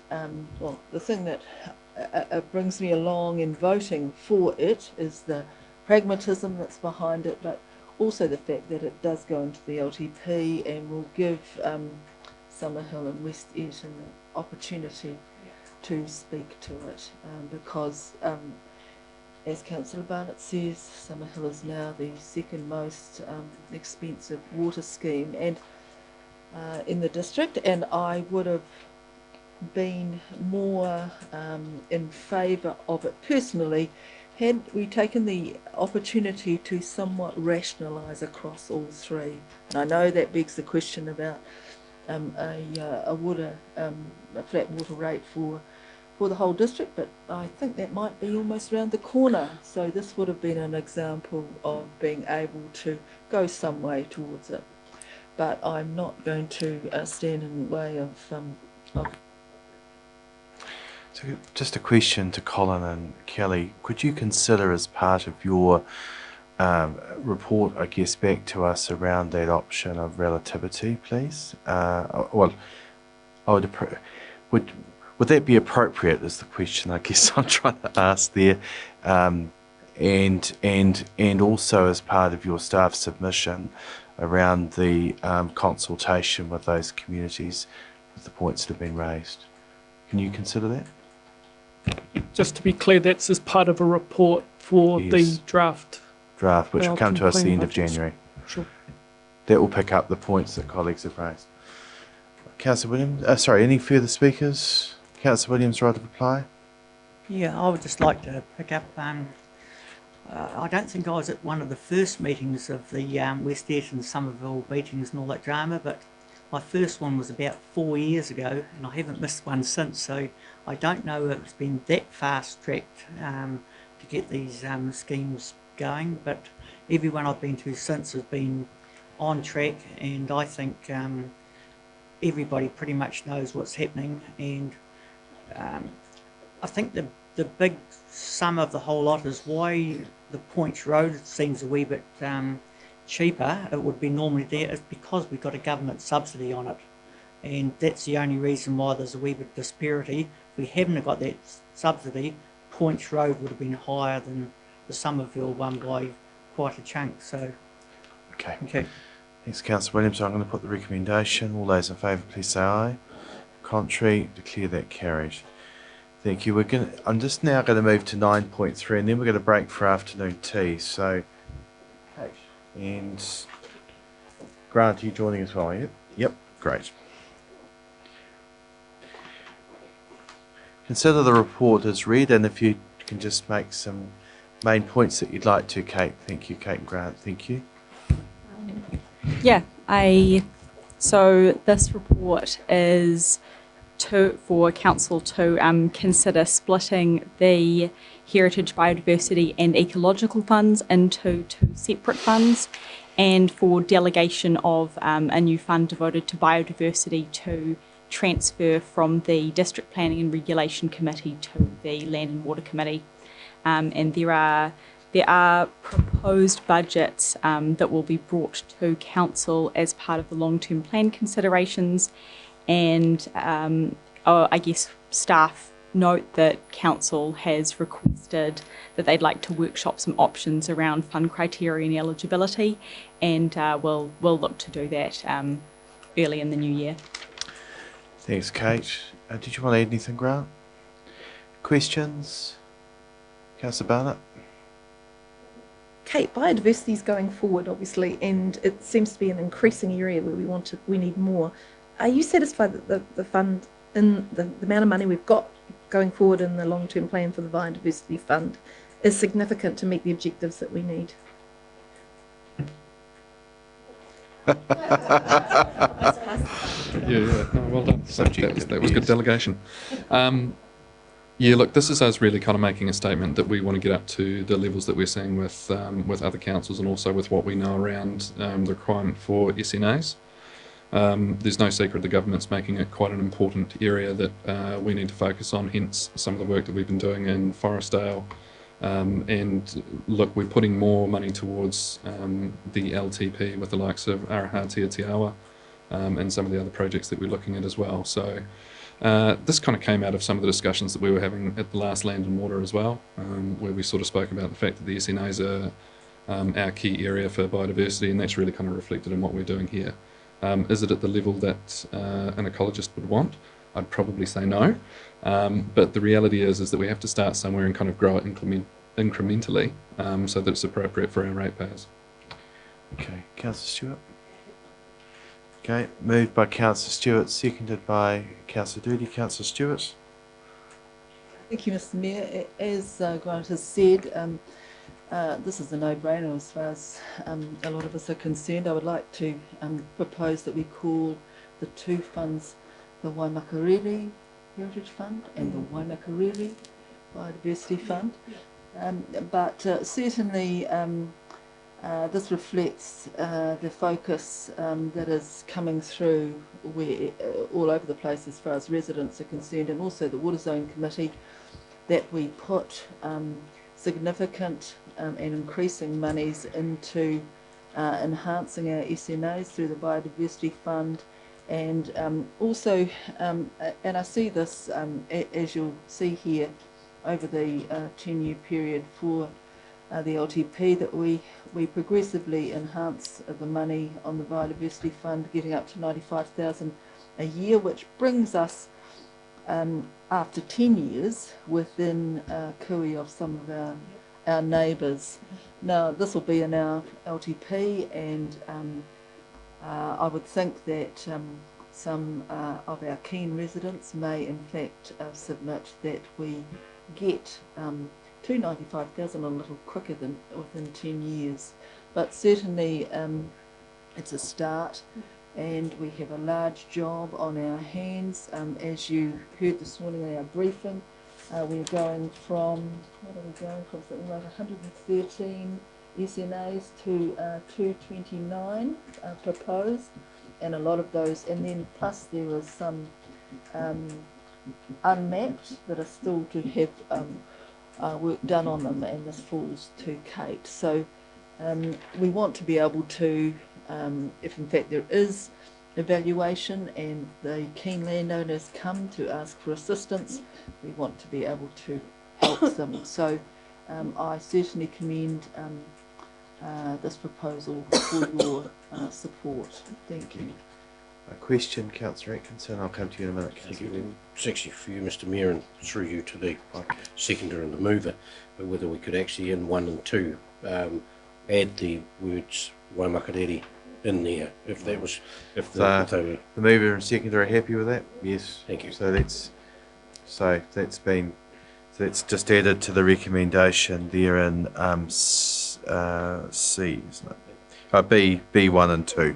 Well, the thing that brings me along in voting for it is the pragmatism that's behind it, but also the fact that it does go into the LTP and will give Summerhill and West Eaton the opportunity to speak to it, because as Councillor Barnett says, Summerhill is now the second most expensive water scheme and in the district, and I would have been more in favour of it personally had we taken the opportunity to somewhat rationalise across all three. And I know that begs the question about a flat water rate for the whole district, but I think that might be almost round the corner. So this would have been an example of being able to go some way towards it. But I'm not going to stand in the way of So just a question to Colin and Kelly. Could you consider as part of your report, I guess, back to us around that option of relativity, please? Well, I would that be appropriate is the question I guess I'm trying to ask there. And also as part of your staff submission around the consultation with those communities with the points that have been raised. Can you consider that? Just to be clear, that's as part of a report for the draft. Which will come to us at the end of January. Sure. That will pick up the points that colleagues have raised. Councillor Williams, sorry, any further speakers? Councillor Williams, right to reply? Yeah, I would just like to pick up, I don't think I was at one of the first meetings of the West Eaton Somerville meetings and all that drama, but my first one was about 4 years ago and I haven't missed one since, so I don't know if it's been that fast-tracked to get these schemes going, but everyone I've been to since has been on track, and I think everybody pretty much knows what's happening, and I think the big sum of the whole lot is why the Points Road seems a wee bit cheaper. It would be normally there is because we've got a government subsidy on it, and that's the only reason why there's a wee bit disparity. If we hadn't got that subsidy, Points Road would have been higher than the Somerville one by quite a chunk. So okay. Thanks, Councillor Williams. So I'm going to put the recommendation. All those in favour, please say aye. Contrary, declare that carried. Thank you. I'm just now going to move to 9.3, and then we're going to break for afternoon tea. So, and Grant, are you joining as well? Yep. Great. Consider the report as read, and if you can just make some main points that you'd like to, Kate. Thank you, Kate and Grant. Thank you. So this report is for council to consider splitting the Heritage, Biodiversity and Ecological funds into two separate funds, and for delegation of a new fund devoted to biodiversity to transfer from the District Planning and Regulation Committee to the Land and Water Committee. and there are proposed budgets that will be brought to council as part of the long-term plan considerations, and I guess staff note that council has requested that they'd like to workshop some options around fund criteria and eligibility, and we'll look to do that early in the new year. Thanks, Kate. Did you want to add anything, Grant? Questions? Councillor Barnett? Kate, biodiversity is going forward, obviously, and it seems to be an increasing area where we need more. Are you satisfied that the fund, in the amount of money we've got going forward in the long-term plan for the Biodiversity Fund, is significant to meet the objectives that we need? Yeah, no, well done. That was good delegation. Yeah, look, this is us really kind of making a statement that we want to get up to the levels that we're seeing with other councils, and also with what we know around the requirement for SNAs. There's no secret the government's making it quite an important area that we need to focus on, hence some of the work that we've been doing in Forestdale. And look, we're putting more money towards the LTP with the likes of Arahatia Te Awa and some of the other projects that we're looking at as well. So this kind of came out of some of the discussions that we were having at the last Land and Water as well, where we sort of spoke about the fact that the SNAs are our key area for biodiversity, and that's really kind of reflected in what we're doing here. Is it at the level that an ecologist would want? I'd probably say no. But the reality is that we have to start somewhere and kind of grow it incrementally so that it's appropriate for our ratepayers. Okay, Councillor Stewart. Okay, moved by Councillor Stewart, seconded by Councillor Doody. Councillor Stewart. Thank you, Mr. Mayor. As Grant has said, this is a no-brainer as far as a lot of us are concerned. I would like to propose that we call the two funds the Waimakariri Heritage Fund and the Waimakariri Biodiversity Fund. But certainly this reflects the focus that is coming through all over the place as far as residents are concerned, and also the Water Zone Committee, that we put significant and increasing monies into enhancing our SNAs through the Biodiversity Fund, and also, and I see this, as you'll see here, over the 10-year period for the LTP, that we progressively enhance the money on the Biodiversity Fund, getting up to 95,000 a year, which brings us, after 10 years, within cooey of some of our neighbours. Now, this will be in our LTP, and I would think that some of our keen residents may in fact submit that we get to 95,000 a little quicker than within 10 years. But certainly it's a start, and we have a large job on our hands. As you heard this morning in our briefing, we're going from, what are we going from, something like 113 SNAs to 229 proposed, and a lot of those, and then plus there is some unmapped that are still to have work done on them, and this falls to Kate. So we want to be able to, if in fact there is evaluation and the keen landowners come to ask for assistance, we want to be able to help them. So I certainly commend this proposal for your support. Thank you. A question, Councillor Atkinson. I'll come to you in a minute, Councillor. It's actually for you, Mr Mayor, and through you to the seconder and the mover, but whether we could actually in 1 and 2 add the words Waimakariri in there, if that was, if the mover and seconder are happy with that? Yes. Thank you. So that's just added to the recommendation there in C, isn't it? B1 and 2.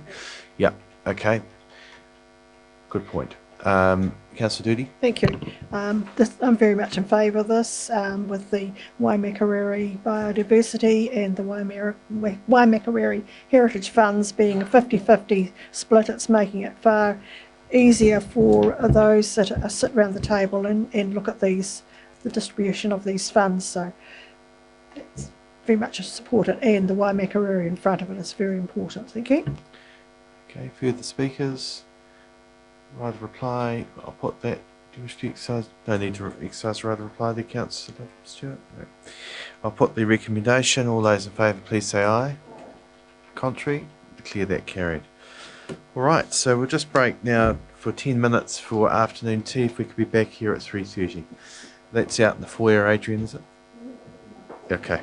Yeah. Okay. Good point. Councillor Doody? Thank you. I'm very much in favour of this, with the Waimakariri Biodiversity and the Waimakariri Heritage Funds being a 50-50 split. It's making it far easier for those that sit around the table and look at the distribution of these funds. So it's very much support it, and the waimakariri in front of it is very important. Thank you. Okay, further speakers? Right of reply, I'll put that. Do you wish to exercise? No need to exercise right of reply there, Councillor Stewart. No. I'll put the recommendation. All those in favour, please say aye. Contrary, declare that carried. All right, so we'll just break now for 10 minutes for afternoon tea. If we could be back here at 3:30. That's out in the foyer, Adrian, is it? Okay.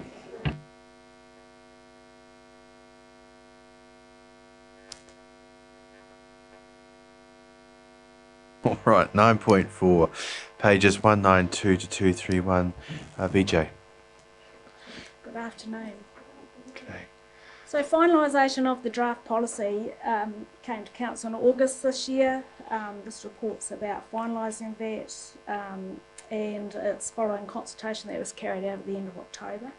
All right, 9.4, pages 192 to 231. VJ. Good afternoon. Okay. So finalisation of the draft policy came to Council in August this year. This report's about finalising that and it's following consultation that was carried out at the end of October.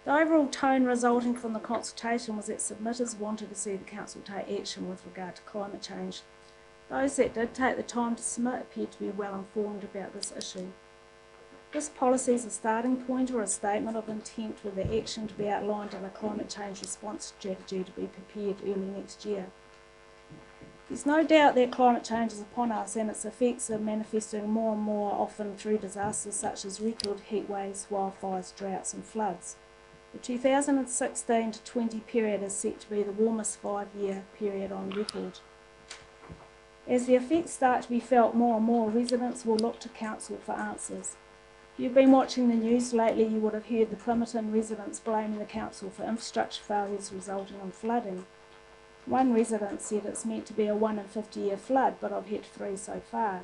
The overall tone resulting from the consultation was that submitters wanted to see the Council take action with regard to climate change. Those that did take the time to submit appeared to be well informed about this issue. This policy is a starting point or a statement of intent with the action to be outlined in a climate change response strategy to be prepared early next year. There's no doubt that climate change is upon us and its effects are manifesting more and more often through disasters such as record heat waves, wildfires, droughts and floods. The 2016 to 20 period is set to be the warmest 5-year period on record. As the effects start to be felt more and more, residents will look to Council for answers. If you've been watching the news lately, you would have heard the Plimmerton residents blaming the Council for infrastructure failures resulting in flooding. One resident said it's meant to be a 1 in 50-year flood, but I've had 3 so far.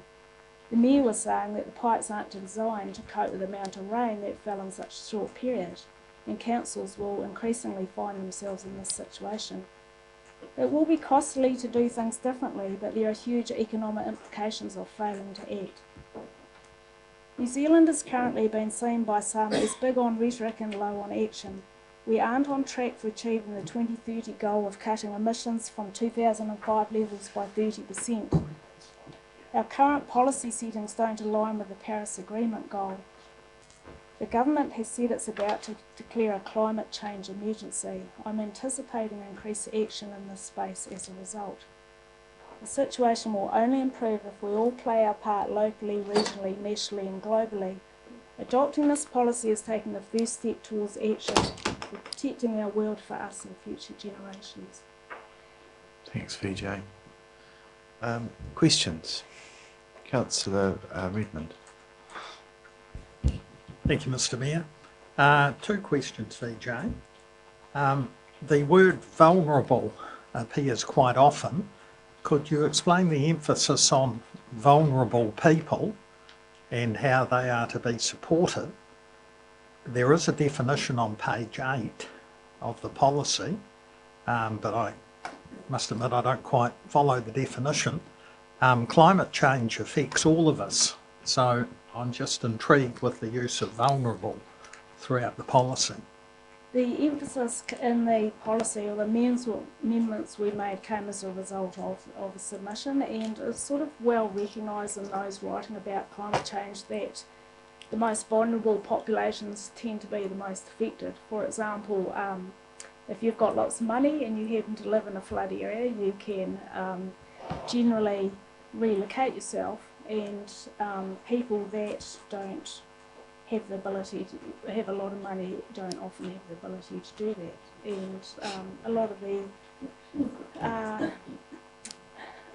The Mayor was saying that the pipes aren't designed to cope with the amount of rain that fell in such a short period, and councils will increasingly find themselves in this situation. It will be costly to do things differently, but there are huge economic implications of failing to act. New Zealand is currently being seen by some as big on rhetoric and low on action. We aren't on track for achieving the 2030 goal of cutting emissions from 2005 levels by 30%. Our current policy settings don't align with the Paris Agreement goal. The government has said it's about to declare a climate change emergency. I'm anticipating increased action in this space as a result. The situation will only improve if we all play our part locally, regionally, nationally and globally. Adopting this policy is taking the first step towards action for protecting our world for us and future generations. Thanks, VJ. Questions? Councillor Redmond. Thank you, Mr. Mayor. 2 questions, VJ. The word vulnerable appears quite often. Could you explain the emphasis on vulnerable people and how they are to be supported? There is a definition on page 8 of the policy, but I must admit I don't quite follow the definition. Climate change affects all of us, so I'm just intrigued with the use of vulnerable throughout the policy. The emphasis in the policy or the amendments we made came as a result of a submission, and it's sort of well recognised in those writing about climate change that the most vulnerable populations tend to be the most affected. For example, if you've got lots of money and you happen to live in a flood area, you can generally relocate yourself, and people that don't have the ability to have a lot of money don't often have the ability to do that, and a lot of the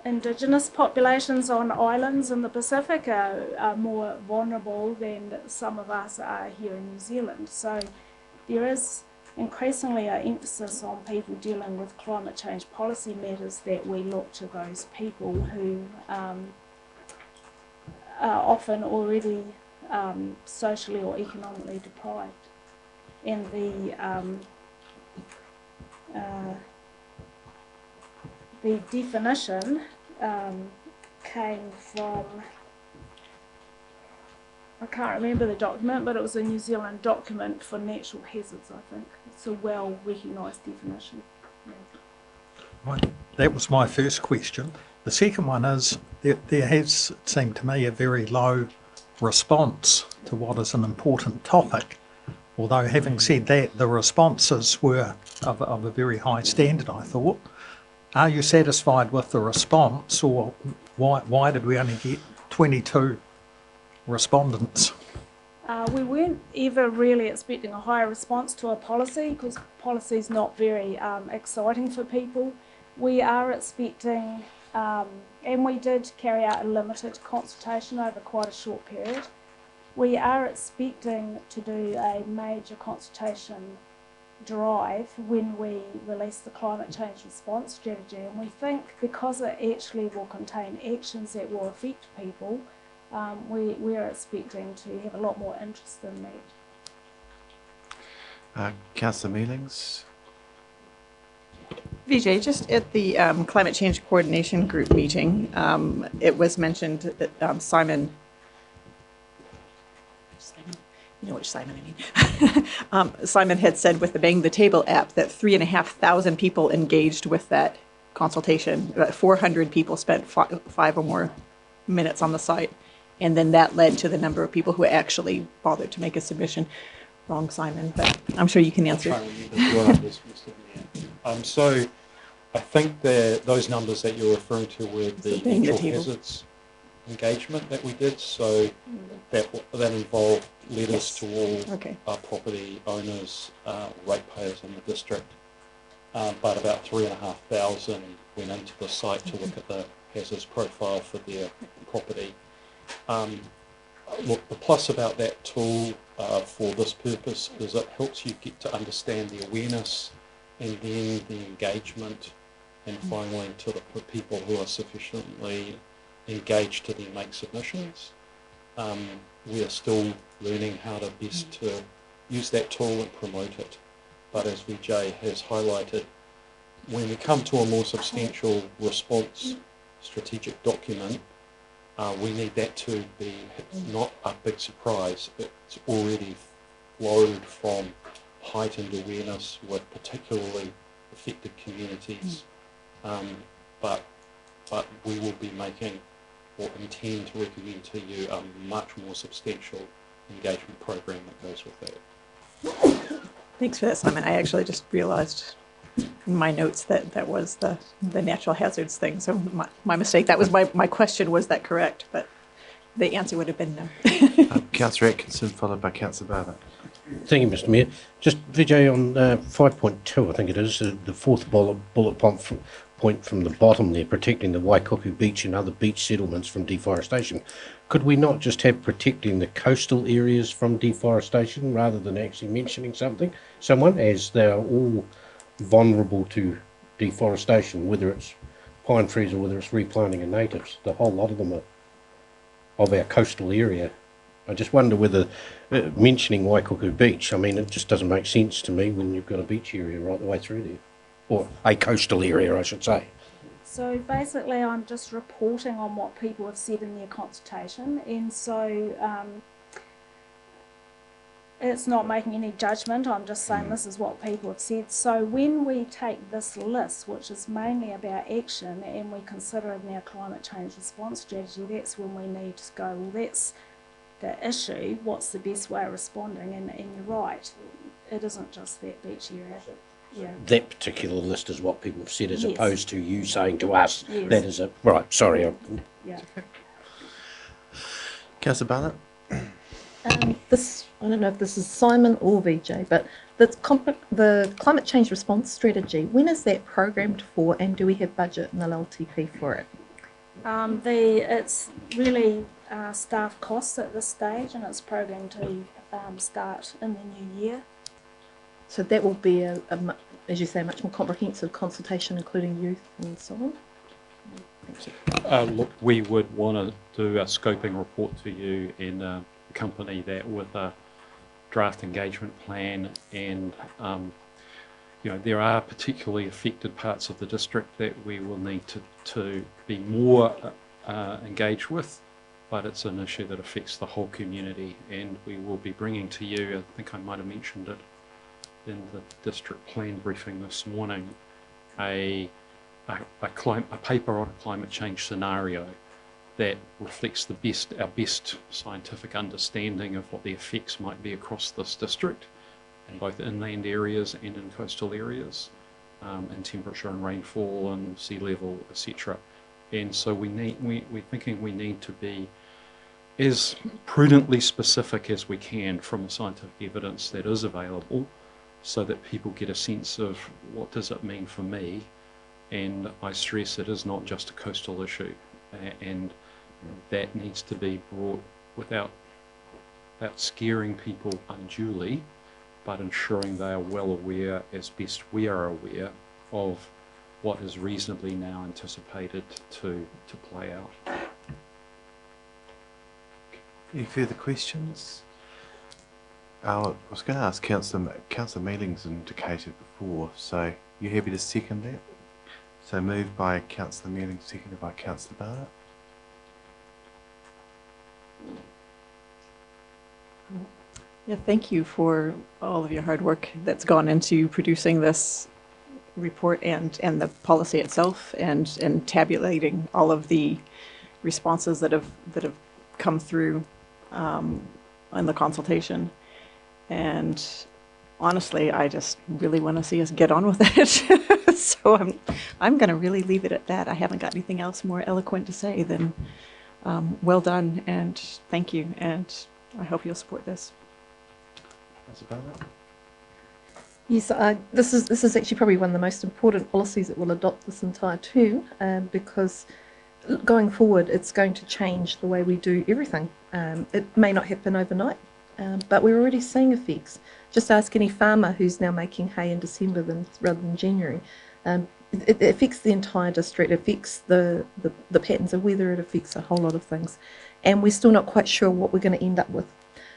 indigenous populations on islands in the Pacific are more vulnerable than some of us are here in New Zealand. So there is increasingly an emphasis on people dealing with climate change policy matters, that we look to those people who are often already socially or economically deprived. And the definition came from, I can't remember the document, but it was a New Zealand document for natural hazards, I think. It's a well recognised definition. Yeah. Right. That was my first question. The second one is, there has seemed to me a very low response to what is an important topic. although having said that, the responses were of a very high standard, I thought. Are you satisfied with the response, or why did we only get 22 respondents? We weren't ever really expecting a higher response to a policy, because policy is not very exciting for people. We are expecting, and we did carry out a limited consultation over quite a short period. We are expecting to do a major consultation drive when we release the climate change response strategy, and we think because it actually will contain actions that will affect people, we are expecting to have a lot more interest in that. Councillor Mealings? Vijay, just at the Climate Change Coordination Group meeting, it was mentioned that Simon, you know which Simon I mean, Simon had said with the Bang the Table app that 3,500 people engaged with that consultation. 400 people spent 5 or more minutes on the site, and then that led to the number of people who actually bothered to make a submission. Wrong, Simon, but I'm sure you can answer. So I think those numbers that you're referring to were the natural hazards engagement that we did. So that involved letters to all property owners, ratepayers in the district. But about 3,500 went into the site to look at the hazards profile for their property. Look, the plus about that tool for this purpose is it helps you get to understand the awareness and then the engagement, and finally to the people who are sufficiently engaged to then make submissions. We are still learning how to best to use that tool and promote it. But as Vijay has highlighted, when we come to a more substantial response strategic document, we need that to be not a big surprise. It's already flowed from heightened awareness with particularly affected communities, but we will be making or intend to recommend to you a much more substantial engagement program that goes with that. Thanks for that, Simon. I actually just realised in my notes that was the natural hazards thing, so my mistake. That was my question. Was that correct? But the answer would have been no. Councillor Atkinson, followed by Councillor Bartlett. Thank you, Mr Mayor. Just, Vijay, on 5.2, I think it is, the fourth bullet point from the bottom there, protecting the Waikuku Beach and other beach settlements from deforestation. Could we not just have protecting the coastal areas from deforestation rather than actually mentioning someone, as they are all vulnerable to deforestation, whether it's pine trees or whether it's replanting of natives? The whole lot of them are of our coastal area. I just wonder whether mentioning Waikuku Beach, I mean, it just doesn't make sense to me when you've got a beach area right the way through there. Or a coastal area, I should say. So basically I'm just reporting on what people have said in their consultation, and so it's not making any judgment, I'm just saying this is what people have said. So when we take this list, which is mainly about action, and we consider in our climate change response strategy, that's when we need to go, well, that's the issue, what's the best way of responding? And you're right, it isn't just that beach area. Yeah. That particular list is what people have said, as opposed to you saying to us, that is it. Right, sorry. Yeah. Councillor Bartlett? This, I don't know if this is Simon or Vijay, but the climate change response strategy, when is that programmed for, and do we have budget and LLTP for it? It's really staff costs at this stage, and it's programmed to start in the new year. So that will be, as you say, a much more comprehensive consultation, including youth and so on? Thank you. Look, we would want to do a scoping report to you and accompany that with a draft engagement plan, and there are particularly affected parts of the district that we will need to be more engaged with, but it's an issue that affects the whole community, and we will be bringing to you, I think I might have mentioned it in the district plan briefing this morning, a paper on a climate change scenario that reflects our best scientific understanding of what the effects might be across this district, both inland areas and in coastal areas, in temperature and rainfall and sea level, etc. And so we're thinking we need to be as prudently specific as we can from the scientific evidence that is available, so that people get a sense of what does it mean for me. And I stress it is not just a coastal issue, and that needs to be brought without scaring people unduly, but ensuring they are well aware, as best we are aware, of what is reasonably now anticipated to play out. Any further questions? I was going to ask Councillor Mealing's indicated before, so you happy to second that? So moved by Councillor Mealing, seconded by Councillor Barnett. Yeah, thank you for all of your hard work that's gone into producing this report and the policy itself, and tabulating all of the responses that have come through in the consultation. And honestly, I just really want to see us get on with it. So I'm going to really leave it at that. I haven't got anything else more eloquent to say than well done and thank you, and I hope you'll support this. Yes, this is actually probably one of the most important policies that will adopt this entire term, because going forward it's going to change the way we do everything. It may not happen overnight, but we're already seeing effects. Just ask any farmer who's now making hay in December rather than January. It affects the entire district, it affects the patterns of weather, it affects a whole lot of things. And we're still not quite sure what we're going to end up with.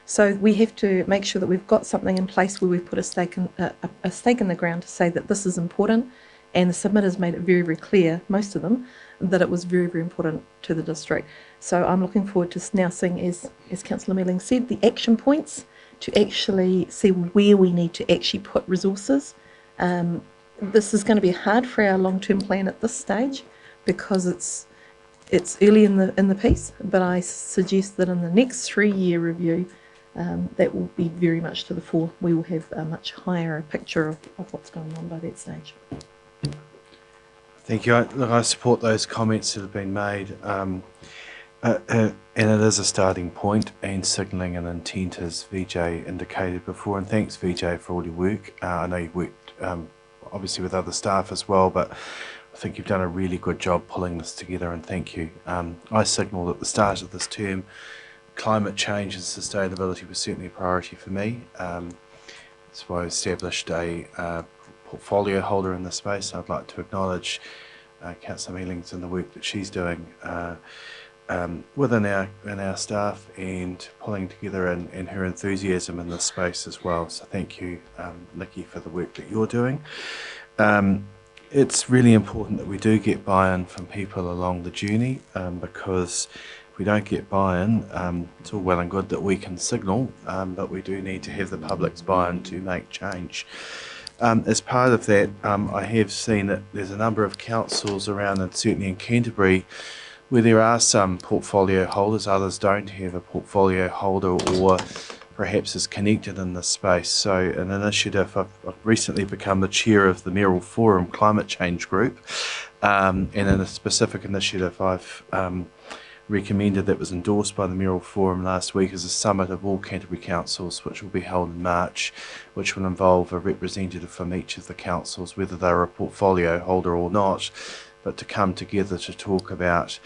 So we have to make sure that we've got something in place where we've put a stake in the ground to say that this is important, and the submitters made it very, very clear, most of them, that it was very, very important to the district. So I'm looking forward to now seeing, as Councillor Mealing said, the action points to actually see where we need to actually put resources. This is going to be hard for our long-term plan at this stage because it's early in the piece, but I suggest that in the next 3-year review, that will be very much to the fore. We will have a much higher picture of what's going on by that stage. Thank you. I support those comments that have been made, and it is a starting point and signalling an intent, as VJ indicated before. And thanks, VJ, for all your work. I know you've worked obviously with other staff as well, but I think you've done a really good job pulling this together, and thank you. I signalled at the start of this term climate change and sustainability was certainly a priority for me. That's why I established a portfolio holder in this space. I'd like to acknowledge Councillor Mealings and the work that she's doing within our staff, and pulling together, and her enthusiasm in this space as well. So thank you, Nikki, for the work that you're doing. It's really important that we do get buy-in from people along the journey, because if we don't get buy-in, it's all well and good that we can signal, but we do need to have the public's buy-in to make change. As part of that, I have seen that there's a number of councils around, and certainly in Canterbury, where there are some portfolio holders, others don't have a portfolio holder or perhaps is connected in this space. So an initiative, I've recently become the chair of the Mayoral Forum Climate Change Group, and in a specific initiative I've recommended that was endorsed by the Mayoral Forum last week is a summit of all Canterbury councils, which will be held in March, which will involve a representative from each of the councils, whether they're a portfolio holder or not, but to come together to talk about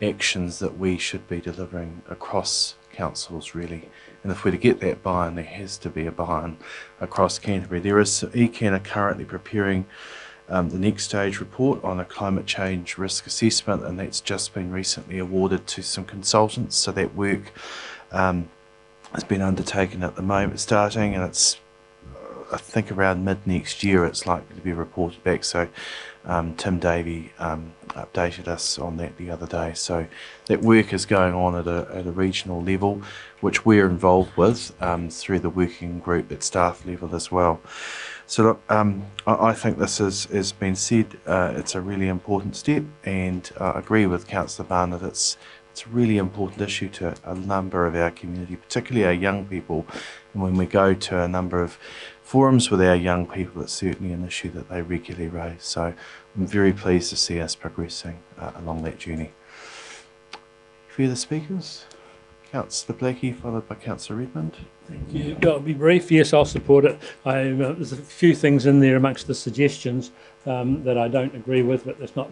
actions that we should be delivering across councils, really. And if we're to get that buy-in, there has to be a buy-in across Canterbury. ECAN are currently preparing the next stage report on a climate change risk assessment, and that's just been recently awarded to some consultants. So that work has been undertaken at the moment, starting, and it's I think around mid next year it's likely to be reported back. So Tim Davey updated us on that the other day. So that work is going on at a regional level, which we're involved with through the working group at staff level as well. So look, I think this has been said, it's a really important step, and I agree with Councillor Barnett, it's a really important issue to a number of our community, particularly our young people. And when we go to a number of forums with our young people, it's certainly an issue that they regularly raise. So I'm very pleased to see us progressing along that journey. Further speakers? Councillor Blackie, followed by Councillor Redmond. Thank you. I'll be brief. Yes, I'll support it. There's a few things in there amongst the suggestions that I don't agree with, but that's not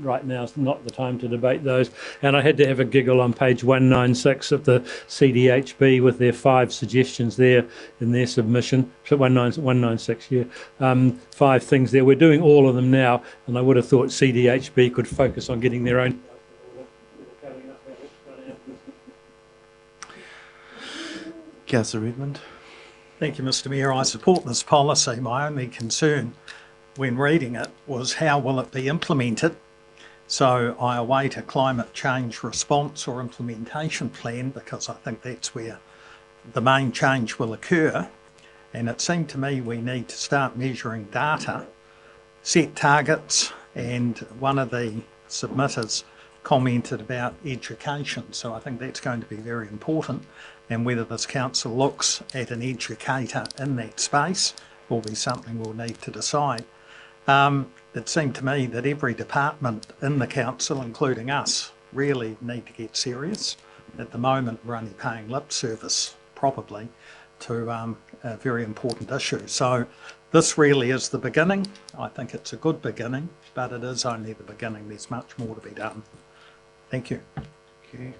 right now. It's not the time to debate those. And I had to have a giggle on page 196 of the CDHB with their 5 suggestions there in their submission. So 196, yeah. 5 things there. We're doing all of them now, and I would have thought CDHB could focus on getting their own. Councillor Redmond. Thank you, Mr Mayor. I support this policy. My only concern when reading it was how will it be implemented. So I await a climate change response or implementation plan, because I think that's where the main change will occur. And it seemed to me we need to start measuring data, set targets, and one of the submitters commented about education. So I think that's going to be very important. And whether this council looks at an educator in that space will be something we'll need to decide. It seemed to me that every department in the council, including us, really need to get serious. At the moment, we're only paying lip service, probably, to a very important issue. So this really is the beginning. I think it's a good beginning, but it is only the beginning. There's much more to be done. Thank you. Okay.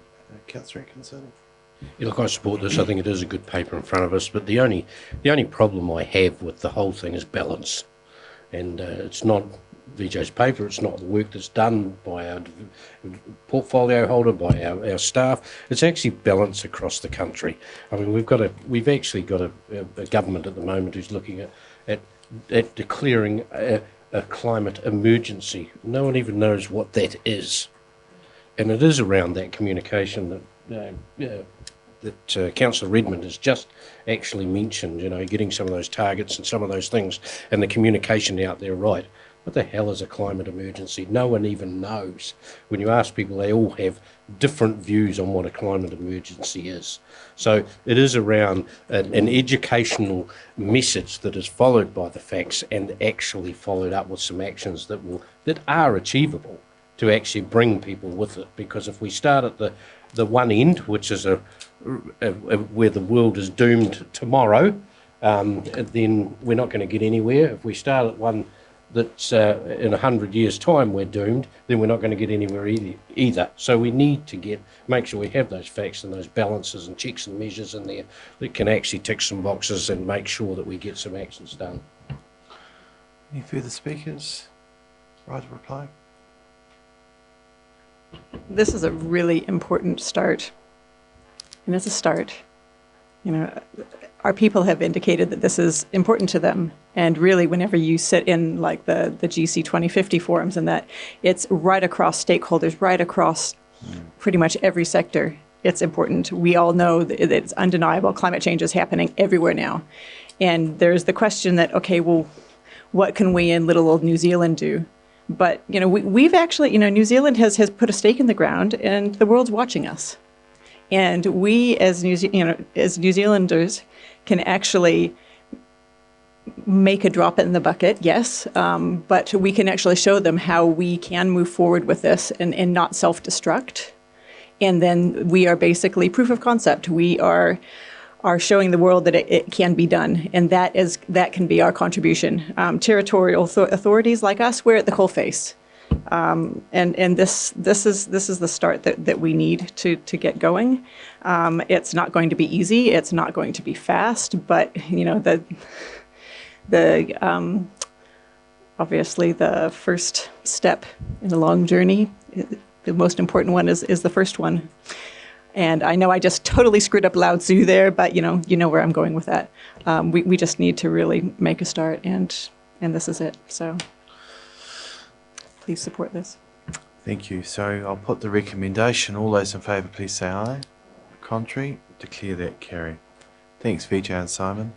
Councillor Atkinson. Yeah, look, I support this. I think it is a good paper in front of us, but the only problem I have with the whole thing is balance. And it's not VJ's paper, it's not the work that's done by our portfolio holder, by our staff. It's actually balance across the country. I mean, we've actually got a government at the moment who's looking at declaring a climate emergency. No one even knows what that is. And it is around that communication that Councillor Redmond has just actually mentioned, you know, getting some of those targets and some of those things and the communication out there right. What the hell is a climate emergency? No one even knows. When you ask people, they all have different views on what a climate emergency is. So it is around an educational message that is followed by the facts and actually followed up with some actions that are achievable to actually bring people with it. Because if we start at the one end, which is where the world is doomed tomorrow, then we're not going to get anywhere. If we start at one that's in 100 years' time we're doomed, then we're not going to get anywhere either. So we need to make sure we have those facts and those balances and checks and measures in there that can actually tick some boxes and make sure that we get some actions done. Any further speakers? Right of reply. This is a really important start. And it's a start. You know, our people have indicated that this is important to them. And really, whenever you sit in like the GC 2050 forums and that, it's right across stakeholders, right across pretty much every sector. It's important. We all know that it's undeniable. Climate change is happening everywhere now. And there's the question that, okay, well, what can we in little old New Zealand do? But, you know, we've actually, you know, New Zealand has put a stake in the ground and the world's watching us. And we as New Zealanders can actually make a drop in the bucket, yes, but we can actually show them how we can move forward with this and not self-destruct. And then we are basically proof of concept. We are showing the world that it can be done, and that can be our contribution. Territorial authorities like us, we're at the coalface, and this is the start that we need to get going. It's not going to be easy. It's not going to be fast, but you know obviously the first step in a long journey, the most important one is the first one. And I know I just totally screwed up Lao Tzu there, but you know where I'm going with that. We just need to really make a start, and this is it. So please support this. Thank you. So I'll put the recommendation. All those in favour, please say aye. Contrary, declare that carried. Thanks, VJ and Simon.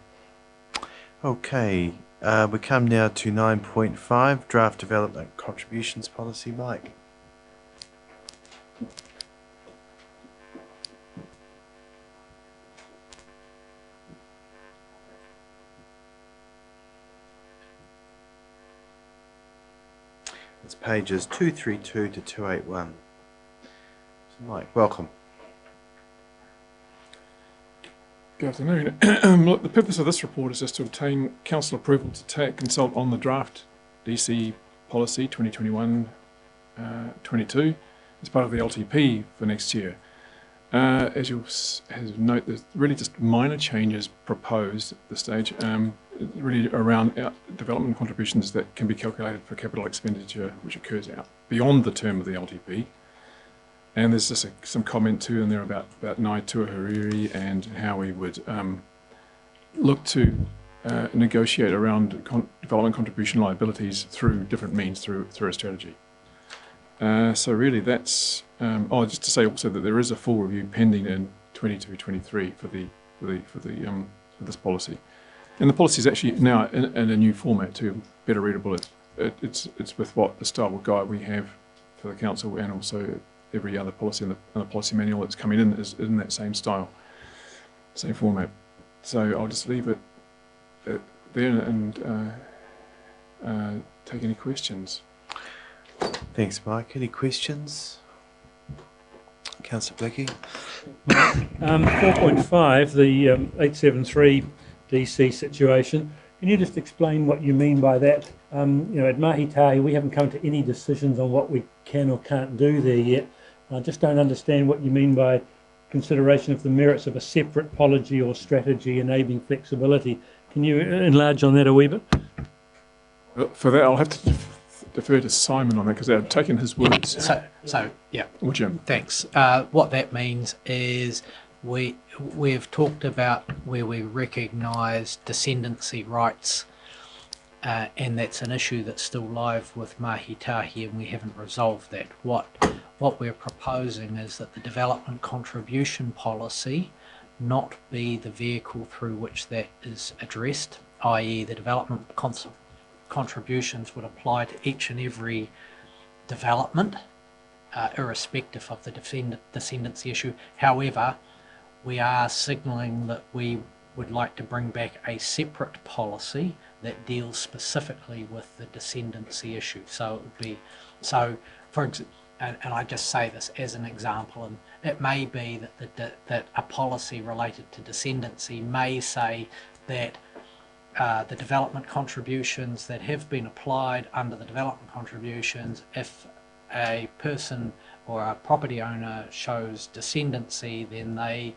Okay, we come now to 9.5, Draft Development Contributions Policy. Mike. It's pages 232 to 281. So Mike, welcome. Good afternoon. Look, the purpose of this report is just to obtain council approval to consult on the draft DC policy 2021-22 as part of the LTP for next year. As you'll note, there's really just minor changes proposed at this stage, really around development contributions that can be calculated for capital expenditure which occurs out beyond the term of the LTP. And there's just some comment too in there about Ngāi Tuahariri and how we would look to negotiate around development contribution liabilities through different means through a strategy. So really that's, just to say also that there is a full review pending in 22-23 for this policy. And the policy is actually now in a new format too, better readable. It's with what the style guide we have for the council, and also every other policy in the policy manual that's coming in is in that same style, same format. So I'll just leave it there and take any questions. Thanks, Mike. Any questions? Councillor Blackie? 4.5, the 873 DC situation. Can you just explain what you mean by that? At Mahitahi, we haven't come to any decisions on what we can or can't do there yet. I just don't understand what you mean by consideration of the merits of a separate policy or strategy enabling flexibility. Can you enlarge on that a wee bit? Well, for that, I'll have to defer to Simon on that because I've taken his words. So yeah. Well, Jim. Thanks. What that means is we've talked about where we recognise descendancy rights, and that's an issue that's still live with Mahitahi, and we haven't resolved that. What we're proposing is that the development contribution policy not be the vehicle through which that is addressed, i.e. the development contributions would apply to each and every development, irrespective of the descendancy issue. However, we are signalling that we would like to bring back a separate policy that deals specifically with the descendancy issue. So it would be, for example, and I just say this as an example, and it may be that a policy related to descendancy may say that the development contributions that have been applied under the development contributions, if a person or a property owner shows descendancy, then that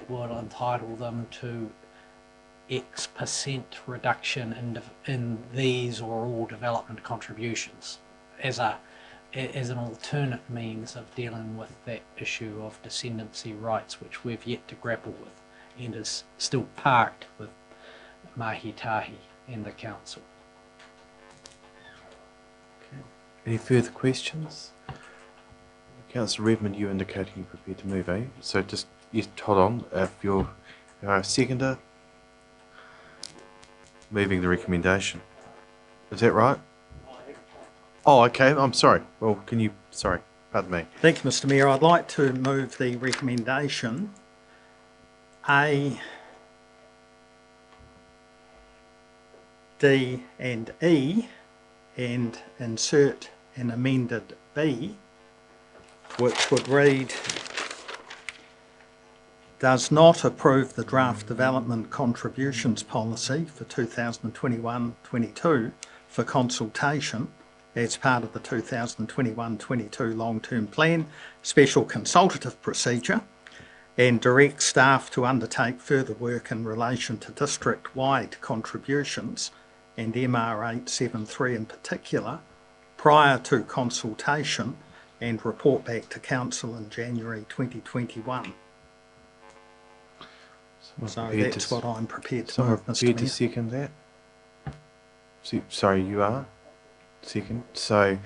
will entitle them to X% reduction in these or all development contributions as an alternate means of dealing with that issue of descendancy rights, which we've yet to grapple with and is still parked with Mahitahi and the council. Okay. Any further questions? Councillor Redmond, you indicating you're prepared to move, eh? So just hold on. If you're a seconder, moving the recommendation. Is that right? Oh, okay. I'm sorry. Well, pardon me. Thank you, Mr. Mayor. I'd like to move the recommendation A, D and E, and insert an amended B, which would read, does not approve the draft development contributions policy for 2021-22 for consultation as part of the 2021-22 long-term plan special consultative procedure, and direct staff to undertake further work in relation to district-wide contributions and MR873 in particular prior to consultation, and report back to Council in January 2021. So that's what I'm prepared to move, Mr. Mayor. Prepared to second that? Sorry, you are? Second. So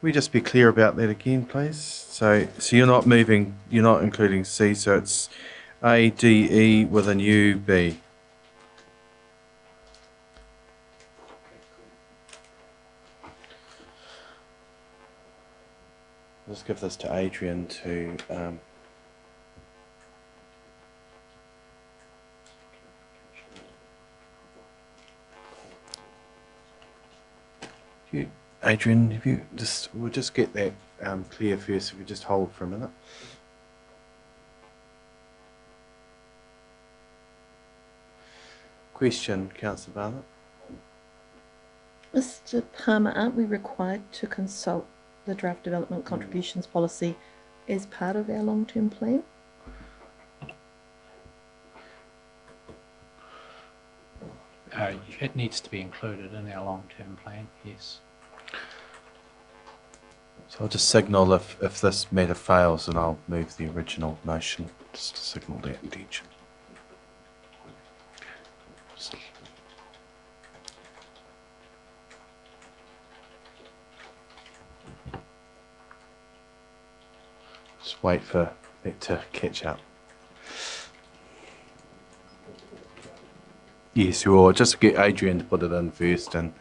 we just be clear about that again, please. So you're not including C, so it's A, D, E with a new B. Let's give this to Adrian to Adrian, if you we'll just get that clear first. If you just hold for a minute. Question, Councillor Bartlett. Mr. Palmer, aren't we required to consult the draft development contributions policy as part of our long-term plan? It needs to be included in our long-term plan, yes. So I'll just signal if this matter fails, and I'll move the original motion just to signal that intention. Just wait for it to catch up. Yes, we'll just get Adrian to put it in first, and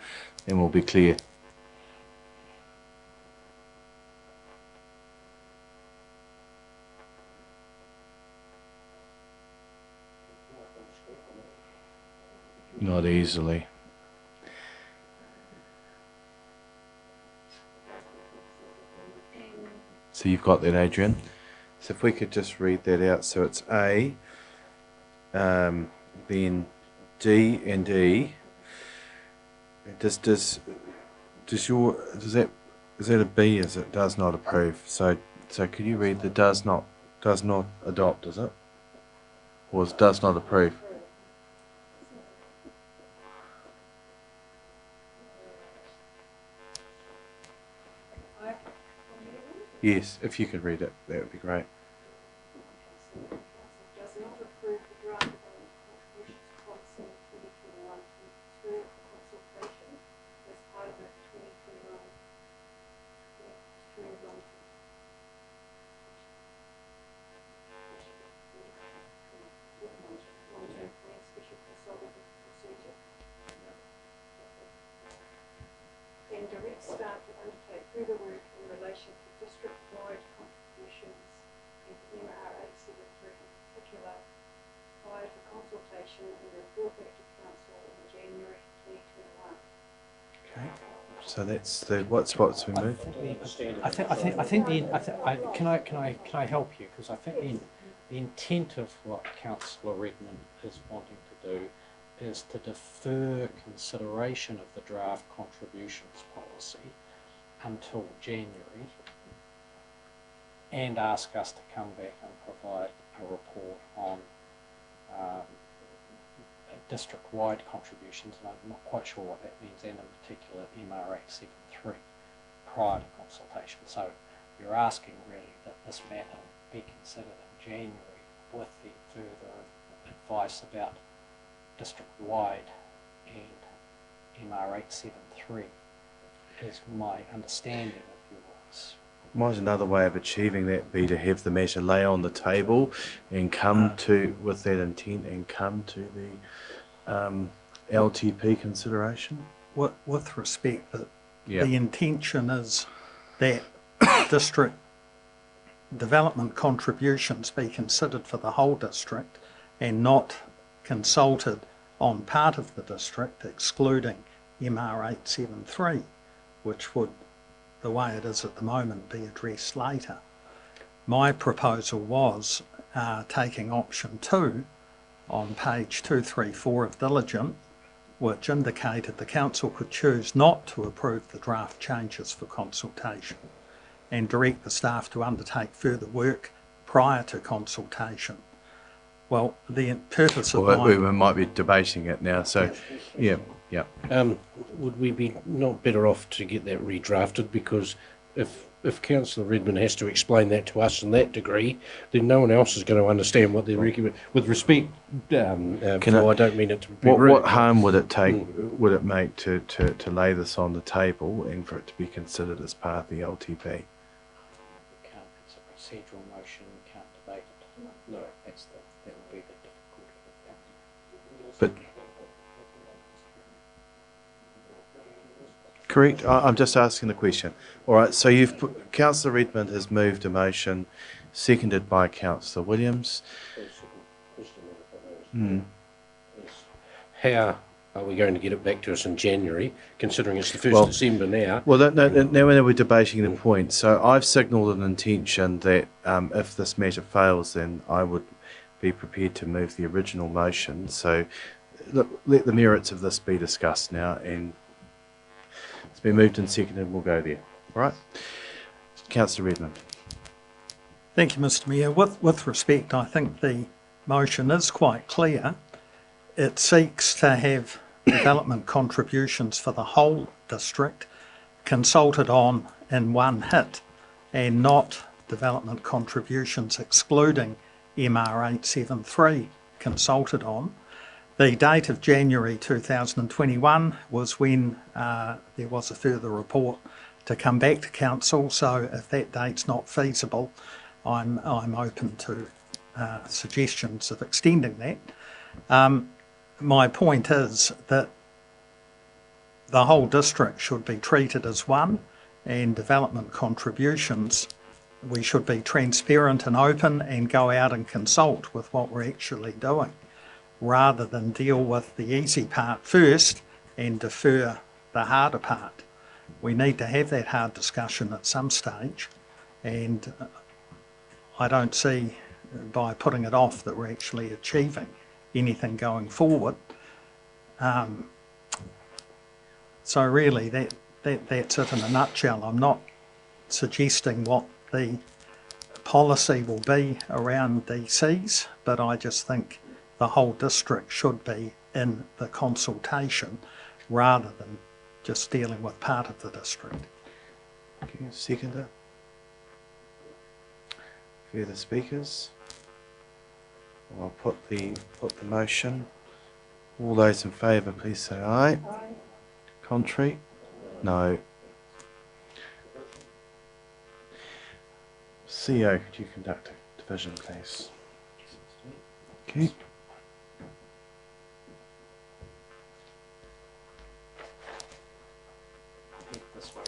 then we'll be clear. Not easily. So you've got that, Adrian. So if we could just read that out. So it's A, then D and E. Is that a B? Is it does not approve? So could you read the does not adopt? Is it, or is does not approve? Yes, if you could read it, that would be great. Does not approve the draft development contributions policy 2021-22 consultation as part of the 2021 long-term plan special consultative procedure, and direct staff to undertake further work in relation to district-wide contributions and MRA 73 in particular prior to consultation and report back to council in January 2021. Okay. So that's the what's been moved. Can I help you? Because I think the intent of what Councillor Redmond is wanting to do is to defer consideration of the draft contributions policy until January and ask us to come back and provide a report on district-wide contributions, and I'm not quite sure what that means, and in particular MRA 73 prior to consultation. So you're asking really that this matter be considered in January with the further advice about district-wide and MR 873 is my understanding of yours. Might another way of achieving that be to have the matter lay on the table and come to, with that intent, and come to the LTP consideration? With respect, Yeah. the intention is that district development contributions be considered for the whole district and not consulted on part of the district, excluding MR 873, which would, the way it is at the moment, be addressed later. My proposal was taking option 2 on page 234 of Diligent, which indicated the council could choose not to approve the draft changes for consultation and direct the staff to undertake further work prior to consultation. Well, the purpose of we might be debating it now, so yeah. Would we be not better off to get that redrafted? Because if Councillor Redmond has to explain that to us in that degree, then no one else is going to understand what they're recommending. With respect, I don't mean it to be rude. What harm would it take? Would it make to lay this on the table and for it to be considered as part of the LTP? It's a procedural motion, we can't debate it. No, that would be the difficulty. But correct. I'm just asking the question. All right. So Councillor Redmond has moved a motion, seconded by Councillor Williams. How Are we going to get it back to us in January, considering it's the 1st December now? Well, now we're debating the point. So I've signalled an intention that if this matter fails, then I would be prepared to move the original motion. So look, let the merits of this be discussed now, and it's been moved and seconded, we'll go there. All right. Councillor Redmond. Thank you, Mr Mayor. With respect, I think the motion is quite clear. It seeks to have development contributions for the whole district consulted on in one hit, and not development contributions excluding MR873 consulted on. The date of January 2021 was when there was a further report to come back to council, so if that date's not feasible, I'm open to suggestions of extending that. My point is that the whole district should be treated as one, and development contributions, we should be transparent and open and go out and consult with what we're actually doing, rather than deal with the easy part first and defer the harder part. We need to have that hard discussion at some stage, and I don't see by putting it off that we're actually achieving anything going forward. So really that's it in a nutshell. I'm not suggesting what the policy will be around DCs, but I just think the whole district should be in the consultation rather than just dealing with part of the district. Okay, seconder. Further speakers? I'll put the motion. All those in favour, please say aye. Aye. Contrary? No. CEO, could you conduct a division, please? Okay. This way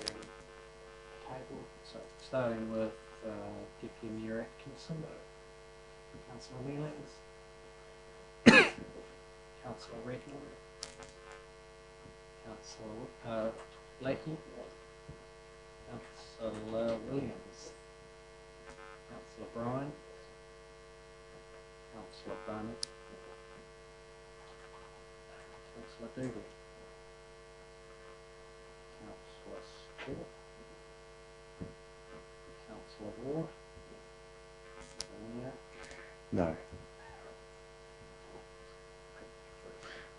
table. So starting with Deputy Mayor Atkinson, Councillor Wheelings, Councillor Redmond, Councillor Blackie, Councillor Williams, Councillor Bryan, Councillor Barnett, Councillor Dooley, Councillor Stewart, Councillor Ward, No.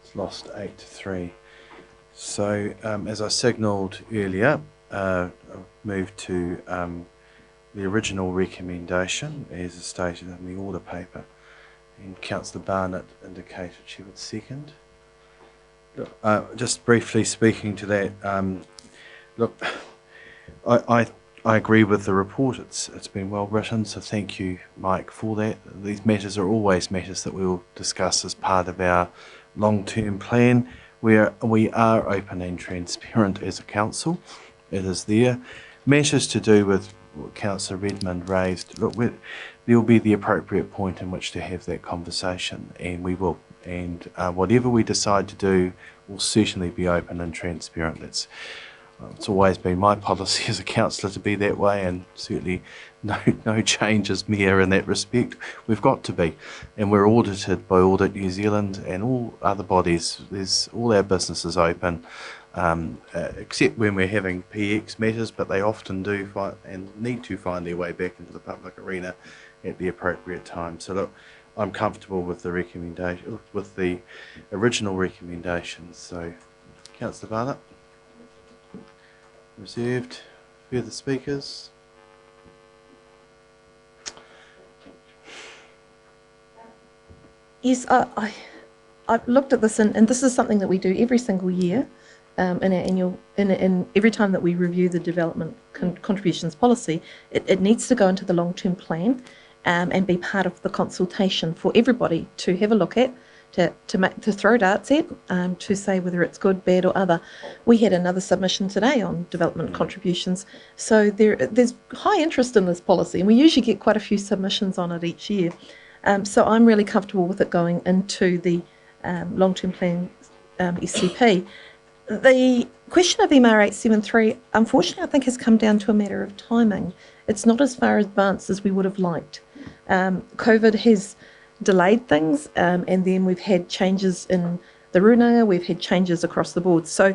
It's lost 8-3. So, as I signalled earlier, I've moved to the original recommendation as stated in the order paper, and Councillor Barnett indicated she would second. Just briefly speaking to that, look, I agree with the report. It's been well written, so thank you, Mike, for that. These matters are always matters that we will discuss as part of our long-term plan, where we are open and transparent as a council. It is there. Matters to do with what Councillor Redmond raised, look, there will be the appropriate point in which to have that conversation, and we will. And whatever we decide to do will certainly be open and transparent. It's always been my policy as a councillor to be that way, and certainly no changes mere in that respect. We've got to be, and we're audited by Audit New Zealand and all other bodies. There's all our businesses open, except when we're having PX matters, but they often do find and need to find their way back into the public arena at the appropriate time. So look, I'm comfortable with the recommendation, with the original recommendations. So, Councillor Barnett. Reserved. Further speakers? Yes, I've looked at this, and this is something that we do every single year in our annual, in every time that we review the development contributions policy, it needs to go into the long-term plan and be part of the consultation for everybody to have a look at, to throw darts at, to say whether it's good, bad or other. We had another submission today on development contributions, so there's high interest in this policy, and we usually get quite a few submissions on it each year. So I'm really comfortable with it going into the long-term plan SCP. The question of MR873, unfortunately, I think has come down to a matter of timing. It's not as far advanced as we would have liked. COVID has delayed things, and then we've had changes in the runanga, we've had changes across the board. So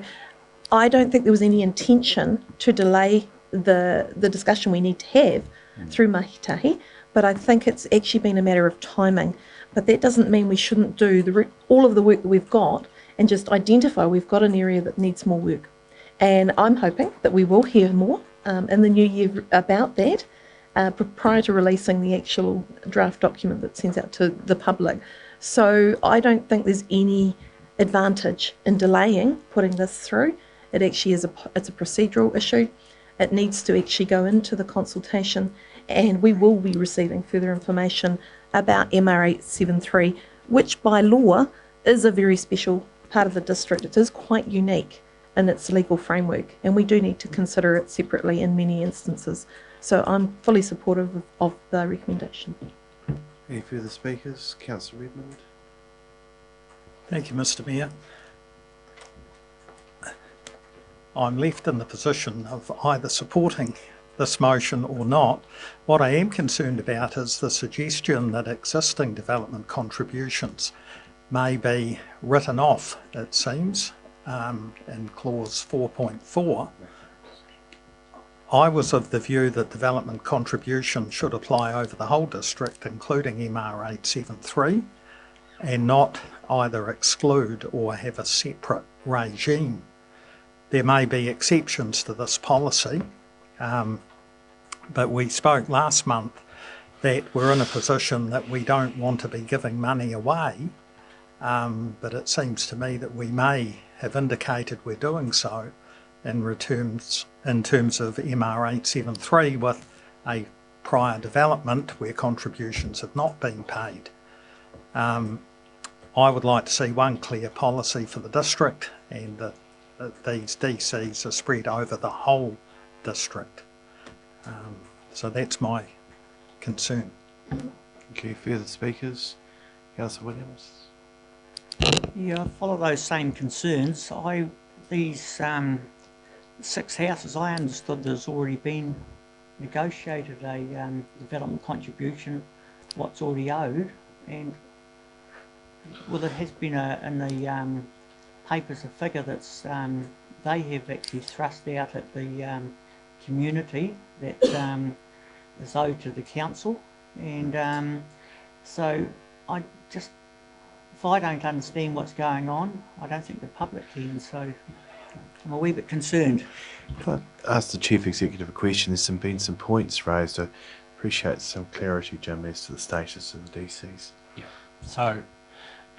I don't think there was any intention to delay the discussion we need to have through mahitahi, but I think it's actually been a matter of timing. But that doesn't mean we shouldn't do all of the work that we've got and just identify we've got an area that needs more work. And I'm hoping that we will hear more in the new year about that prior to releasing the actual draft document that sends out to the public. So I don't think there's any advantage in delaying putting this through. It actually is it's a procedural issue. It needs to actually go into the consultation, and we will be receiving further information about MR873, which by law is a very special part of the district. It is quite unique in its legal framework, and we do need to consider it separately in many instances. So I'm fully supportive of the recommendation. Any further speakers? Councillor Redmond. Thank you, Mr. Mayor. I'm left in the position of either supporting this motion or not. What I am concerned about is the suggestion that existing development contributions may be written off, it seems, in clause 4.4. I was of the view that development contribution should apply over the whole district, including MR873, and not either exclude or have a separate regime. There may be exceptions to this policy, but we spoke last month that we're in a position that we don't want to be giving money away, but it seems to me that we may have indicated we're doing so in terms of MR873 with a prior development where contributions have not been paid. I would like to see one clear policy for the district, and that these DCs are spread over the whole district. So that's my concern. Thank you. Further speakers? Councillor Williams. Yeah, I follow those same concerns. These 6 houses, I understood there's already been negotiated a development contribution, what's already owed, and well, there has been in the papers a figure that's they have actually thrust out at the community that is owed to the council, and so if I don't understand what's going on, I don't think the public can, so I'm a wee bit concerned. Can I ask the Chief Executive a question? There's been some points raised. I appreciate some clarity, Jim, as to the status of the DCs. Yeah. So,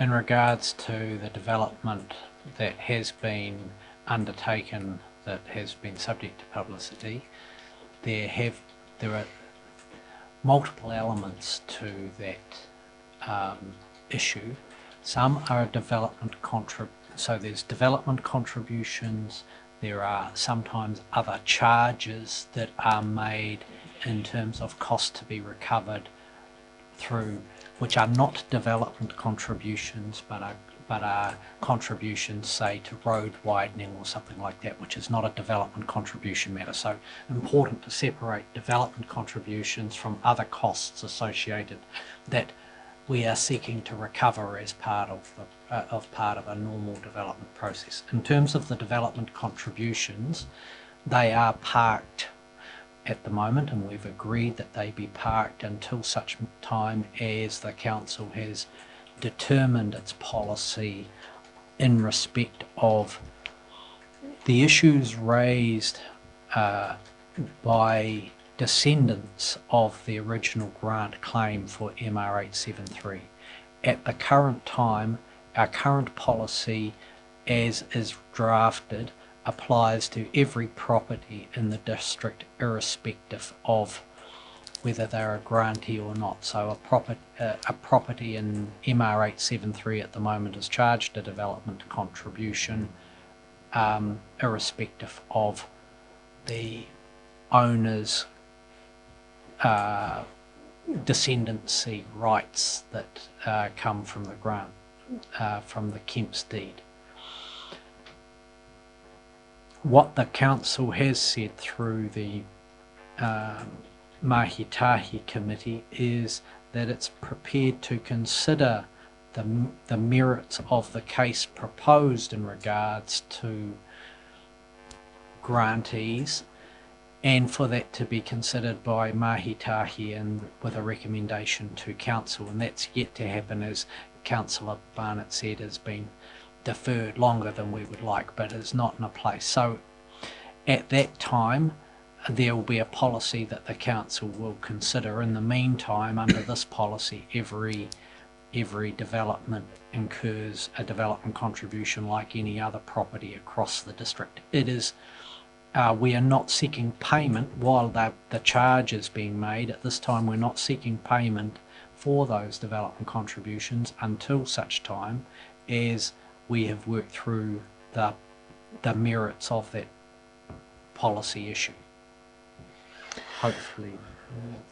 in regards to the development that has been undertaken, that has been subject to publicity, there are multiple elements to that issue. Some are development so there's development contributions, there are sometimes other charges that are made in terms of cost to be recovered through, which are not development contributions but are contributions, say, to road widening or something like that, which is not a development contribution matter. So important to separate development contributions from other costs associated that we are seeking to recover as part of a normal development process. In terms of the development contributions, they are parked at the moment, and we've agreed that they be parked until such time as the council has determined its policy in respect of the issues raised by descendants of the original grant claim for MR873. At the current time, our current policy, as is drafted, applies to every property in the district irrespective of whether they're a grantee or not. So a property in MR873 at the moment is charged a development contribution irrespective of the owner's descendancy rights that come from the grant, from the Kemp's deed. what the council has said through the Mahi Tahi Committee is that it's prepared to consider the merits of the case proposed in regards to grantees, and for that to be considered by Mahi Tahi and with a recommendation to council, and that's yet to happen, as Councillor Barnett said, has been deferred longer than we would like, but is not in a place. So at that time there will be a policy that the council will consider. In the meantime, under this policy, every development incurs a development contribution like any other property across the district. It is we are not seeking payment while the charge is being made. At this time, we're not seeking payment for those development contributions until such time as we have worked through the merits of that policy issue. Hopefully,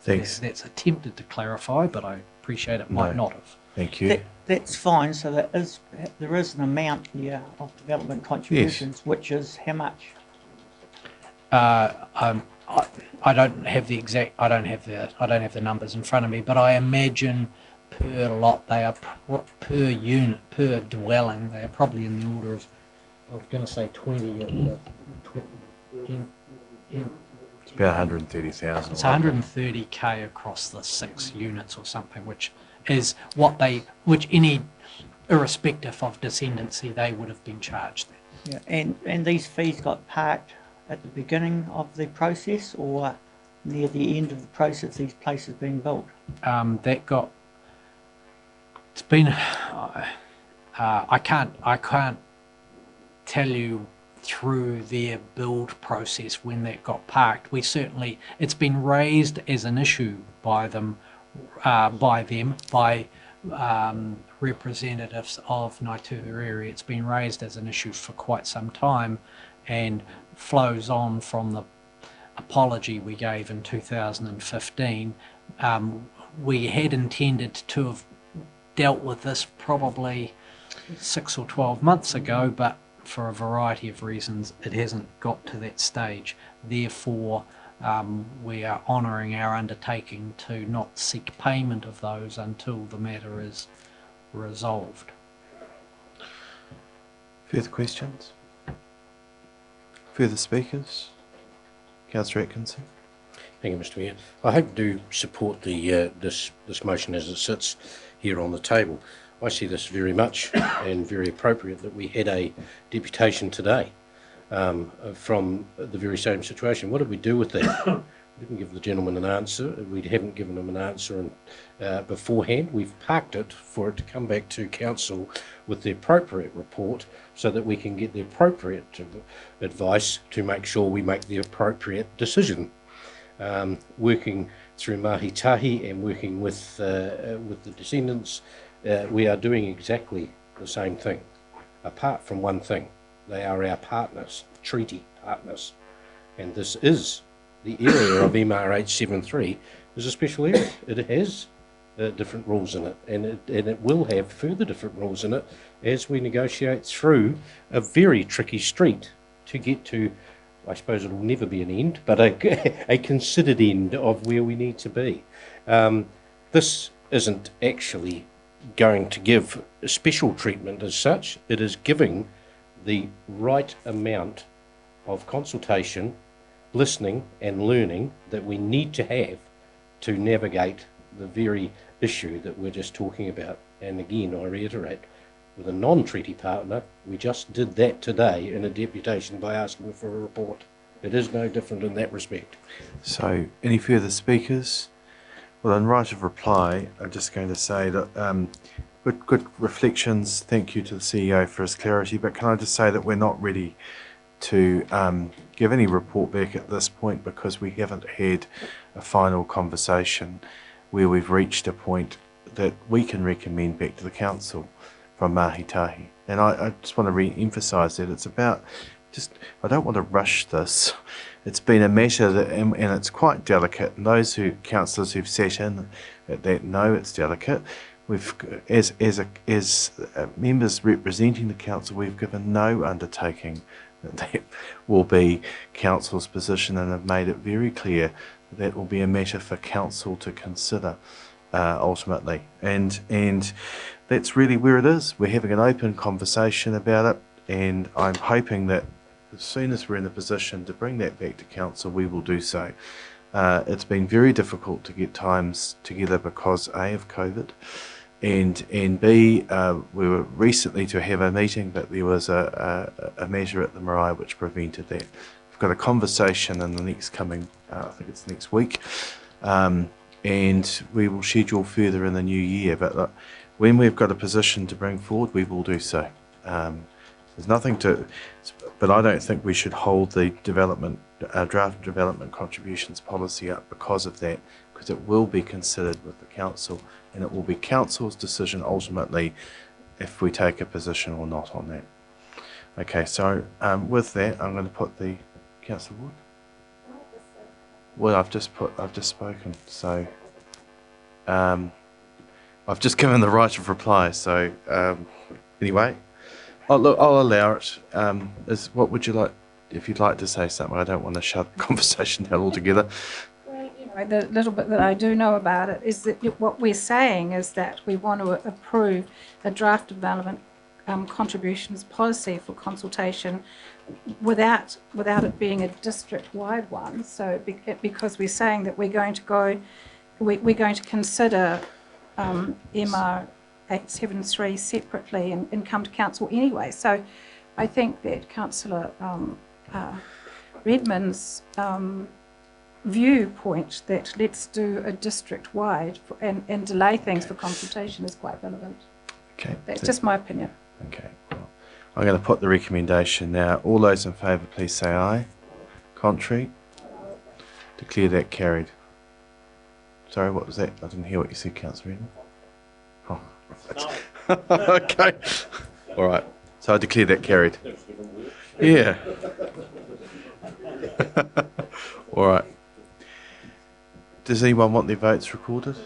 thanks. That's attempted to clarify, but I appreciate it might not have. Thank you. That's fine. So there is an amount here of development contributions, yes. Which is how much? I don't have the exact. I don't have the numbers in front of me, but I imagine per lot they are per unit, per dwelling. They are probably in the order of, I was going to say 20. It's about 130,000. It's 130k across the 6 units or something, which is which any, irrespective of descendancy, they would have been charged. Yeah, and these fees got parked at the beginning of the process or near the end of the process these places being built? It's been, I can't tell you through their build process when that got parked. It's been raised as an issue by representatives of Ngāi area. It's been raised as an issue for quite some time and flows on from the apology we gave in 2015. We had intended to have dealt with this probably 6 or 12 months ago, but for a variety of reasons it hasn't got to that stage. Therefore, we are honouring our undertaking to not seek payment of those until the matter is resolved. Further questions? Further speakers? Councillor Atkinson. Thank you, Mr. Mayor. I hope to support the this motion as it sits here on the table. I see this very much and very appropriate that we had a deputation today from the very same situation. What did we do with that? We didn't give the gentleman an answer. We haven't given him an answer beforehand. We've parked it for it to come back to council with the appropriate report so that we can get the appropriate advice to make sure we make the appropriate decision. Working through Mahi Tahi and working with the descendants, we are doing exactly the same thing, apart from one thing. They are our partners, treaty partners, and this is the area of MRH 73 is a special area. It has different rules in it, and it will have further different rules in it as we negotiate through a very tricky street to get to. I suppose it will never be an end, but a considered end of where we need to be. This isn't actually going to give special treatment as such. It is giving the right amount of consultation, listening and learning that we need to have to navigate the very issue that we're just talking about. And again, I reiterate, with a non-treaty partner, we just did that today in a deputation by asking for a report. It is no different in that respect. So, any further speakers? Well, in right of reply, I'm just going to say that good reflections. Thank you to the CEO for his clarity, but can I just say that we're not ready to give any report back at this point because we haven't had a final conversation where we've reached a point that we can recommend back to the council from Mahi Tahi. And I just want to re-emphasise that it's about I don't want to rush this. It's been a matter that, and it's quite delicate. And those councillors who've sat in at that know it's delicate. We've, as members representing the council, we've given no undertaking that will be council's position, and have made it very clear that will be a matter for council to consider ultimately. And that's really where it is. We're having an open conversation about it, and I'm hoping that as soon as we're in a position to bring that back to council, we will do so. It's been very difficult to get times together because A, of COVID, and B, we were recently to have a meeting, but there was a measure at the marae which prevented that. We've got a conversation in the next coming, I think it's next week, and we will schedule further in the new year. But look, when we've got a position to bring forward, we will do so. There's nothing to, but I don't think we should hold the draft development contributions policy up because of that, because it will be considered with the council, and it will be council's decision ultimately if we take a position or not on that. Okay, so with that, I'm going to put the Councillor Wood. Well, I've just spoken, so I've just given the right of reply. So anyway. Oh, look, I'll allow it. What would you like, if you'd like to say something? I don't want to shut the conversation down altogether. Well, the little bit that I do know about it is that what we're saying is that we want to approve a draft development contributions policy for consultation without it being a district-wide one. So because we're saying that we're going to consider MR 873 separately and come to council anyway. So I think that Councillor Redmond's viewpoint that let's do a district-wide and delay things for consultation is quite relevant. Okay. That's just my opinion. Okay. Well, I'm going to put the recommendation now. All those in favour, please say aye. Contrary? Declare that carried. Sorry, what was that? I didn't hear what you said, Councillor Redmond. Oh. Okay. All right. So I declare that carried. Yeah. All right. Does anyone want their votes recorded?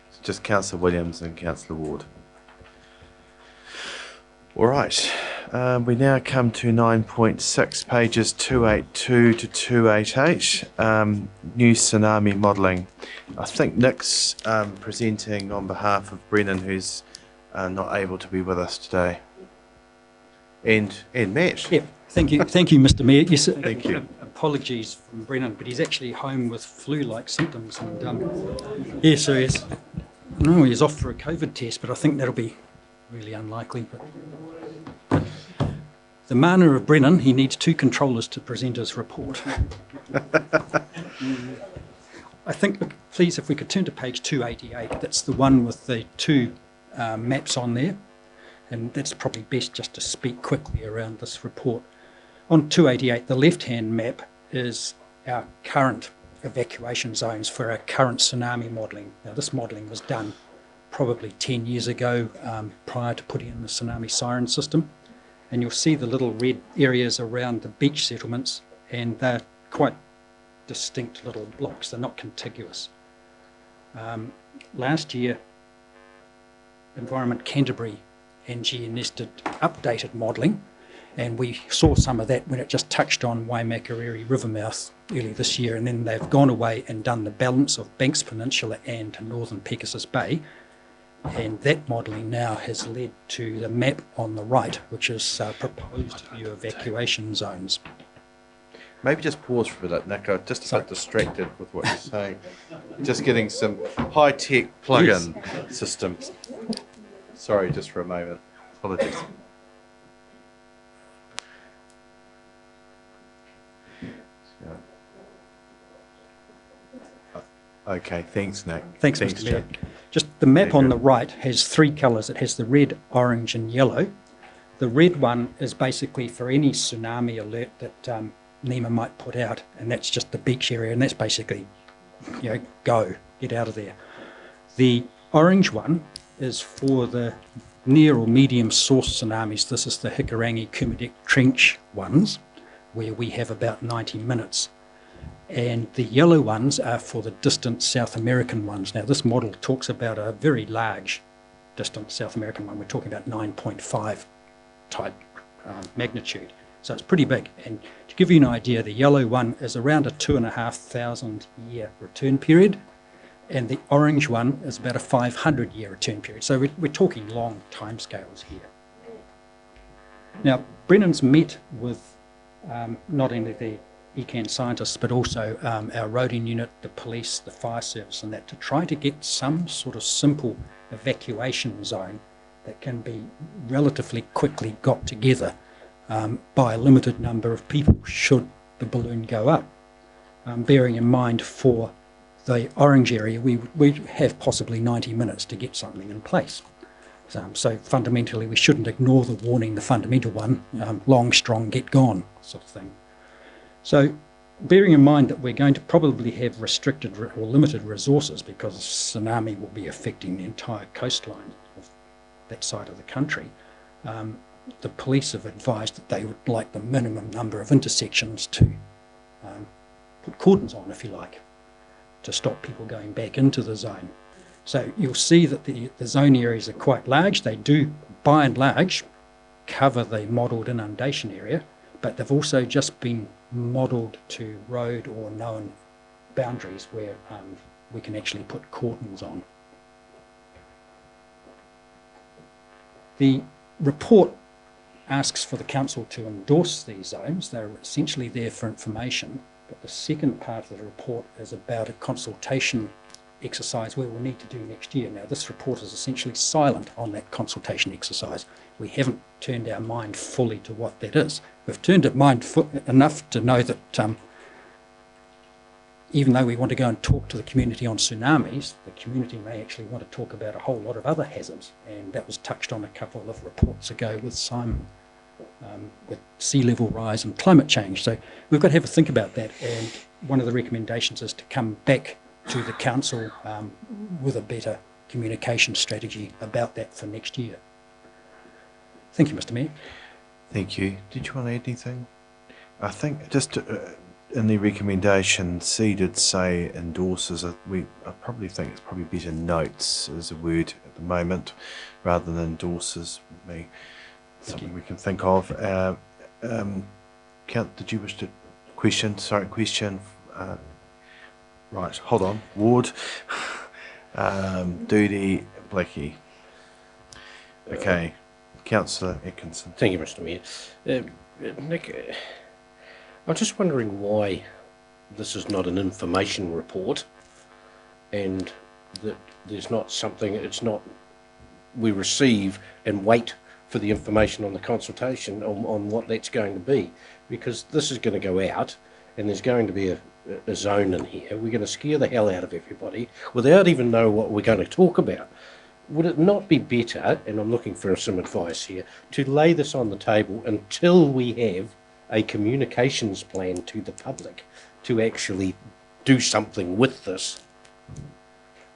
It's just Councillor Williams and Councillor Ward. All right. We now come to 9.6, pages 282 to 288, new tsunami modelling. I think Nick's presenting on behalf of Brennan, who's not able to be with us today. And Matt. Yeah, thank you, Mr. Mayor. Yes, thank you. Apologies from Brennan, but he's actually home with flu-like symptoms, and yes, so yes. No, he's off for a COVID test, but I think that'll be really unlikely. But the mana of Brennan, he needs two controllers to present his report. I think, please, if we could turn to page 288, that's the one with the two maps on there, and that's probably best just to speak quickly around this report. On 288, the left-hand map is our current evacuation zones for our current tsunami modelling. Now, this modelling was done probably 10 years ago prior to putting in the tsunami siren system, and you'll see the little red areas around the beach settlements, and they're quite distinct little blocks. They're not contiguous. Last year, Environment Canterbury and GNS did updated modelling, and we saw some of that when it just touched on waimakariri river mouth early this year, and then they've gone away and done the balance of Banks Peninsula and northern Pegasus Bay, and that modelling now has led to the map on the right, which is proposed new evacuation zones. Maybe just pause for a minute, Nick. I'm just a bit distracted with what you're saying. Just getting some high-tech plug-in systems. Sorry, just for a moment. Apologies. Okay, thanks, Nick. Thanks, Mr. Mayor. Just the map on the right has three colours. It has the red, orange and yellow. The red one is basically for any tsunami alert that NEMA might put out, and that's just the beach area, and that's basically, you know, go, get out of there. The orange one is for the near or medium source tsunamis. This is the Hikurangi Kermadec Trench ones, where we have about 90 minutes. And the yellow ones are for the distant South American ones. Now, this model talks about a very large distant South American one. We're talking about 9.5 type magnitude. So it's pretty big. And to give you an idea, the yellow one is around a 2,500 year return period, and the orange one is about a 500 year return period. So we're talking long timescales here. Now, Brennan's met with not only the ECAN scientists, but also our roading unit, the police, the fire service, and that, to try to get some sort of simple evacuation zone that can be relatively quickly got together by a limited number of people should the balloon go up. Bearing in mind for the orange area, we have possibly 90 minutes to get something in place. So fundamentally, we shouldn't ignore the warning, the fundamental one, long, strong, get gone sort of thing. So bearing in mind that we're going to probably have restricted or limited resources because tsunami will be affecting the entire coastline of that side of the country, the police have advised that they would like the minimum number of intersections to put cordons on, if you like, to stop people going back into the zone. So you'll see that the zone areas are quite large. They do, by and large, cover the modelled inundation area, but they've also just been modelled to road or known boundaries where we can actually put cordons on. The report asks for the council to endorse these zones. They're essentially there for information, but the second part of the report is about a consultation exercise we will need to do next year. Now, this report is essentially silent on that consultation exercise. We haven't turned our mind fully to what that is. We've turned our mind enough to know that even though we want to go and talk to the community on tsunamis, the community may actually want to talk about a whole lot of other hazards, and that was touched on a couple of reports ago with Simon, with sea level rise and climate change. So we've got to have a think about that, and one of the recommendations is to come back to the council with a better communication strategy about that for next year. Thank you, Mr. Mayor. Thank you. Did you want to add anything? I think just in the recommendation, C did say endorses. I probably think it's probably better notes as a word at the moment rather than endorses. Would be something we can think of. Count, did you wish to question? Sorry, question. Right, hold on. Ward, Doody, Blackie. Okay, Councillor Atkinson. Thank you, Mr. Mayor. Nick, I'm just wondering why this is not an information report, and that there's not something, it's not, we receive and wait for the information on the consultation on what that's going to be, because this is going to go out and there's going to be a zone in here. We're going to scare the hell out of everybody without even knowing what we're going to talk about. Would it not be better, and I'm looking for some advice here, to lay this on the table until we have a communications plan to the public to actually do something with this?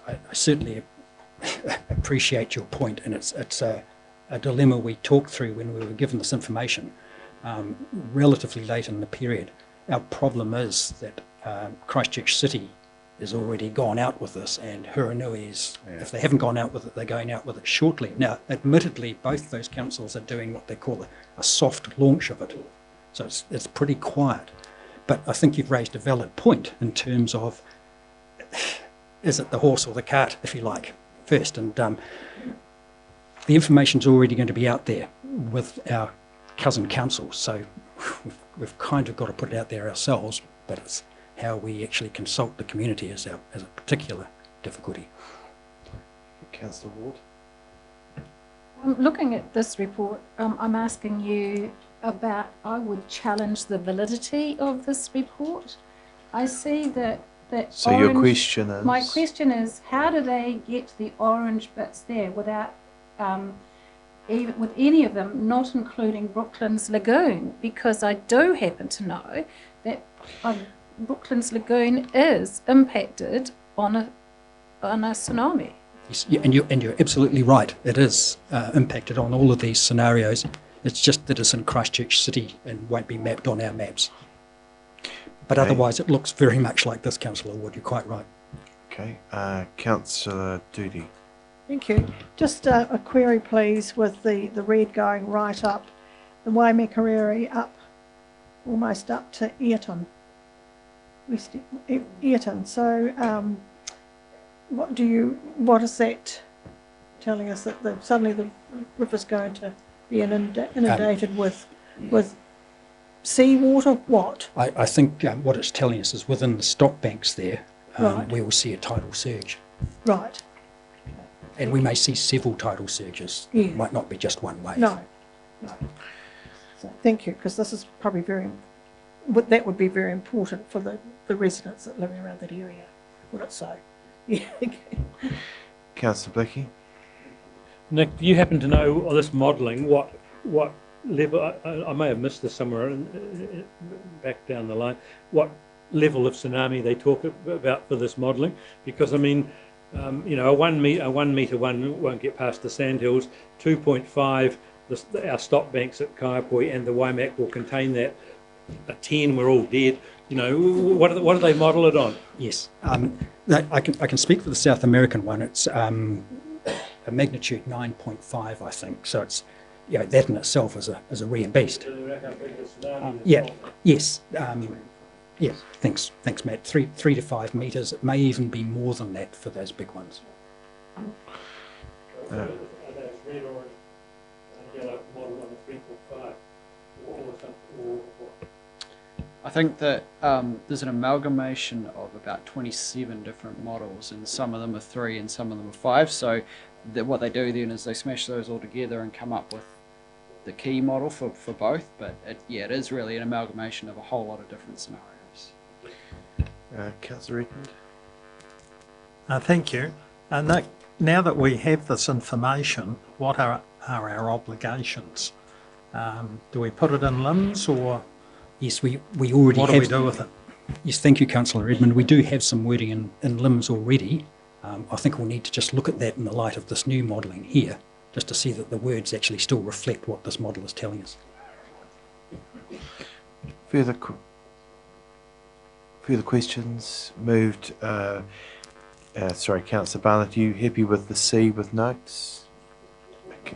I certainly appreciate your point, and it's a dilemma we talked through when we were given this information relatively late in the period. Our problem is that Christchurch City has already gone out with this, and Huranui is, if they haven't gone out with it, they're going out with it shortly. Now, admittedly, both those councils are doing what they call a soft launch of it, so it's pretty quiet. But I think you've raised a valid point in terms of, is it the horse or the cart, if you like, first? And the information's already going to be out there with our cousin councils, so we've kind of got to put it out there ourselves, but it's how we actually consult the community as a particular difficulty. Councillor Ward. Looking at this report, I'm asking you about, I would challenge the validity of this report. I see that So orange, your question is? My question is, how do they get the orange bits there without, even with any of them, not including Brooklands Lagoon? Because I do happen to know that Brooklands Lagoon is impacted on a tsunami. Yes, and you're absolutely right. It is impacted on all of these scenarios. It's just that it's in Christchurch City and won't be mapped on our maps. But otherwise, it looks very much like this, Councillor Ward. You're quite right. Okay, Councillor Doody. Thank you. Just a query, please, with the red going right up the waimakariri up, almost up to Earton, West Earton. So what is that telling us, that suddenly the river's going to be inundated with seawater? What? I think what it's telling us is within the stock banks there, Right. we will see a tidal surge. Right. And we may see several tidal surges. Yeah. It might not be just one wave. No. So thank you, because this is probably that would be very important for the residents that live around that area, would it so? Yeah. Councillor Blackie. Nick, do you happen to know, this modelling, what level, I may have missed this somewhere back down the line, what level of tsunami they talk about for this modelling? Because, I mean, a 1 metre one won't get past the sandhills, 2.5, our stock banks at Kaiapoi and the Waimak will contain that. A 10, we're all dead. What do they model it on? Yes. I can speak for the South American one. It's a magnitude 9.5, I think. So it's, that in itself is a rare beast. Yeah. Yes. Yes. Thanks, Matt. 3 to 5 metres. It may even be more than that for those big ones. I think that there's an amalgamation of about 27 different models, and some of them are 3 and some of them are 5. So what they do then is they smash those all together and come up with the key model for both. But it is really an amalgamation of a whole lot of different scenarios. Councillor Redmond. Thank you. Nick, now that we have this information, what are our obligations? Do we put it in limbs, or? Yes, we already what have. What do we do with it? Yes, thank you, Councillor Redmond. We do have some wording in limbs already. I think we'll need to just look at that in the light of this new modelling here, just to see that the words actually still reflect what this model is telling us. Further questions? Moved. Sorry, Councillor Barnett, are you happy with the C with notes? Okay.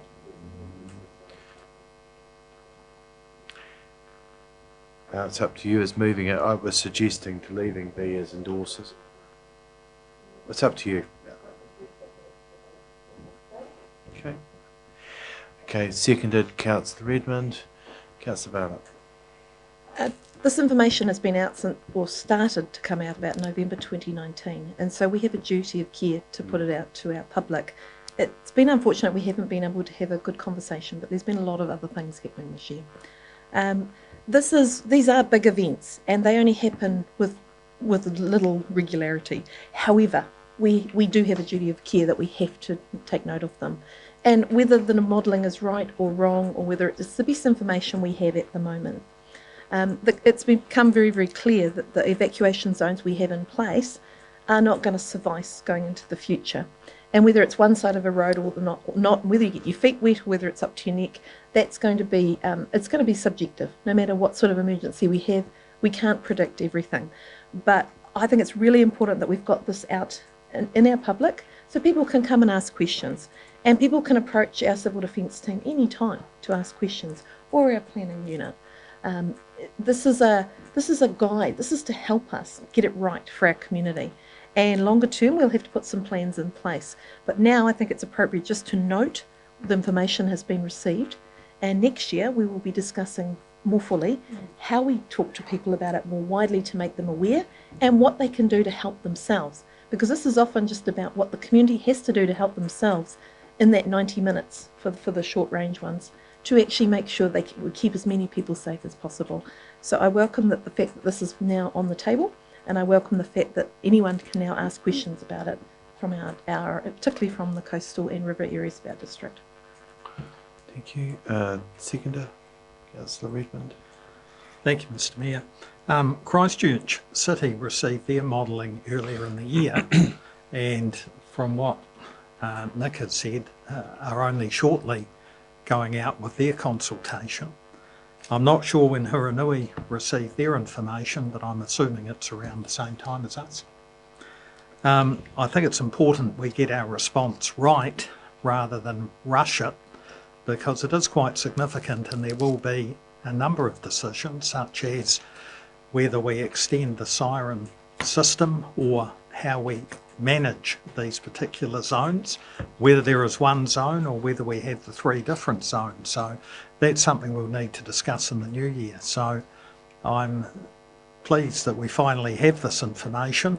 It's up to you as moving it. I was suggesting to leaving B as endorses. It's up to you. Okay. Okay, seconded, Councillor Redmond. Councillor Barnett. This information has been out started to come out about November 2019, and so we have a duty of care to put it out to our public. It's been unfortunate we haven't been able to have a good conversation, but there's been a lot of other things happening this year. These are big events, and they only happen with little regularity. However, we do have a duty of care that we have to take note of them. And whether the modelling is right or wrong, or whether it's the best information we have at the moment, it's become very, very clear that the evacuation zones we have in place are not going to suffice going into the future. And whether it's one side of a road or not, whether you get your feet wet or whether it's up to your neck, that's going to be it's going to be subjective. No matter what sort of emergency we have, we can't predict everything. But I think it's really important that we've got this out in our public, so people can come and ask questions, and people can approach our civil defence team any time to ask questions, or our planning unit. This is a guide. This is to help us get it right for our community. And longer term, we'll have to put some plans in place. But now I think it's appropriate just to note the information has been received. And next year, we will be discussing more fully how we talk to people about it more widely to make them aware and what they can do to help themselves. Because this is often just about what the community has to do to help themselves in that 90 minutes for the short range ones, to actually make sure they keep as many people safe as possible. So I welcome the fact that this is now on the table, and I welcome the fact that anyone can now ask questions about it from our particularly from the coastal and river areas of our district. Thank you. Seconder, Councillor Redmond. Thank you, Mr. Mayor. Christchurch City received their modelling earlier in the year, and from what Nick had said, are only shortly going out with their consultation. I'm not sure when Huranui received their information, but I'm assuming it's around the same time as us. I think it's important we get our response right rather than rush it because it is quite significant, and there will be a number of decisions, such as whether we extend the siren system or how we manage these particular zones, whether there is one zone or whether we have the 3 different zones. So that's something we'll need to discuss in the new year. So I'm pleased that we finally have this information.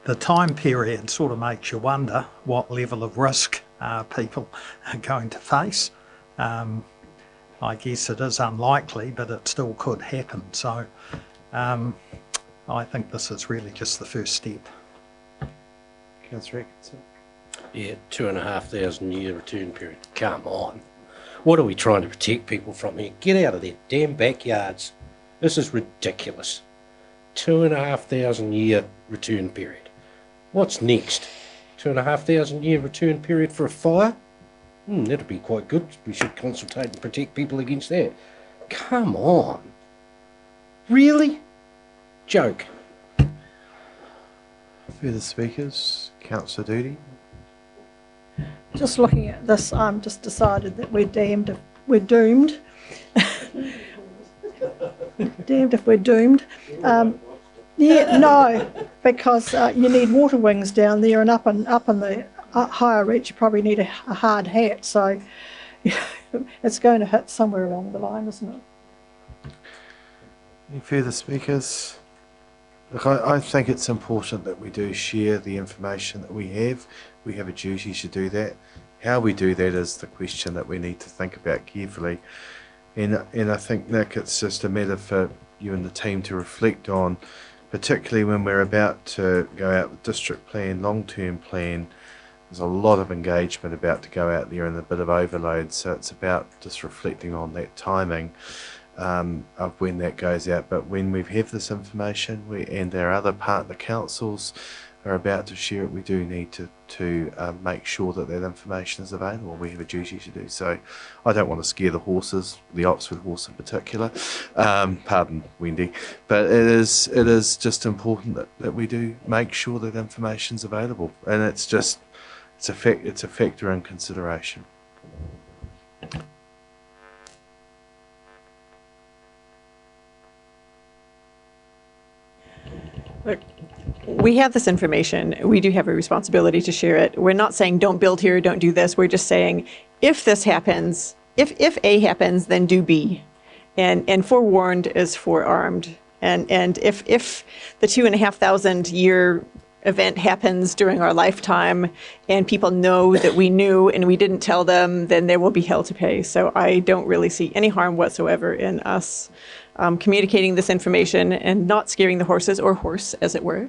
The time period sort of makes you wonder what level of risk people are going to face. I guess it is unlikely, but it still could happen. So I think this is really just the first step. Councillor Atkinson. Yeah, 2,500 year return period. Come on. What are we trying to protect people from here? Get out of their damn backyards. This is ridiculous. 2,500 year return period. What's next? 2,500 year return period for a fire? That'd be quite good. We should consultate and protect people against that. Come on. Really? Joke. Further speakers? Councillor Doody. Just looking at this, I'm just decided that we're damned if we're doomed. Damned if we're doomed. Yeah, no, because you need water wings down there, and up in the higher reach you probably need a hard hat, so it's going to hit somewhere along the line, isn't it? Any further speakers? Look, I think it's important that we do share the information that we have. We have a duty to do that. How we do that is the question that we need to think about carefully. And I think, Nick, it's just a matter for you and the team to reflect on, particularly when we're about to go out with district plan, long-term plan. There's a lot of engagement about to go out there and a bit of overload, so it's about just reflecting on that timing of when that goes out. But when we have this information, and our other partner councils are about to share it, we do need to make sure that that information is available. We have a duty to do so. I don't want to scare the horses, the Oxford horse in particular. Pardon, Wendy, but it is just important that we do make sure that information's available, and it's a factor in consideration. Look, we have this information. We do have a responsibility to share it. We're not saying don't build here, don't do this. We're just saying if this happens, if A happens, then do B. And forewarned is forearmed. And if the 2,500 year event happens during our lifetime and people know that we knew and we didn't tell them, then there will be hell to pay. So I don't really see any harm whatsoever in us communicating this information and not scaring the horses, or horse as it were.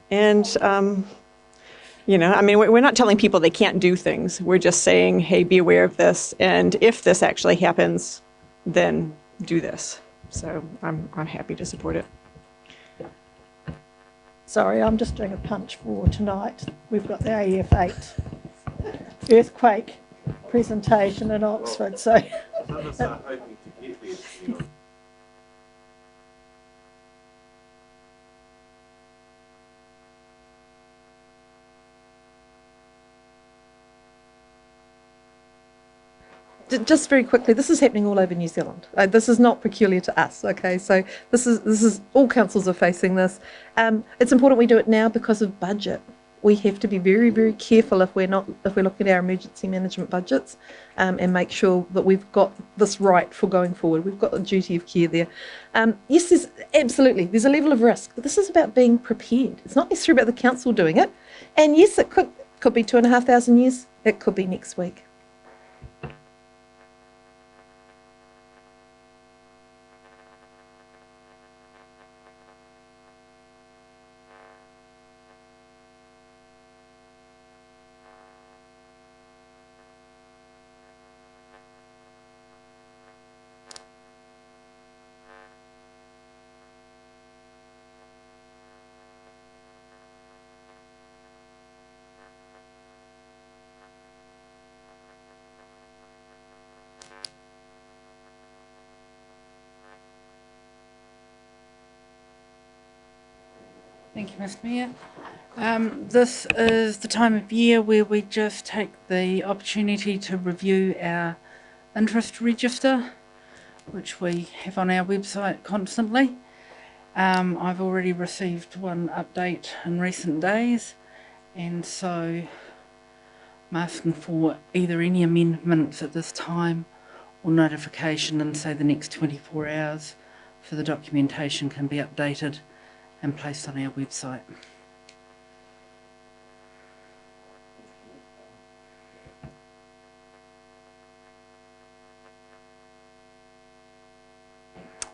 And I mean, we're not telling people they can't do things. We're just saying, hey, be aware of this, and if this actually happens, then do this. So I'm happy to support it. Sorry, I'm just doing a punch for tonight. We've got the AF8 earthquake presentation in Oxford, so. Just very quickly, this is happening all over New Zealand. This is not peculiar to us, okay? So this is all councils are facing this. It's important we do it now because of budget. We have to be very, very careful if we're looking at our emergency management budgets, and make sure that we've got this right for going forward. We've got a duty of care there. Yes, there's a level of risk, but this is about being prepared. It's not necessarily about the council doing it. And yes, it could be 2,500 years. It could be next week. Thank you, Mr. Mayor. This is the time of year where we just take the opportunity to review our interest register, which we have on our website constantly. I've already received one update in recent days, and so I'm asking for either any amendments at this time or notification in, say, the next 24 hours so the documentation can be updated and placed on our website.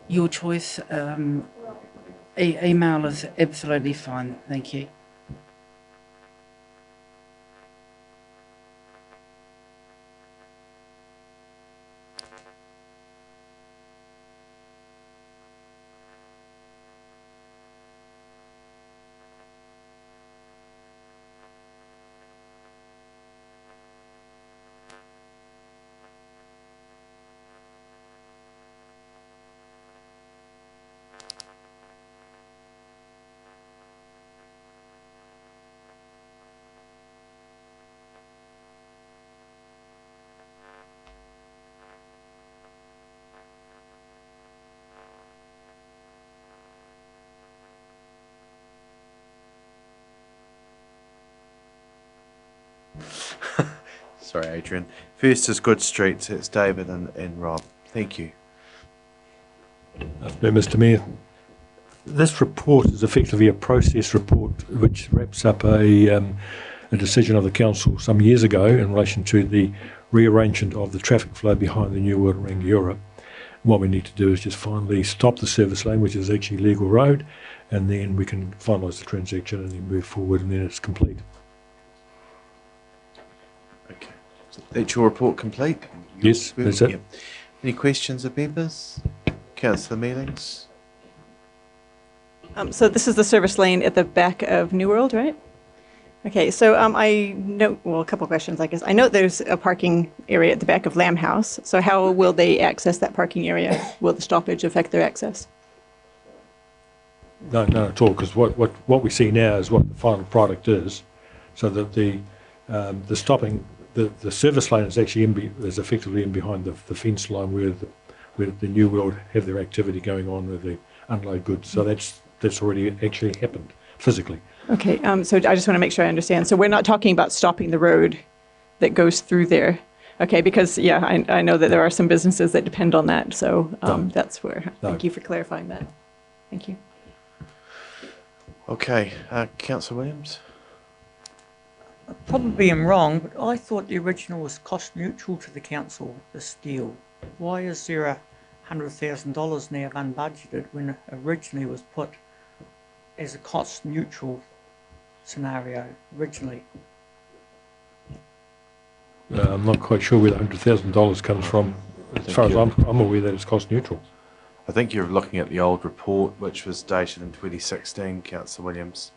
Your choice. Email is absolutely fine. Thank you. Sorry, Adrian. First is Good Streets. It's David and Rob. Thank you. Mr. Mayor, this report is effectively a process report which wraps up a decision of the council some years ago in relation to the rearrangement of the traffic flow behind the New World Ring Europe. What we need to do is just finally stop the service lane, which is actually legal road, and then we can finalise the transaction and then move forward, and then it's complete. Okay. That's your report complete? Yes, that's it. Yeah. Any questions of members? Councillor Mealings? So this is the service lane at the back of New World, right? Okay, so I know, well, a couple of questions, I guess. I know there's a parking area at the back of Lamb House. So how will they access that parking area? Will the stoppage affect their access? No, not at all, because what we see now is what the final product is. So that the stopping, the service lane is actually is effectively in behind the fence line where the New World have their activity going on with the unload goods. So that's already actually happened physically. Okay, so I just want to make sure I understand. So we're not talking about stopping the road that goes through there. Okay, because, yeah, I know that there are some businesses that depend on that. So that's where, thank you for clarifying that. Thank you. Okay, Councillor Williams? Probably am wrong, but I thought the original was cost neutral to the council, this deal. Why is there $100,000 now unbudgeted when it originally was put as a cost neutral scenario originally? I'm not quite sure where the $100,000 comes from. As far as I'm aware that it's cost neutral. I think you're looking at the old report, which was dated in 2016, Councillor Williams.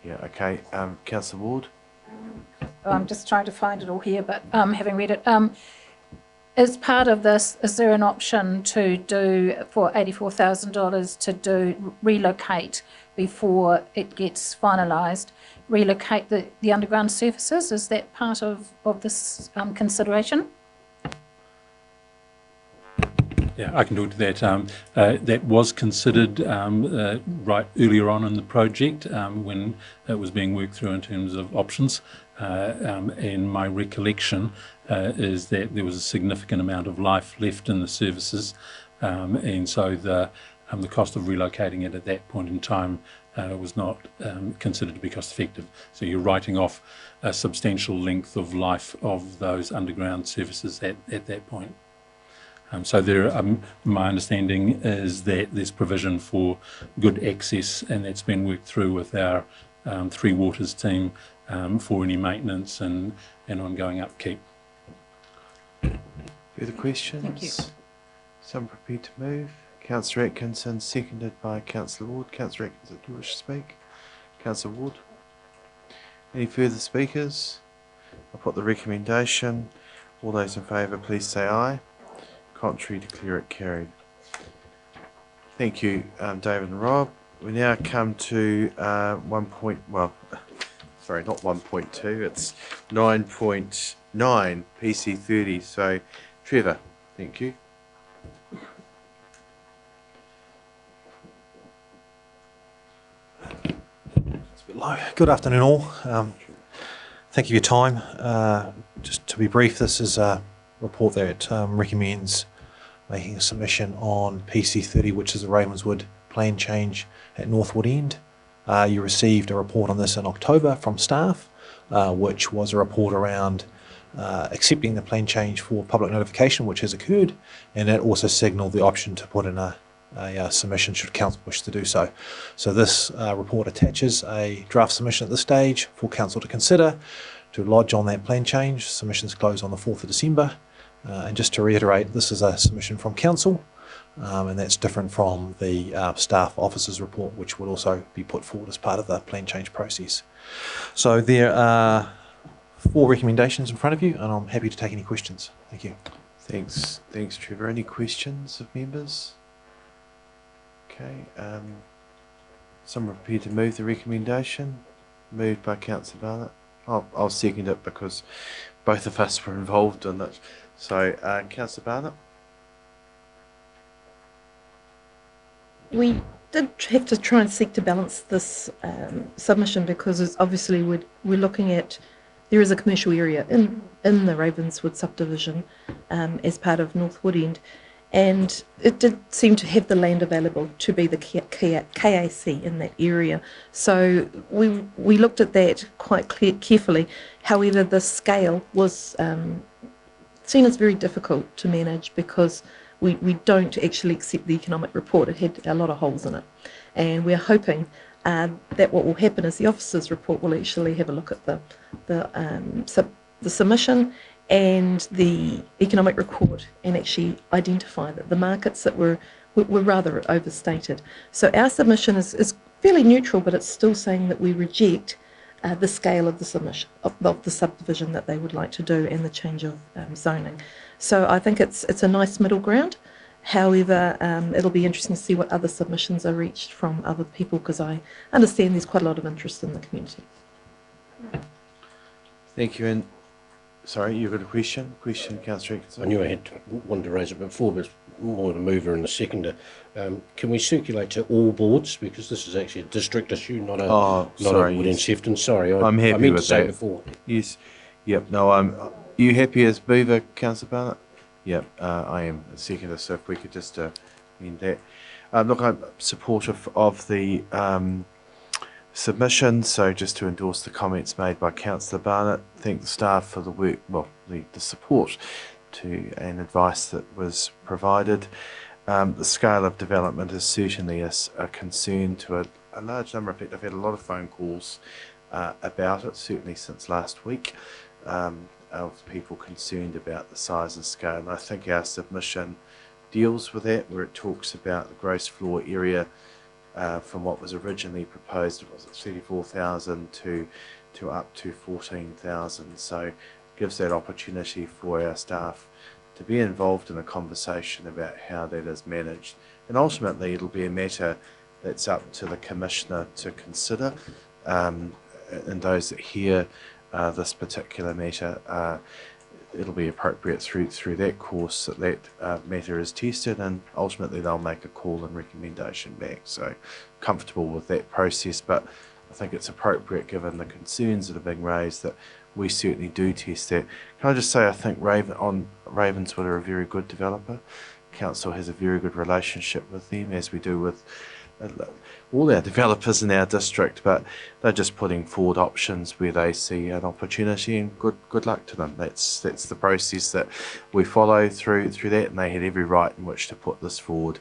Yeah, okay. Councillor Ward? I'm just trying to find it all here, but having read it, as part of this, is there an option to do, for $84,000, to relocate before it gets finalised, relocate the underground surfaces? Is that part of this consideration? Yeah, I can talk to that. That was considered right earlier on in the project when it was being worked through in terms of options. And my recollection is that there was a significant amount of life left in the services, and so the cost of relocating it at that point in time was not considered to be cost effective. So you're writing off a substantial length of life of those underground services at that point. So there, my understanding is that there's provision for good access, and that's been worked through with our Three Waters team for any maintenance and ongoing upkeep. Further questions? Thank you. Some prepared to move. Councillor Atkinson, seconded by Councillor Ward. Councillor Atkinson, do you wish to speak? Councillor Ward? Any further speakers? I'll put the recommendation. All those in favour, please say aye. Contrary, declare it carried. Thank you, David and Rob. we now come to 1.2, it's 9.9 PC30. So, Trevor, thank you. Good afternoon all. Thank you for your time. Just to be brief, this is a report that recommends making a submission on PC30, which is the Ravenswood plan change at Northwood End. You received a report on this in October from staff, which was a report around accepting the plan change for public notification, which has occurred, and that also signalled the option to put in a submission should council wish to do so. So this report attaches a draft submission at this stage for council to consider to lodge on that plan change. Submissions close on the 4th of December. And just to reiterate, this is a submission from council, and that's different from the staff officers report, which will also be put forward as part of the plan change process. So there are 4 recommendations in front of you, and I'm happy to take any questions. Thank you. Thanks, Trevor. Any questions of members? Okay. Someone prepared to move the recommendation? Moved by Councillor Barnett. I'll second it because both of us were involved in it. So, Councillor Barnett. We did have to try and seek to balance this submission because it's obviously we're looking at, there is a commercial area in the Ravenswood subdivision as part of Northwood End, and it did seem to have the land available to be the KAC in that area. So we looked at that quite carefully. However, the scale was seen as very difficult to manage because we don't actually accept the economic report. It had a lot of holes in it. And we're hoping that what will happen is the officer's report will actually have a look at the submission and the economic report and actually identify that the markets that were rather overstated. So our submission is fairly neutral, but it's still saying that we reject the scale of the submission of the subdivision that they would like to do and the change of zoning. So I think it's a nice middle ground. However, it'll be interesting to see what other submissions are reached from other people because I understand there's quite a lot of interest in the community. Thank you. And sorry, you've got a question? Councillor Eckerson. I knew I wanted to raise it before, but it's more the mover and the seconder. Can we circulate to all boards, because this is actually a district issue, not a Wood End Sefton. Sorry, I'm happy I meant with to say that. before. Yes. Yep. No, are you happy as mover, Councillor Barnett? Yep. I am a seconder. So if we could just end that. Look, I'm supportive of the submission. So just to endorse the comments made by Councillor Barnett, thank the staff for the work, the support and advice that was provided. The scale of development is certainly a concern to a large number of people. I've had a lot of phone calls about it, certainly since last week, of people concerned about the size and scale. And I think our submission deals with that, where it talks about the gross floor area from what was originally proposed, was it 34,000 to up to 14,000. So it gives that opportunity for our staff to be involved in a conversation about how that is managed. And ultimately it'll be a matter that's up to the Commissioner to consider, and those that hear this particular matter, it'll be appropriate through that course that matter is tested, and ultimately they'll make a call and recommendation back. So comfortable with that process, but I think it's appropriate given the concerns that are being raised that we certainly do test that. Can I just say I think Ravenswood are a very good developer. Council has a very good relationship with them, as we do with all our developers in our district, but they're just putting forward options where they see an opportunity, and good luck to them. That's the process that we follow through that, and they had every right in which to put this forward.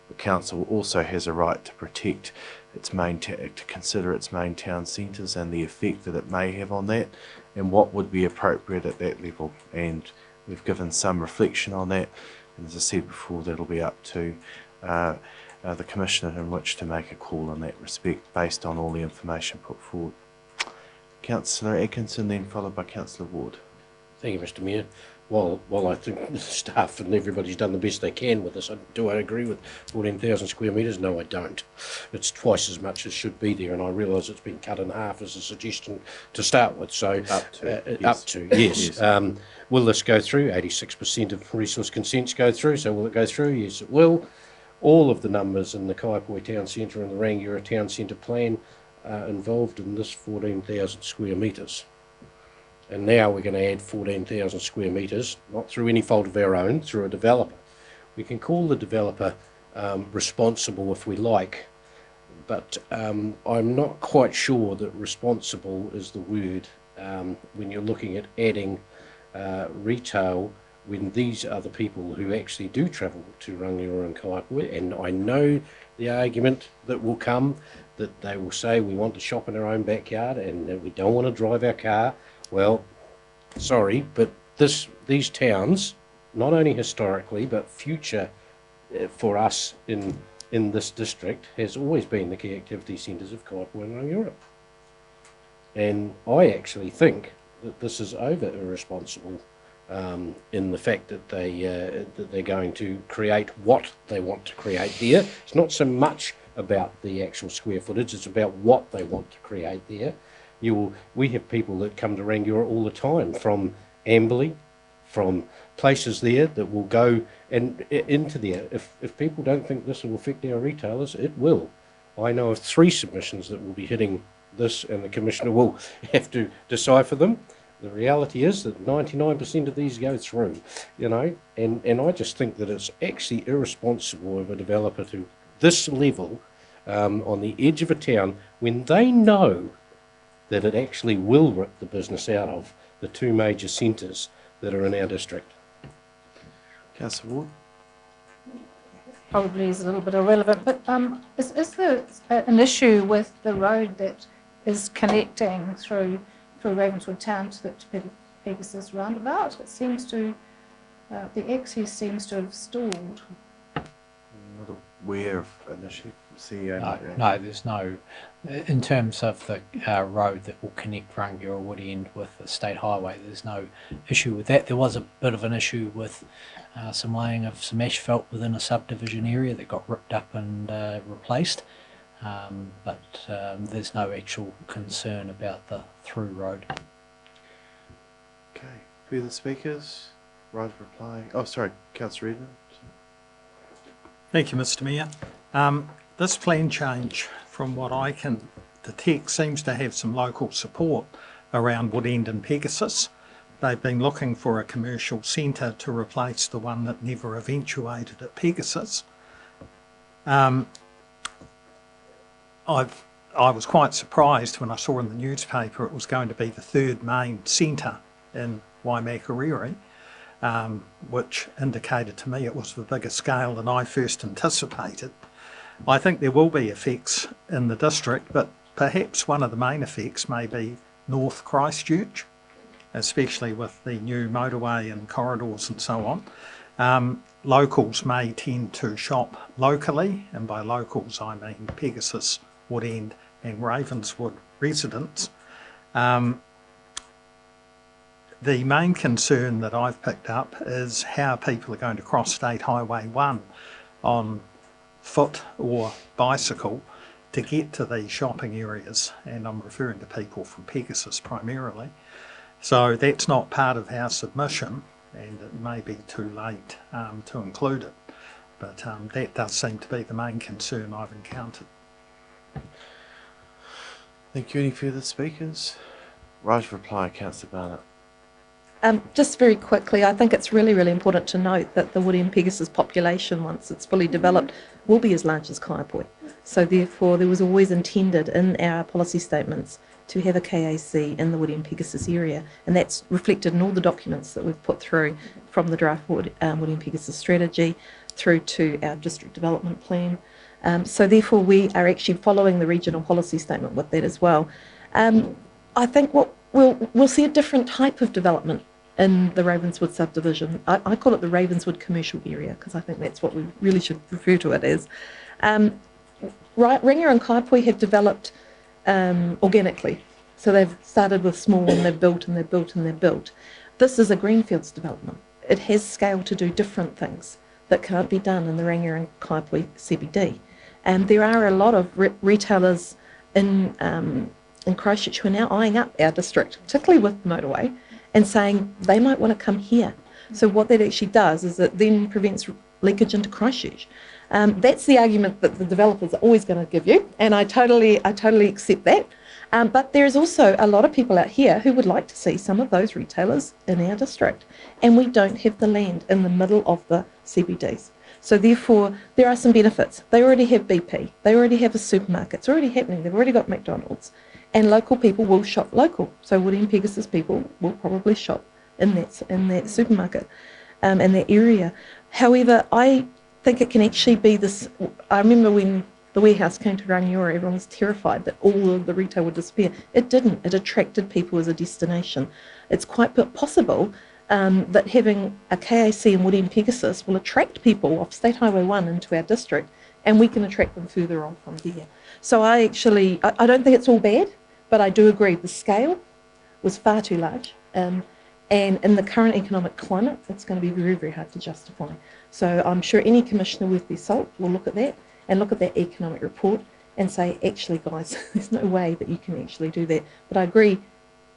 The council also has a right to protect its to consider its main town centres and the effect that it may have on that, and what would be appropriate at that level. And we've given some reflection on that, and as I said before, that'll be up to the Commissioner in which to make a call in that respect based on all the information put forward. Councillor Atkinson, then followed by Councillor Ward. Thank you, Mr Mayor. while I think the staff and everybody's done the best they can with this, do I agree with 14,000 square metres? No, I don't. It's twice as much as should be there, and I realise it's been cut in half as a suggestion to start with. So up to yes. Will this go through? 86% of resource consents go through. So will it go through? Yes, it will. All of the numbers in the Kaiapoi Town Centre and the Rangiora Town Centre plan are involved in this 14,000 square metres. And now we're going to add 14,000 square metres, not through any fault of our own, through a developer. We can call the developer responsible if we like, but I'm not quite sure that responsible is the word when you're looking at adding retail, when these are the people who actually do travel to Rangiora and Kaiapoi. And I know the argument that will come, that they will say we want to shop in our own backyard and that we don't want to drive our car. Well, sorry, but these towns, not only historically but future for us in this district, has always been the key activity centres of Kaiapoi and Rangiora. And I actually think that this is over irresponsible in the fact that they're going to create what they want to create there. It's not so much about the actual square footage, it's about what they want to create there. We have people that come to Rangiora all the time from Amberley, from places there that will go and into there. If people don't think this will affect our retailers, it will. I know of 3 submissions that will be hitting this, and the Commissioner will have to decipher them. The reality is that 99% of these go through, you know, and I just think that it's actually irresponsible of a developer to this level on the edge of a town when they know that it actually will rip the business out of the 2 major centres that are in our district. Councillor Ward? Probably is a little bit irrelevant, but is there an issue with the road that is connecting through Ravenswood Town to Pegasus roundabout? It seems to, the access seems to have stalled. I'm not aware of an issue. CEO? No, there's no. In terms of the road that will connect Rangiora Wood End with the State Highway, there's no issue with that. There was a bit of an issue with some laying of some asphalt within a subdivision area that got ripped up and replaced, but there's no actual concern about the through road. Okay, further speakers? Right of reply. Oh, sorry, Councillor Edmund. Thank you, Mr. Mayor. This plan change, from what I can detect, seems to have some local support around Wood End and Pegasus. They've been looking for a commercial centre to replace the one that never eventuated at Pegasus. I was quite surprised when I saw in the newspaper it was going to be the 3rd main centre in waimakariri, which indicated to me it was of a bigger scale than I first anticipated. I think there will be effects in the district, but perhaps one of the main effects may be North Christchurch, especially with the new motorway and corridors and so on. Locals may tend to shop locally, and by locals I mean Pegasus, Wood End and Ravenswood residents. The main concern that I've picked up is how people are going to cross State Highway 1 on foot or bicycle to get to these shopping areas, and I'm referring to people from Pegasus primarily. So that's not part of our submission, and it may be too late to include it, but that does seem to be the main concern I've encountered. Thank you. Any further speakers? Right of reply, Councillor Barnett. Just very quickly, I think it's really, really important to note that the Wood End Pegasus population, once it's fully developed, will be as large as Kaiapoi. So therefore, there was always intended in our policy statements to have a KAC in the Wood End Pegasus area, and that's reflected in all the documents that we've put through, from the draft Wood End Pegasus strategy through to our district development plan. So therefore, we are actually following the regional policy statement with that as well. I think what we'll see a different type of development in the Ravenswood subdivision. I call it the Ravenswood commercial area because I think that's what we really should refer to it as. Rangiora and Kaiapoi have developed organically. So they've started with small and they've built and they've built and they've built. This is a greenfields development. It has scale to do different things that can't be done in the Rangiora and Kaipui CBD. And there are a lot of retailers in Christchurch who are now eyeing up our district, particularly with the motorway, and saying they might want to come here. So what that actually does is it then prevents leakage into Christchurch. That's the argument that the developers are always going to give you, and I totally accept that. But there's also a lot of people out here who would like to see some of those retailers in our district, and we don't have the land in the middle of the CBDs. So therefore, there are some benefits. They already have BP, they already have a supermarket, it's already happening, they've already got McDonald's, and local people will shop local. So Woody and Pegasus people will probably shop in that supermarket, in that area. However, I think it can actually be this. I remember when the warehouse came to Rangiora, everyone was terrified that all of the retail would disappear. It didn't. It attracted people as a destination. It's quite possible that having a KAC in Woody and Pegasus will attract people off State Highway 1 into our district, and we can attract them further on from there. So I don't think it's all bad, but I do agree the scale was far too large. And in the current economic climate, it's going to be very, very hard to justify. So I'm sure any commissioner worth their salt will look at that and look at that economic report and say, actually, guys, there's no way that you can actually do that. But I agree,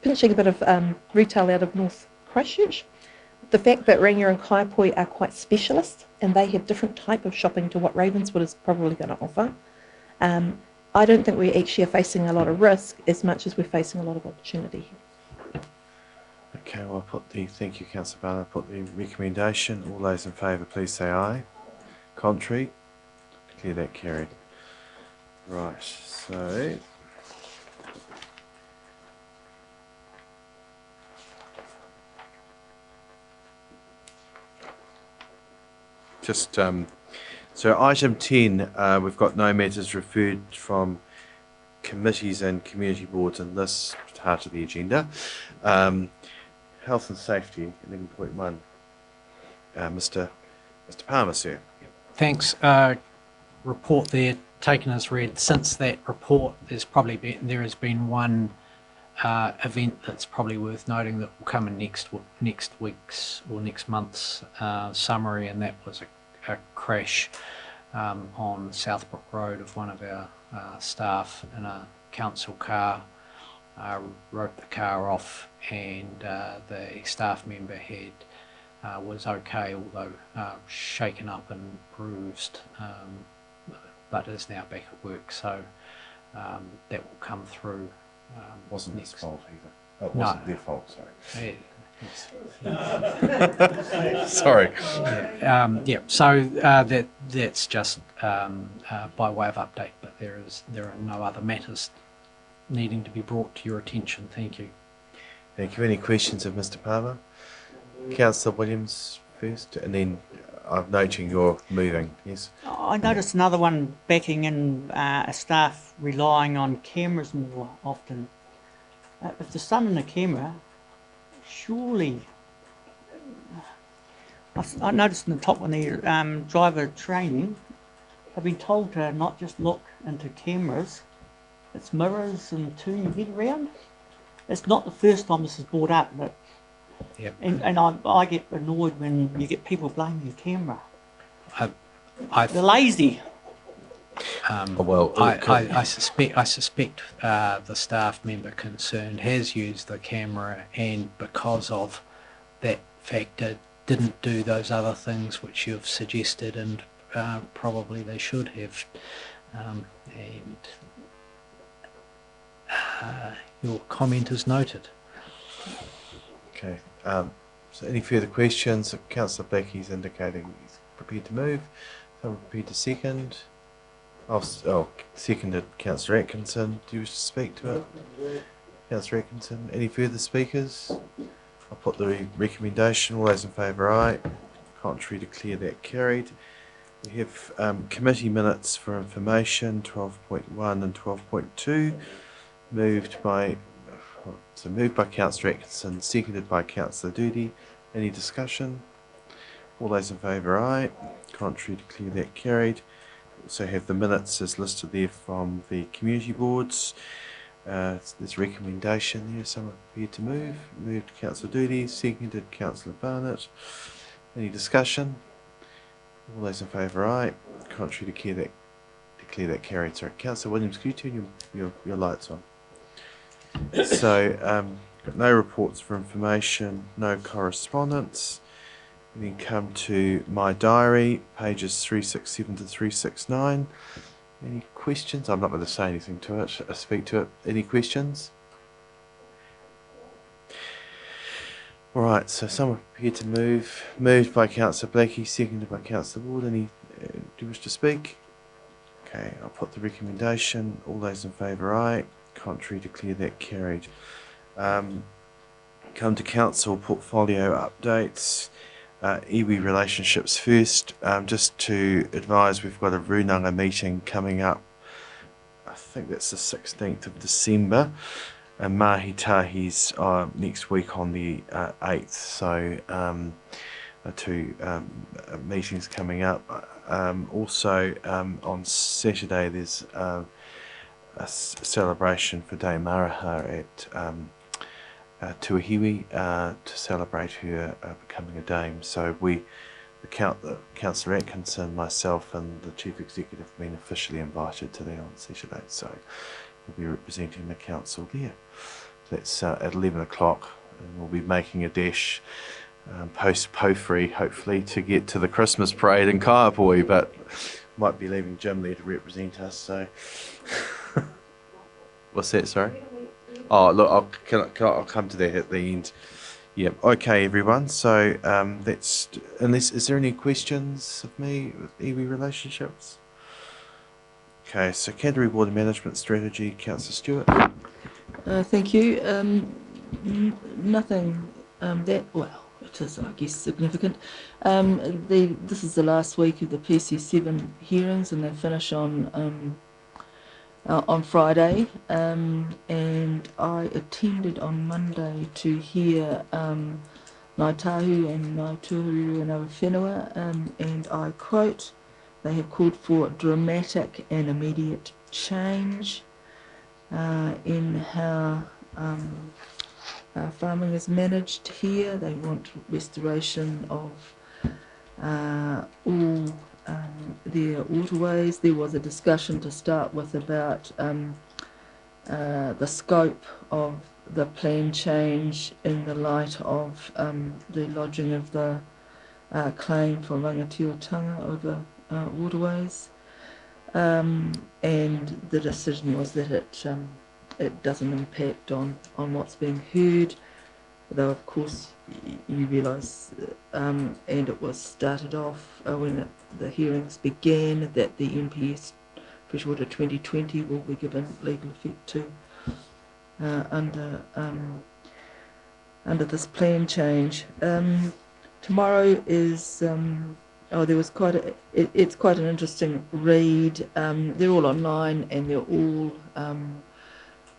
pinching a bit of retail out of North Christchurch, the fact that Rangiora and Kaipui are quite specialist and they have different type of shopping to what Ravenswood is probably going to offer, I don't think we actually are facing a lot of risk as much as we're facing a lot of opportunity. Okay, well, thank you, Councillor Barnett. I'll put the recommendation. All those in favour, please say aye. Contrary? Declare that carried. Right, so just so item 10, we've got no matters referred from committees and community boards in this part of the agenda. Health and safety, 11.1. Mr. Palmer, sir. Thanks. Report there taken as read. Since that report, there has been one event that's probably worth noting that will come in next week's or next month's summary, and that was a crash on Southbrook Road of one of our staff in a council car. Wrote the car off, and the staff member was okay, although shaken up and bruised, but is now back at work. So that will come through. Wasn't his fault either. Oh, it No. wasn't their fault. Sorry. Yeah. Sorry. Yeah. So that's just by way of update, but there are no other matters needing to be brought to your attention. Thank you. Thank you. Any questions of Mr. Palmer? Councillor Williams first, and then I'm noting you're moving. Yes. I noticed another one backing in a staff relying on cameras more often. If there's something in the camera, surely. I noticed in the top one there, driver training, I've been told to not just look into cameras. It's mirrors and turn your head around. It's not the first time this is brought up, but yep. And I get annoyed when you get people blaming the camera. They're lazy. I suspect the staff member concerned has used the camera, and because of that factor didn't do those other things which you've suggested, and probably they should have. Your comment is noted. Okay. So any further questions? Councillor Blackie's indicating he's prepared to move. Someone prepared to second. Seconded Councillor Atkinson. Do you wish to speak to it? Councillor Atkinson. Any further speakers? I'll put the recommendation. All those in favour, aye. Contrary, declare that carried. We have committee minutes for information 12.1 and 12.2. Moved by Councillor Atkinson, seconded by Councillor Doody. Any discussion? All those in favour, aye. Contrary, declare that carried. We also have the minutes as listed there from the community boards. There's a recommendation there. Someone prepared to move. Moved Councillor Doody, seconded Councillor Barnett. Any discussion? All those in favour, aye. Contrary, declare that carried. Sorry, Councillor Williams, could you turn your lights on? So, got no reports for information, no correspondence. We then come to my diary, pages 367 to 369. Any questions? I'm not going to say anything to it, speak to it. Any questions? All right, so someone prepared to move. Moved by Councillor Blackie, seconded by Councillor Ward. Any, do you wish to speak? Okay, I'll put the recommendation. All those in favour, aye. Contrary, declare that carried. Come to Council portfolio updates. Iwi relationships first. Just to advise, we've got a Runanga meeting coming up. I think that's the 16th of December. And Mahi Tahi's next week on the 8th. So two meetings coming up. Also on Saturday there's a celebration for Dame Maraha at Tuahiwi to celebrate her becoming a dame. So the Councillor Atkinson, myself and the Chief Executive have been officially invited to that on Saturday. So we'll be representing the council there. That's at 11 o'clock, and we'll be making a dash post Pofree, hopefully, to get to the Christmas parade in Kaiapoi, but might be leaving Jim there to represent us. So, what's that? Sorry. Oh, look, I'll come to that at the end. Yeah. Okay, everyone. So that's. Is there any questions of me with iwi relationships? Okay. So Canterbury Water Management Strategy, Councillor Stewart. Thank you. Nothing that, well, it is, I guess, significant. This is the last week of the PC7 hearings, and they finish on Friday. And I attended on Monday to hear Ngāi Tahu and Ngāi Tuhuru and Awawhenua, and I quote, they have called for dramatic and immediate change in how farming is managed here. They want restoration of all their waterways. There was a discussion to start with about the scope of the plan change in the light of the lodging of the claim for rangatiotanga over waterways. And the decision was that it doesn't impact on what's being heard, though of course you realise, and it was started off when the hearings began, that the NPS Freshwater 2020 will be given legal effect to under this plan change. Tomorrow is there was it's quite an interesting read. They're all online and they're all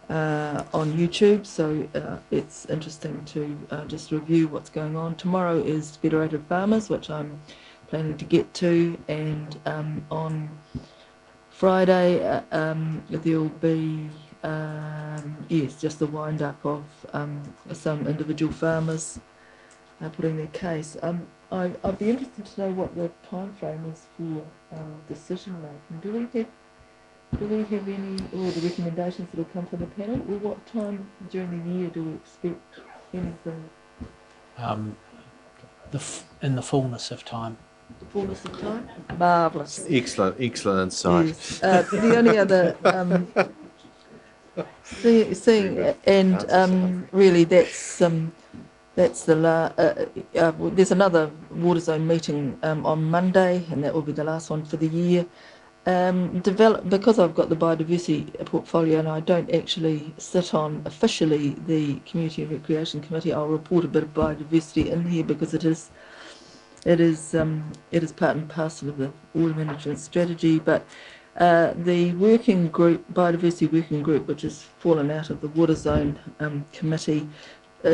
on YouTube, so it's interesting to just review what's going on. Tomorrow is Federated Farmers, which I'm planning to get to, and on Friday there'll be just the wind up of some individual farmers putting their case. I'd be interested to know what the time frame is for decision making. Do we have any, or the recommendations that will come from the panel, or what time during the year do we expect anything? In the fullness of time. The fullness of time? Marvellous. Excellent insight. Yes. The only other thing, and really that's the there's another water zone meeting on Monday, and that will be the last one for the year. Because I've got the biodiversity portfolio and I don't actually sit on officially the Community and Recreation Committee, I'll report a bit of biodiversity in here because it is part and parcel of the water management strategy. But the working group, biodiversity working group, which has fallen out of the water zone committee,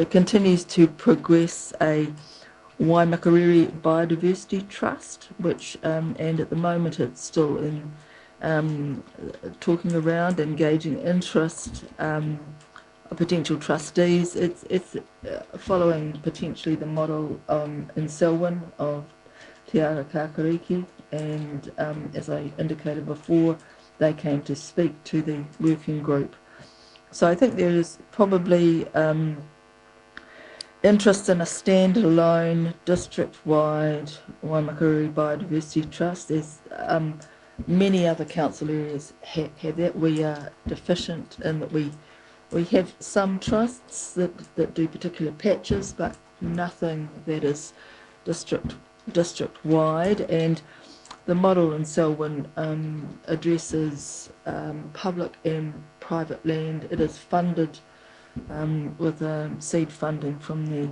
continues to progress a waimakariri biodiversity trust, which and at the moment it's still in talking around, engaging interest of potential trustees. It's following potentially the model in Selwyn of Te Ara Kakariki, and as I indicated before, they came to speak to the working group. So I think there is probably interest in a standalone district-wide waimakariri Biodiversity Trust. There's many other council areas have that. We are deficient in that we have some trusts that do particular patches, but nothing that is district-wide. And the model in Selwyn addresses public and private land. It is funded with seed funding from the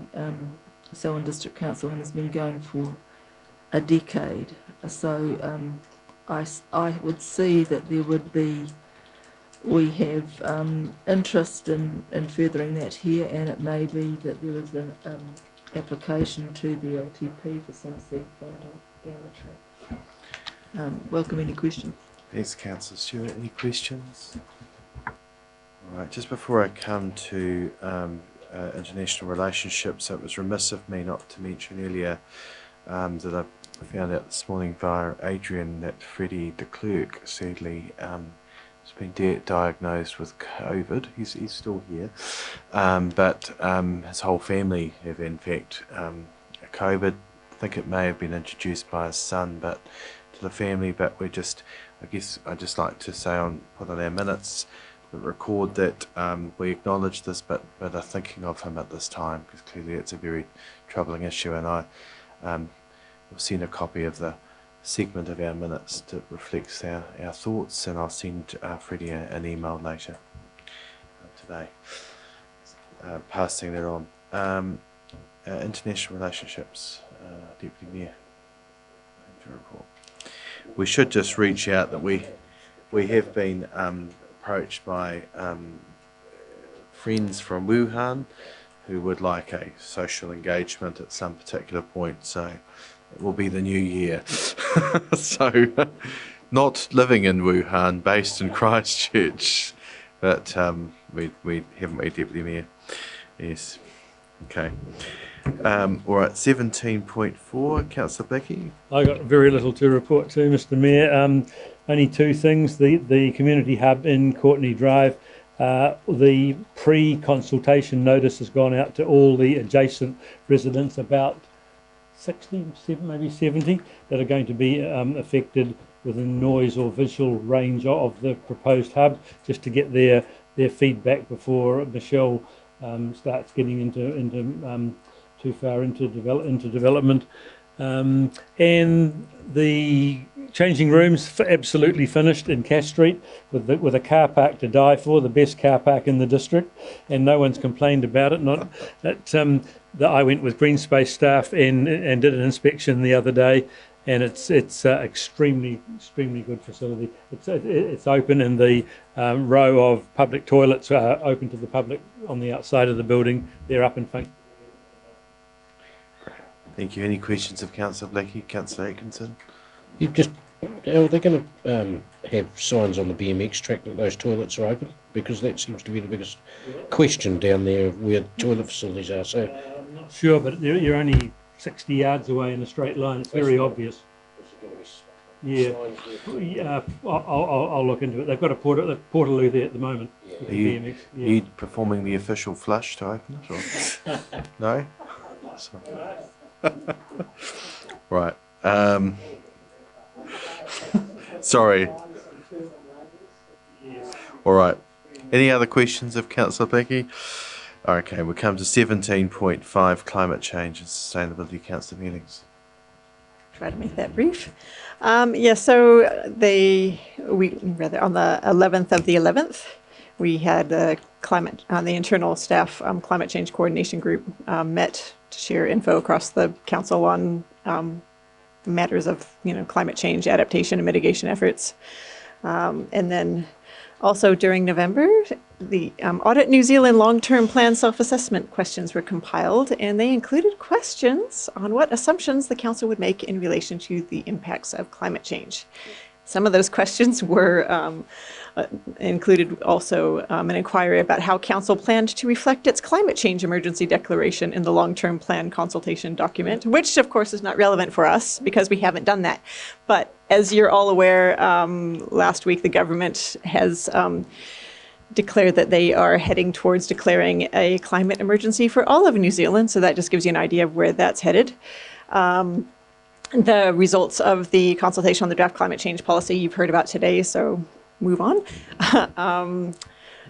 Selwyn District Council and has been going for a decade. So I would see that there would be, we have interest in furthering that here, and it may be that there is an application to the LTP for some seed funding down the track. Welcome any questions. Thanks, Councillor Stewart. Any questions? All right, just before I come to international relationships, it was remiss of me not to mention earlier that I found out this morning via Adrian that Freddie de Klerk sadly has been diagnosed with COVID. He's still here, but his whole family have in fact COVID. I think it may have been introduced by his son, but to the family. But I guess I'd just like to say put on our minutes, record that we acknowledge this, but are thinking of him at this time, because clearly it's a very troubling issue, and I will send a copy of the segment of our minutes that reflects our thoughts, and I'll send Freddie an email later today, passing that on. International relationships, Deputy Mayor, to report. We should just reach out that we have been approached by friends from Wuhan who would like a social engagement at some particular point, so it will be the new year. So not living in Wuhan, based in Christchurch, but we haven't we, Deputy Mayor? Yes. Okay. All right, 17.4, Councillor Blackie. I got very little to report to, Mr. Mayor. Only two things. The community hub in Courtney Drive, the pre-consultation notice has gone out to all the adjacent residents, about 60, maybe 70, that are going to be affected with the noise or visual range of the proposed hub, just to get their feedback before Michelle starts getting into too far into development. And the changing rooms absolutely finished in Cass Street with a car park to die for, the best car park in the district, and no one's complained about it. Not that I went with Green Space staff and did an inspection the other day, and it's extremely good facility. It's open, and the row of public toilets are open to the public on the outside of the building. They're up and function. Thank you. Any questions of Councillor Blackie? Councillor Atkinson? Are they going to have signs on the BMX track that those toilets are open? Because that seems to be the biggest question down there where toilet facilities are. So I'm not sure, but you're only 60 yards away in a straight line. It's very obvious. Yeah, I'll look into it. They've got a portaloo there at the moment. Are you performing the official flush to open it? Or? No? Right. Sorry. All right. Any other questions of Councillor Blackie? Okay, we'll come to 17.5, climate change and sustainability. Councillor Mealings. Try to make that brief. So on the 11th of the 11th, we had the internal staff climate change coordination group met to share info across the council on matters of climate change adaptation and mitigation efforts. And then also during November, the Audit New Zealand long-term plan self-assessment questions were compiled, and they included questions on what assumptions the council would make in relation to the impacts of climate change. Some of those questions were included also an inquiry about how Council planned to reflect its climate change emergency declaration in the long-term plan consultation document, which of course is not relevant for us because we haven't done that. But as you're all aware, last week the government has declared that they are heading towards declaring a climate emergency for all of New Zealand, so that just gives you an idea of where that's headed. The results of the consultation on the draft climate change policy you've heard about today, so move on.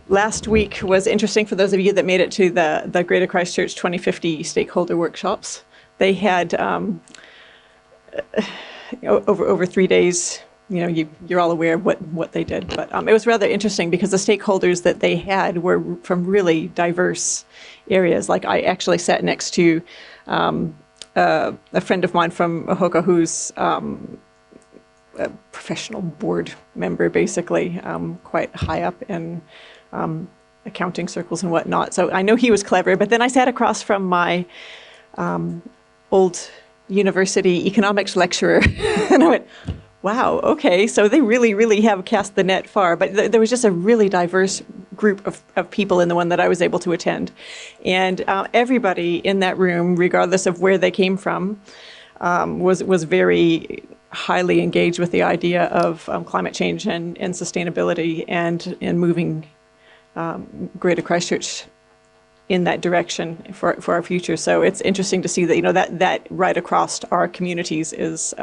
Last week was interesting for those of you that made it to the Greater Christchurch 2050 stakeholder workshops. They had over 3 days. You know, you're all aware of what they did, but it was rather interesting because the stakeholders that they had were from really diverse areas. Like I actually sat next to a friend of mine from Ohoka who's a professional board member, basically, quite high up in accounting circles and whatnot. So I know he was clever, but then I sat across from my old university economics lecturer and I went, wow, okay, so they really, really have cast the net far. But there was just a really diverse group of people in the one that I was able to attend. And everybody in that room, regardless of where they came from, was very highly engaged with the idea of climate change and sustainability and moving Greater Christchurch in that direction for our future. So it's interesting to see that, you know, that right across our communities is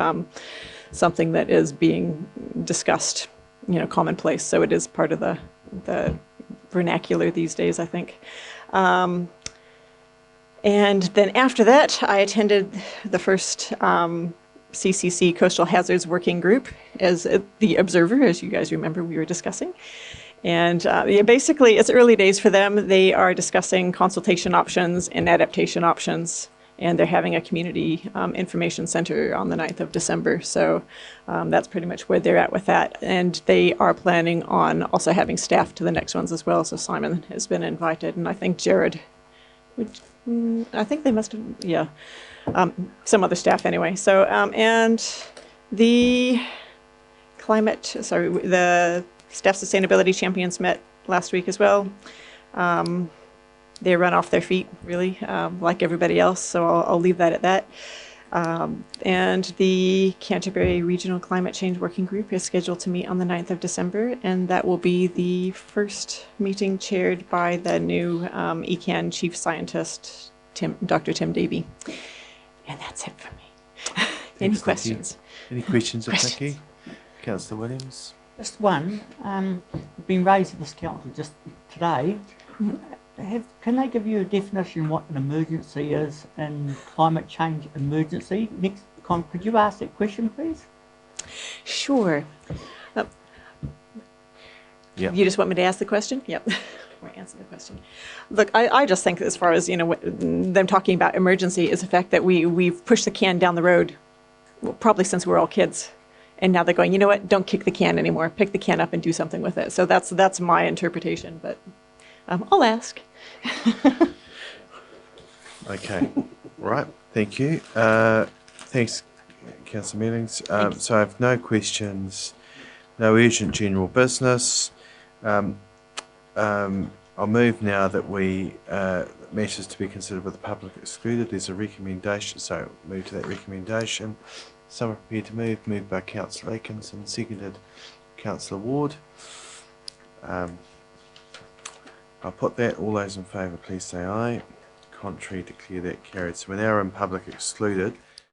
something that is being discussed, you know, commonplace. So it is part of the vernacular these days, I think. And then after that, I attended the first CCC Coastal Hazards Working Group as the observer, as you guys remember we were discussing. And yeah, basically, it's early days for them. They are discussing consultation options and adaptation options. And they're having a community information center on the 9th of December. So that's pretty much where they're at with that. And they are planning on also having staff to the next ones as well. So Simon has been invited, and I think Jared, I think they must have, yeah, some other staff anyway. So, and the the staff sustainability champions met last week as well. They run off their feet, really, like everybody else, so I'll leave that at that. And the Canterbury Regional Climate Change Working Group is scheduled to meet on the 9th of December, and that will be the first meeting chaired by the new ECAN Chief Scientist, Dr. Tim Davey. And that's it for me. Any questions? Any questions of Nikki? Councillor Williams? Just one. Been raised at this council just today. Can they give you a definition of what an emergency is and climate change emergency? Next, could you ask that question, please? Sure. Yep. You just want me to ask the question? Yep. Or answer the question. Look, I just think as far as, you know, them talking about emergency is the fact that we've pushed the can down the road, well, probably since we were all kids. And now they're going, you know what, don't kick the can anymore. Pick the can up and do something with it. So that's my interpretation, but I'll ask. Okay, right, thank you. Thanks, Councillor Mealings. So I have no questions, no urgent general business. I'll move now that matters to be considered with the public excluded. There's a recommendation, so move to that recommendation. Someone prepared to move, moved by Councillor Atkinson, seconded Councillor Ward. I'll put that. All those in favour, please say aye. Contrary, declare that carried. So we're now in public excluded.